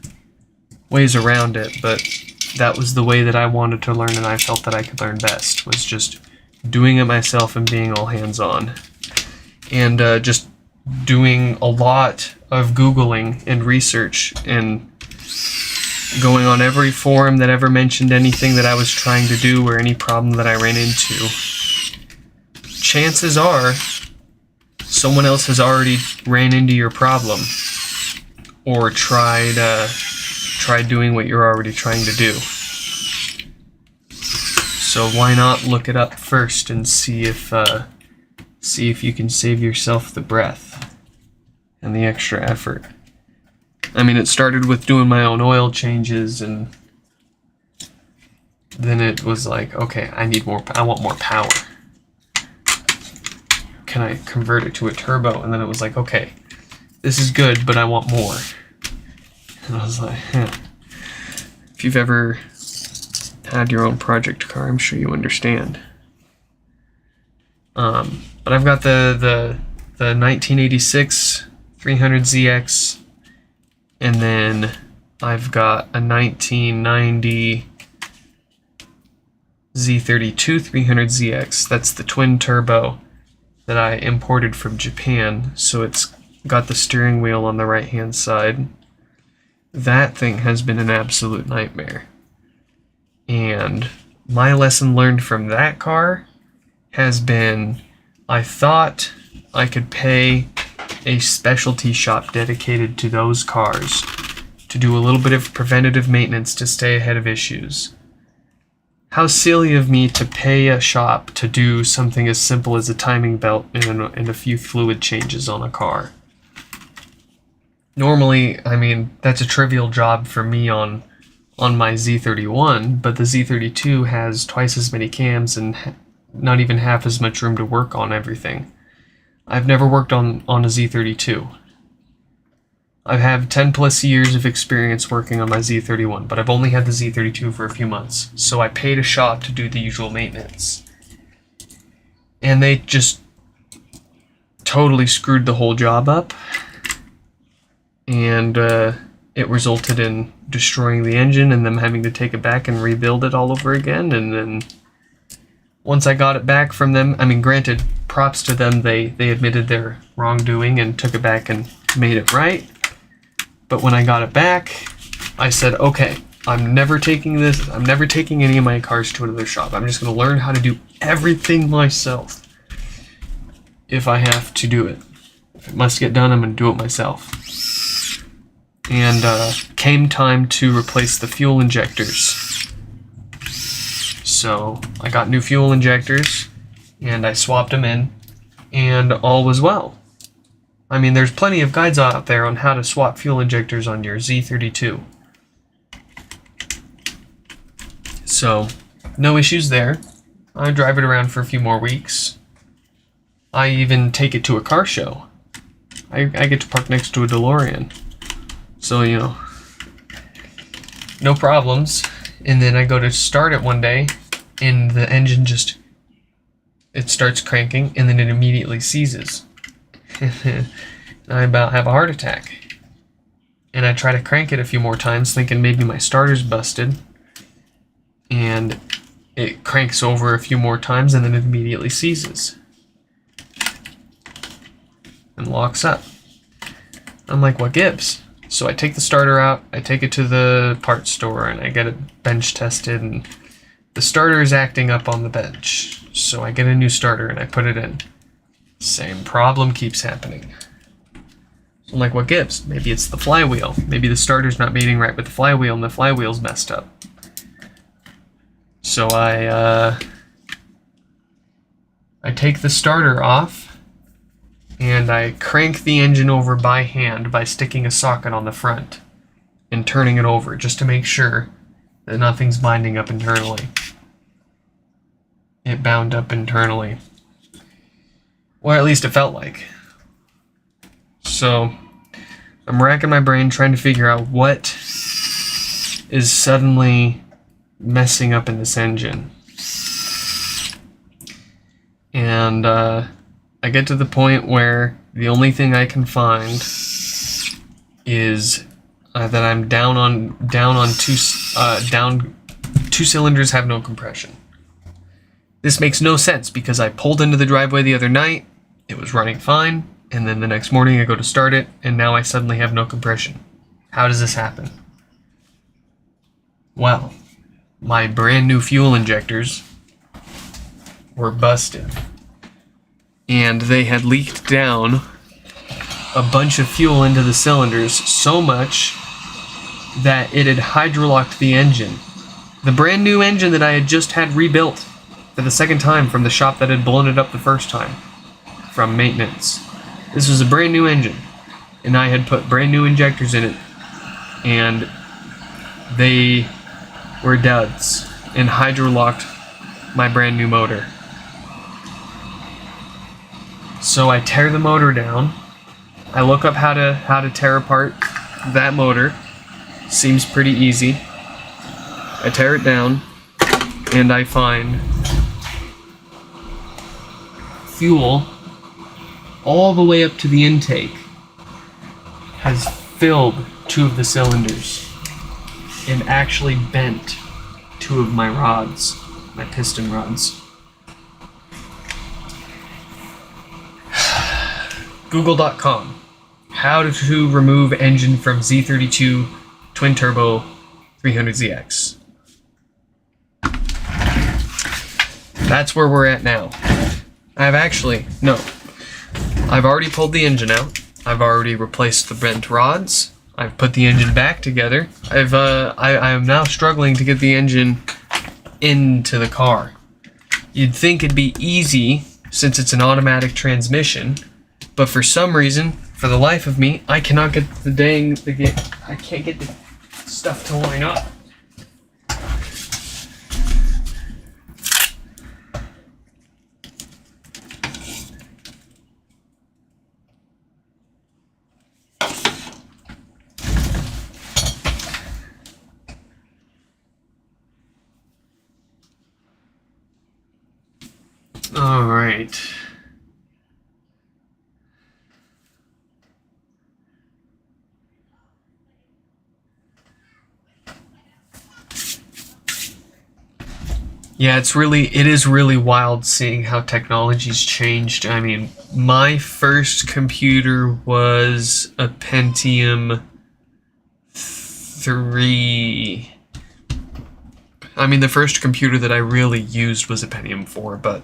around it, but that was the way that I wanted to learn, and I felt that I could learn best, was just doing it myself and being all hands-on. And just doing a lot of Googling and research and going on every forum that ever mentioned anything that I was trying to do or any problem that I ran into. Chances are someone else has already ran into your problem or tried doing what you're already trying to do. So why not look it up first and see if you can save yourself the breath and the extra effort. I mean, it started with doing my own oil changes, and then it was like, okay, I want more power. Can I convert it to a turbo? And then it was like, okay, this is good, but I want more. And I was like, If you've ever had your own project car, I'm sure you understand. But I've got the 1986 300ZX, and then I've got a 1990 Z32 300ZX. That's the twin turbo that I imported from Japan, so it's got the steering wheel on the right hand side. That thing has been an absolute nightmare. And my lesson learned from that car has been, I thought I could pay a specialty shop dedicated to those cars to do a little bit of preventative maintenance to stay ahead of issues. How silly of me to pay a shop to do something as simple as a timing belt and a few fluid changes on a car. Normally, I mean, that's a trivial job for me on my Z31, but the Z32 has twice as many cams and not even half as much room to work on everything. I've never worked on a Z32. I have 10 plus years of experience working on my Z31, but I've only had the Z32 for a few months, so I paid a shop to do the usual maintenance. And they just totally screwed the whole job up, and it resulted in destroying the engine and them having to take it back and rebuild it all over again. And then once I got it back from them, I mean, granted, props to them, they admitted their wrongdoing and took it back and made it right. But when I got it back, I said, okay, I'm never taking any of my cars to another shop. I'm just going to learn how to do everything myself if I have to do it. If it must get done, I'm going to do it myself. And came time to replace the fuel injectors. So I got new fuel injectors, and I swapped them in, and all was well. I mean, there's plenty of guides out there on how to swap fuel injectors on your Z32. So, no issues there. I drive it around for a few more weeks. I even take it to a car show. I get to park next to a DeLorean. So, you know, no problems. And then I go to start it one day, and the engine it starts cranking, and then it immediately seizes. I about have a heart attack. And I try to crank it a few more times, thinking maybe my starter's busted. And it cranks over a few more times, and then it immediately seizes. And locks up. I'm like, what gives? So I take the starter out, I take it to the parts store, and I get it bench tested, and the starter is acting up on the bench. So I get a new starter and I put it in. Same problem keeps happening. So I'm like, what gives? Maybe it's the flywheel. Maybe the starter's not mating right with the flywheel and the flywheel's messed up. So I I take the starter off and I crank the engine over by hand by sticking a socket on the front and turning it over just to make sure that nothing's binding up internally. It bound up internally. Or at least it felt like. So I'm racking my brain trying to figure out what is suddenly messing up in this engine. And I get to the point where the only thing I can find is that I'm down two cylinders have no compression. This makes no sense because I pulled into the driveway the other night, it was running fine, and then the next morning I go to start it, and now I suddenly have no compression. How does this happen? Well, my brand new fuel injectors were busted. And they had leaked down a bunch of fuel into the cylinders so much that it had hydrolocked the engine. The brand new engine that I had just had rebuilt for the second time from the shop that had blown it up the first time from maintenance. This was a brand new engine, and I had put brand new injectors in it, and they were duds and hydrolocked my brand new motor. So I tear the motor down. I look up how to tear apart that motor. Seems pretty easy. I tear it down, and I find fuel all the way up to the intake has filled two of the cylinders and actually bent two of my rods, my piston rods. Google.com. How to remove engine from Z32 twin turbo 300ZX. That's where we're at now. I've already pulled the engine out. I've already replaced the bent rods. I've put the engine back together. I am now struggling to get the engine into the car. You'd think it'd be easy since it's an automatic transmission, but for some reason, for the life of me, I cannot get I can't get the stuff to line up. All right. Yeah, it is really wild seeing how technology's changed. I mean, my first computer was a Pentium 3. I mean, the first computer that I really used was a Pentium 4, but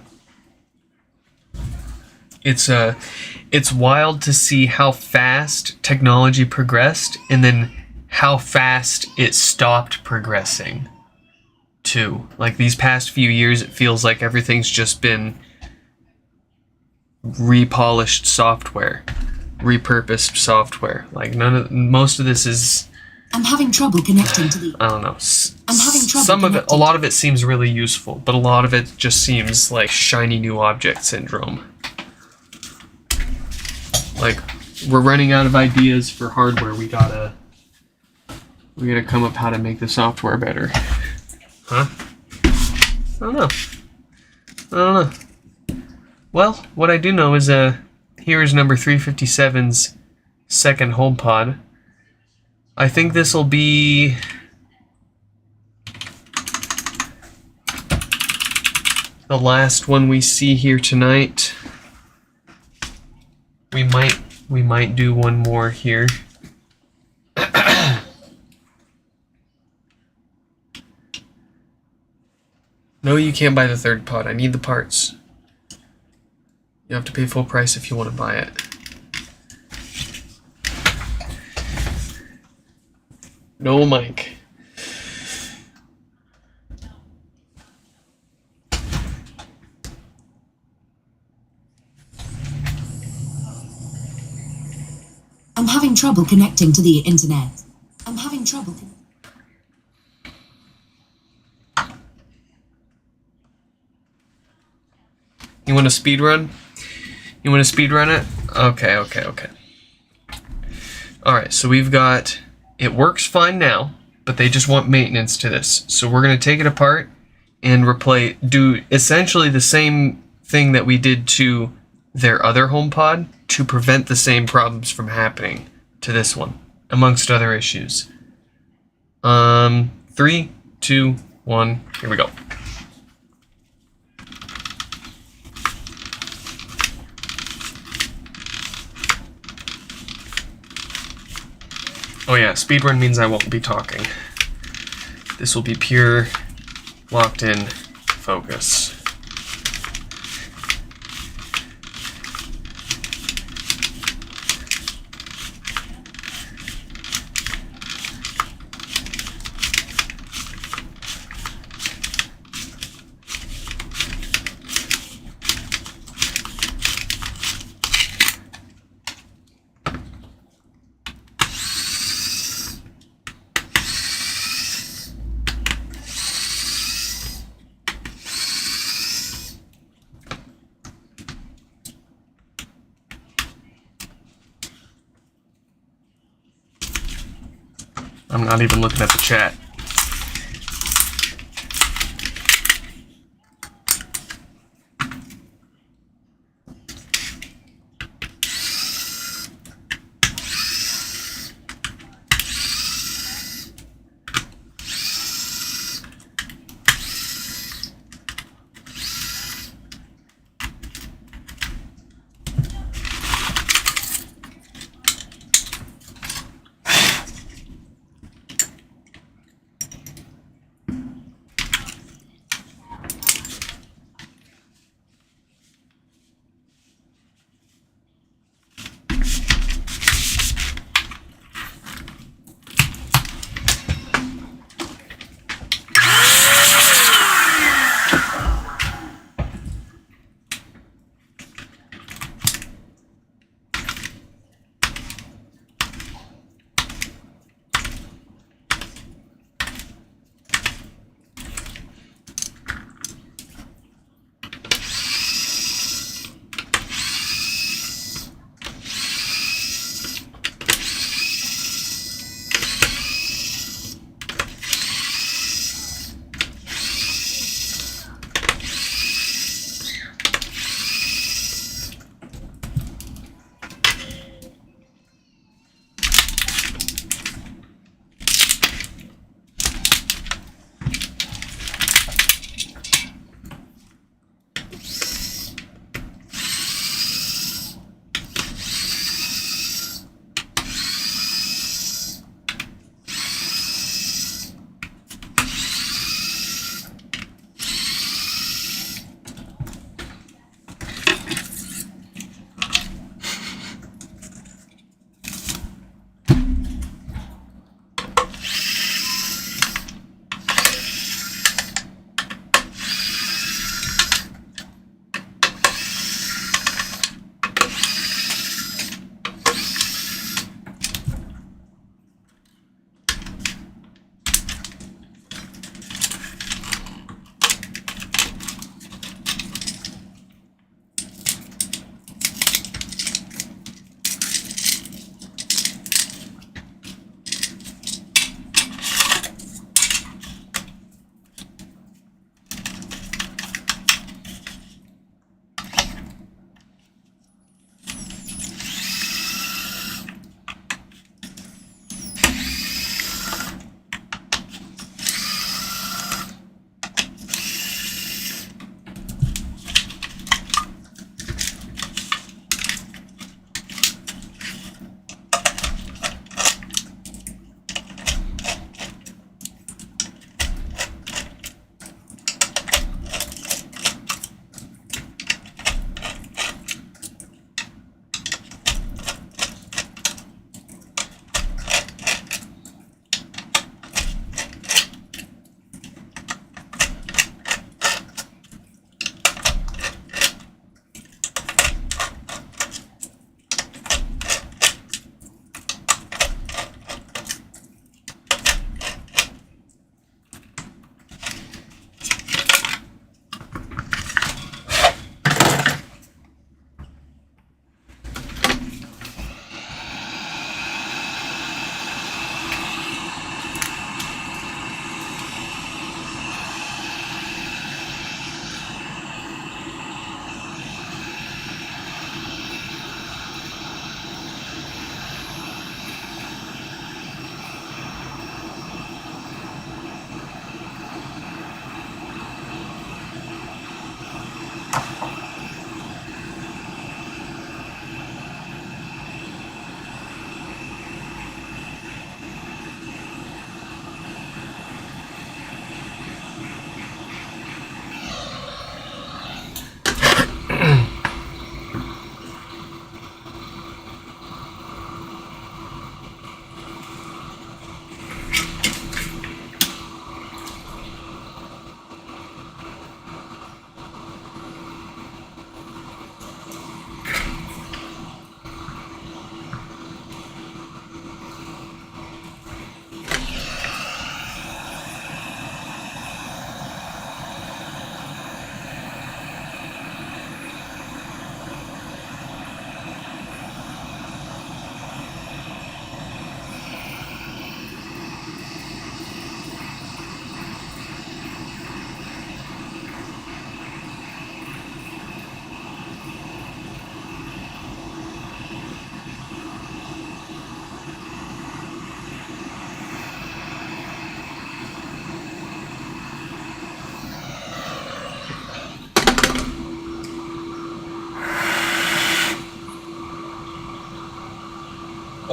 it's wild to see how fast technology progressed and then how fast it stopped progressing. Too. Like these past few years, it feels like everything's just been repolished software, repurposed software. Like most of this is. I'm having trouble connecting to the. I don't know. I'm having trouble. Some of it, a lot of it seems really useful, but a lot of it just seems like shiny new object syndrome. Like we're running out of ideas for hardware. We gotta come up how to make the software better. Huh? I don't know. Well, what I do know is here is number 357's second HomePod. I think this will be the last one we see here tonight. We might do one more here. No, you can't buy the third pod. I need the parts. You have to pay full price if you want to buy it. No mic. trouble connecting to the internet. I'm having trouble. You want to speed run? You want to speed run it? Okay. Alright, so we've got, it works fine now, but they just want maintenance to this. So we're going to take it apart and do essentially the same thing that we did to their other HomePod to prevent the same problems from happening to this one, amongst other issues. 3, 2, 1, here we go. Oh yeah, speedrun means I won't be talking. This will be pure, locked in focus. I'm not even looking at the chat.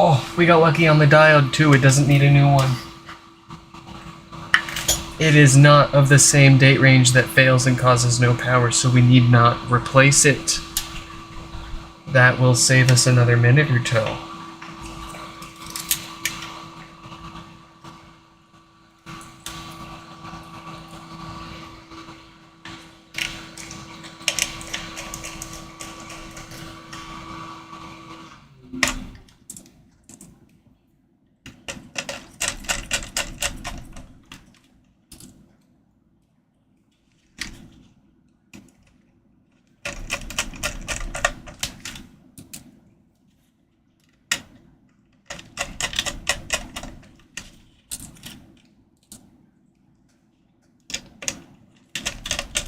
Oh, we got lucky on the diode too. It doesn't need a new one. It is not of the same date range that fails and causes no power, so we need not replace it. That will save us another minute or two.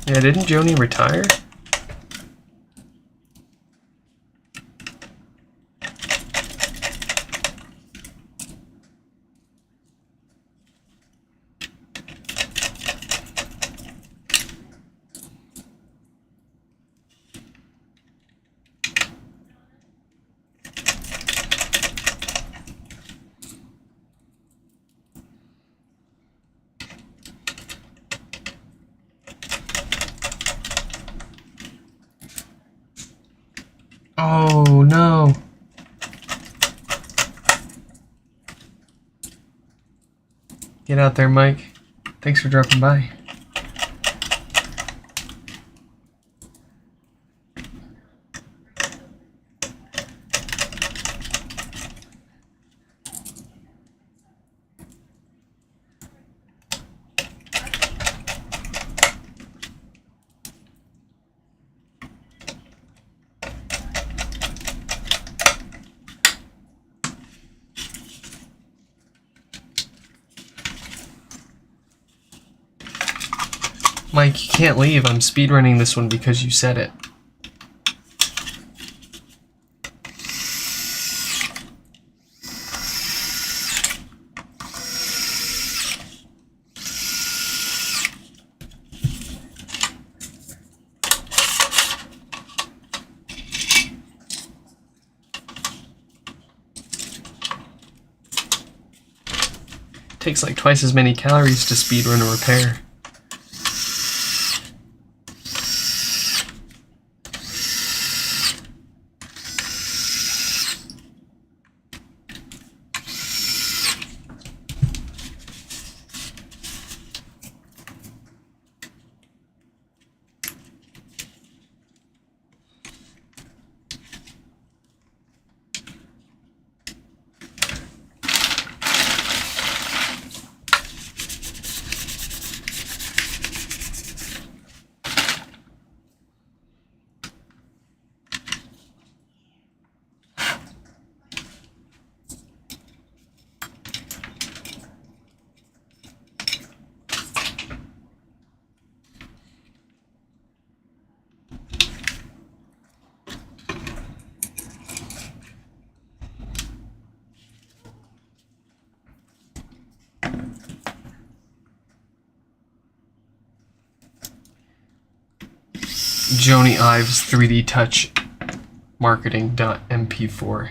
Yeah, didn't Joni retire? Oh no. Get out there, Mike. Thanks for dropping by. Mike, you can't leave. I'm speedrunning this one because you said it. Takes like twice as many calories to speedrun a repair. Joni Ives 3D Touch Marketing.mp4.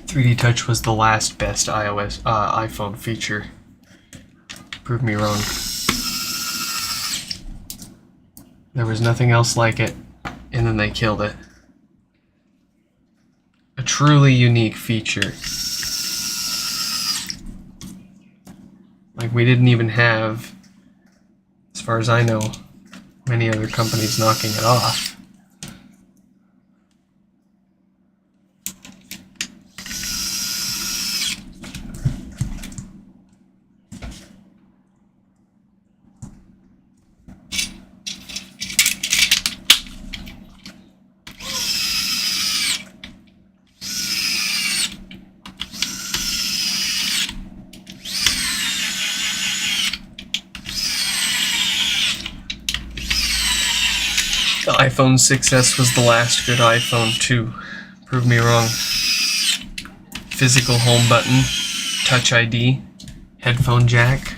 3D Touch was the last best iPhone feature. Prove me wrong. There was nothing else like it, and then they killed it. A truly unique feature. Like, we didn't even have, as far as I know, many other companies knocking it off. The iPhone 6S was the last good iPhone too. Prove me wrong. Physical home button, Touch ID, headphone jack,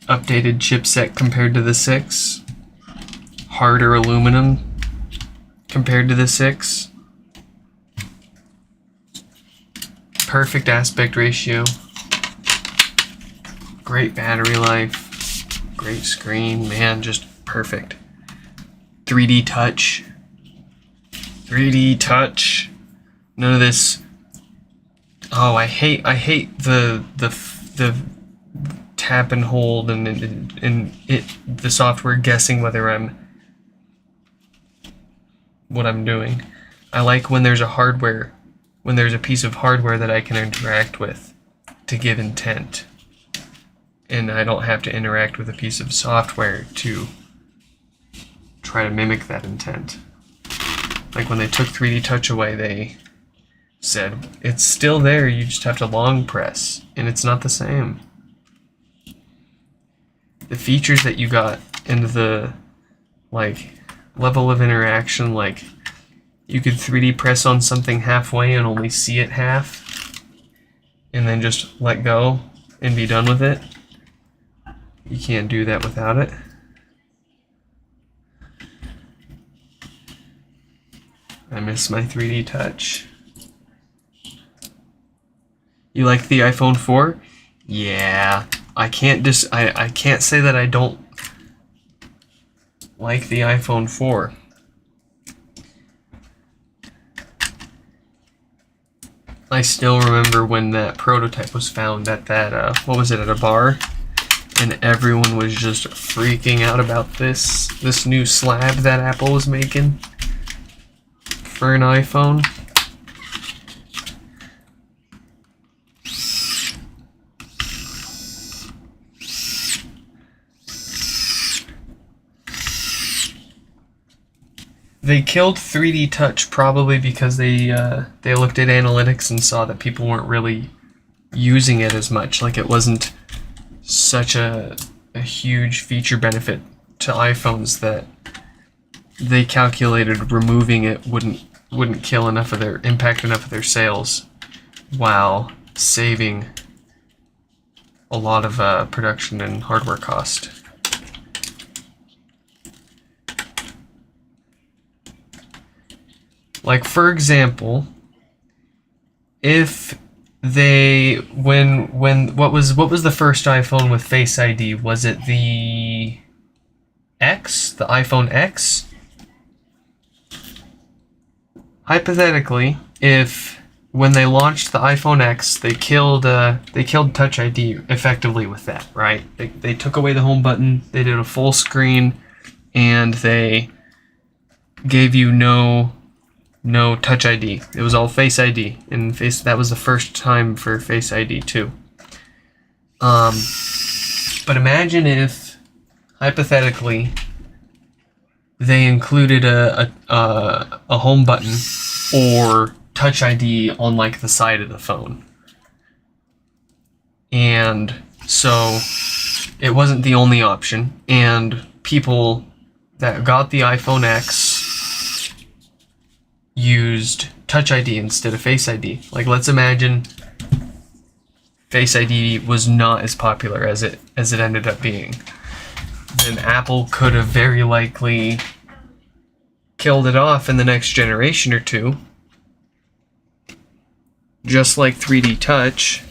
updated chipset compared to the 6, harder aluminum compared to the 6. Perfect aspect ratio. Great battery life. Great screen. Man, just perfect. 3D touch. 3D touch. None of this. Oh, I hate the tap and hold and the software guessing whether what I'm doing. I like when there's a piece of hardware that I can interact with to give intent, and I don't have to interact with a piece of software to try to mimic that intent. Like when they took 3D touch away, they said it's still there, you just have to long press, and it's not the same. The features that you got and the level of interaction, like you could 3D press on something halfway and only see it half, and then just let go and be done with it. You can't do that without it. I miss my 3D touch. You like the iPhone 4? Yeah. I can't say that I don't like the iPhone 4. I still remember when that prototype was found at that, what was it, at a bar? And everyone was just freaking out about this new slab that Apple was making for an iPhone. They killed 3D touch probably because they looked at analytics and saw that people weren't really using it as much. Like it wasn't such a huge feature benefit to iPhones that they calculated removing it wouldn't kill enough of their impact enough of their sales, while saving a lot of production and hardware cost. Like for example, if they what was the first iPhone with Face ID? Was it the X, the iPhone X? Hypothetically, if when they launched the iPhone X, they killed Touch ID effectively with that, right? They took away the home button, they did a full screen, and they gave you no Touch ID. It was all Face ID, and that was the first time for Face ID too. But imagine if, hypothetically, they included a home button or Touch ID on like the side of the phone, and so it wasn't the only option, and people that got the iPhone X used Touch ID instead of Face ID. Like, let's imagine Face ID was not as popular as it ended up being. Then Apple could have very likely killed it off in the next generation or two. Just like 3D touch.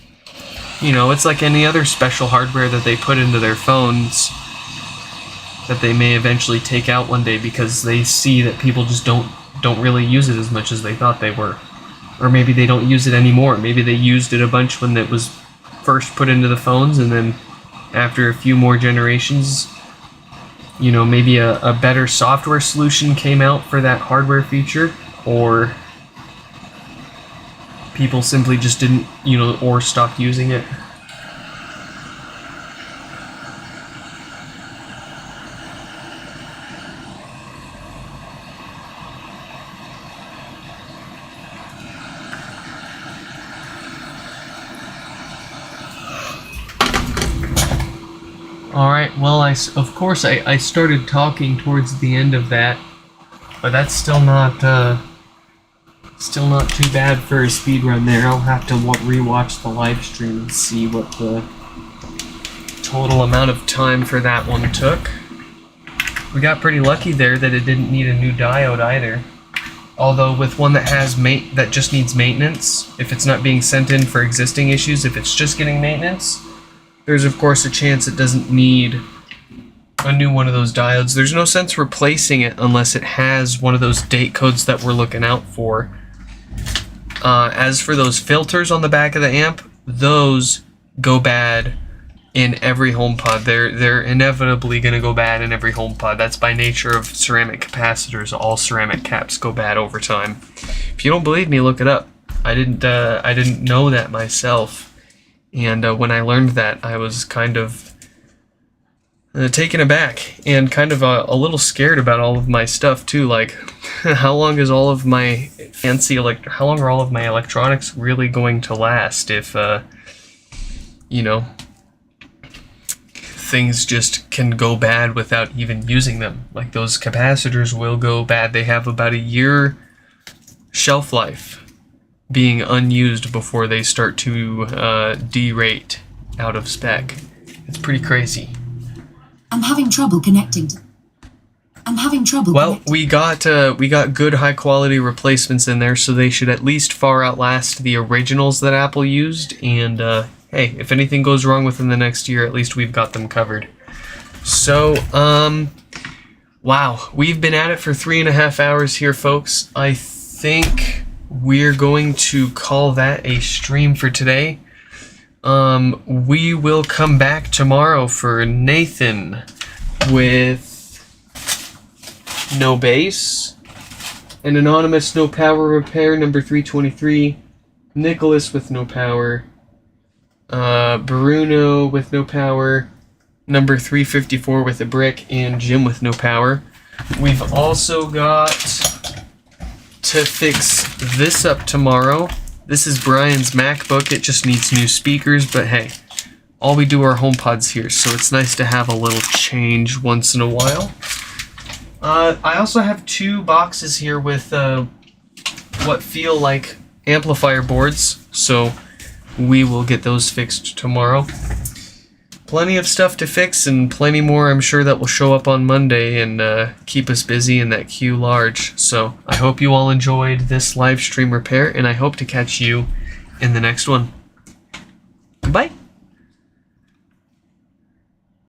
You know, it's like any other special hardware that they put into their phones that they may eventually take out one day because they see that people just don't really use it as much as they thought they were. Or maybe they don't use it anymore. Maybe they used it a bunch when it was first put into the phones, and then after a few more generations, you know, maybe a better software solution came out for that hardware feature, or people simply just didn't, you know, or stopped using it. Alright, well, of course I started talking towards the end of that, but that's still not too bad for a speed run there. I'll have to rewatch the live stream and see what the total amount of time for that one took. we got pretty lucky there that it didn't need a new diode either. Although with one that has that just needs maintenance, if it's not being sent in for existing issues, if it's just getting maintenance, there's of course a chance it doesn't need a new one of those diodes. There's no sense replacing it unless it has one of those date codes that we're looking out for. As for those filters on the back of the amp, those go bad in every HomePod. They're inevitably going to go bad in every HomePod. That's by nature of ceramic capacitors. All ceramic caps go bad over time. If you don't believe me, look it up. I didn't know that myself, and when I learned that, I was kind of taken aback and kind of a little scared about all of my stuff too. Like, how long is all of my how long are all of my electronics really going to last if you know, things just can go bad without even using them? Like, those capacitors will go bad. They have about a year shelf life being unused before they start to derate out of spec. It's pretty crazy. I'm having trouble connecting. Well, we got good high quality replacements in there, so they should at least far outlast the originals that Apple used. And hey, if anything goes wrong within the next year, at least we've got them covered. So, wow, we've been at it for 3.5 hours here, folks. I think we're going to call that a stream for today. We will come back tomorrow for Nathan with no bass, an anonymous no power repair number 323, Nicholas with no power, Bruno with no power, number 354 with a brick, and Jim with no power. We've also got to fix this up tomorrow. This is Brian's MacBook. It just needs new speakers, but hey, all we do are HomePods here, so it's nice to have a little change once in a while. I also have 2 boxes here with what feel like amplifier boards, so we will get those fixed tomorrow. Plenty of stuff to fix, and plenty more I'm sure that will show up on Monday and keep us busy in that queue large. So I hope you all enjoyed this live stream repair, and I hope to catch you in the next one.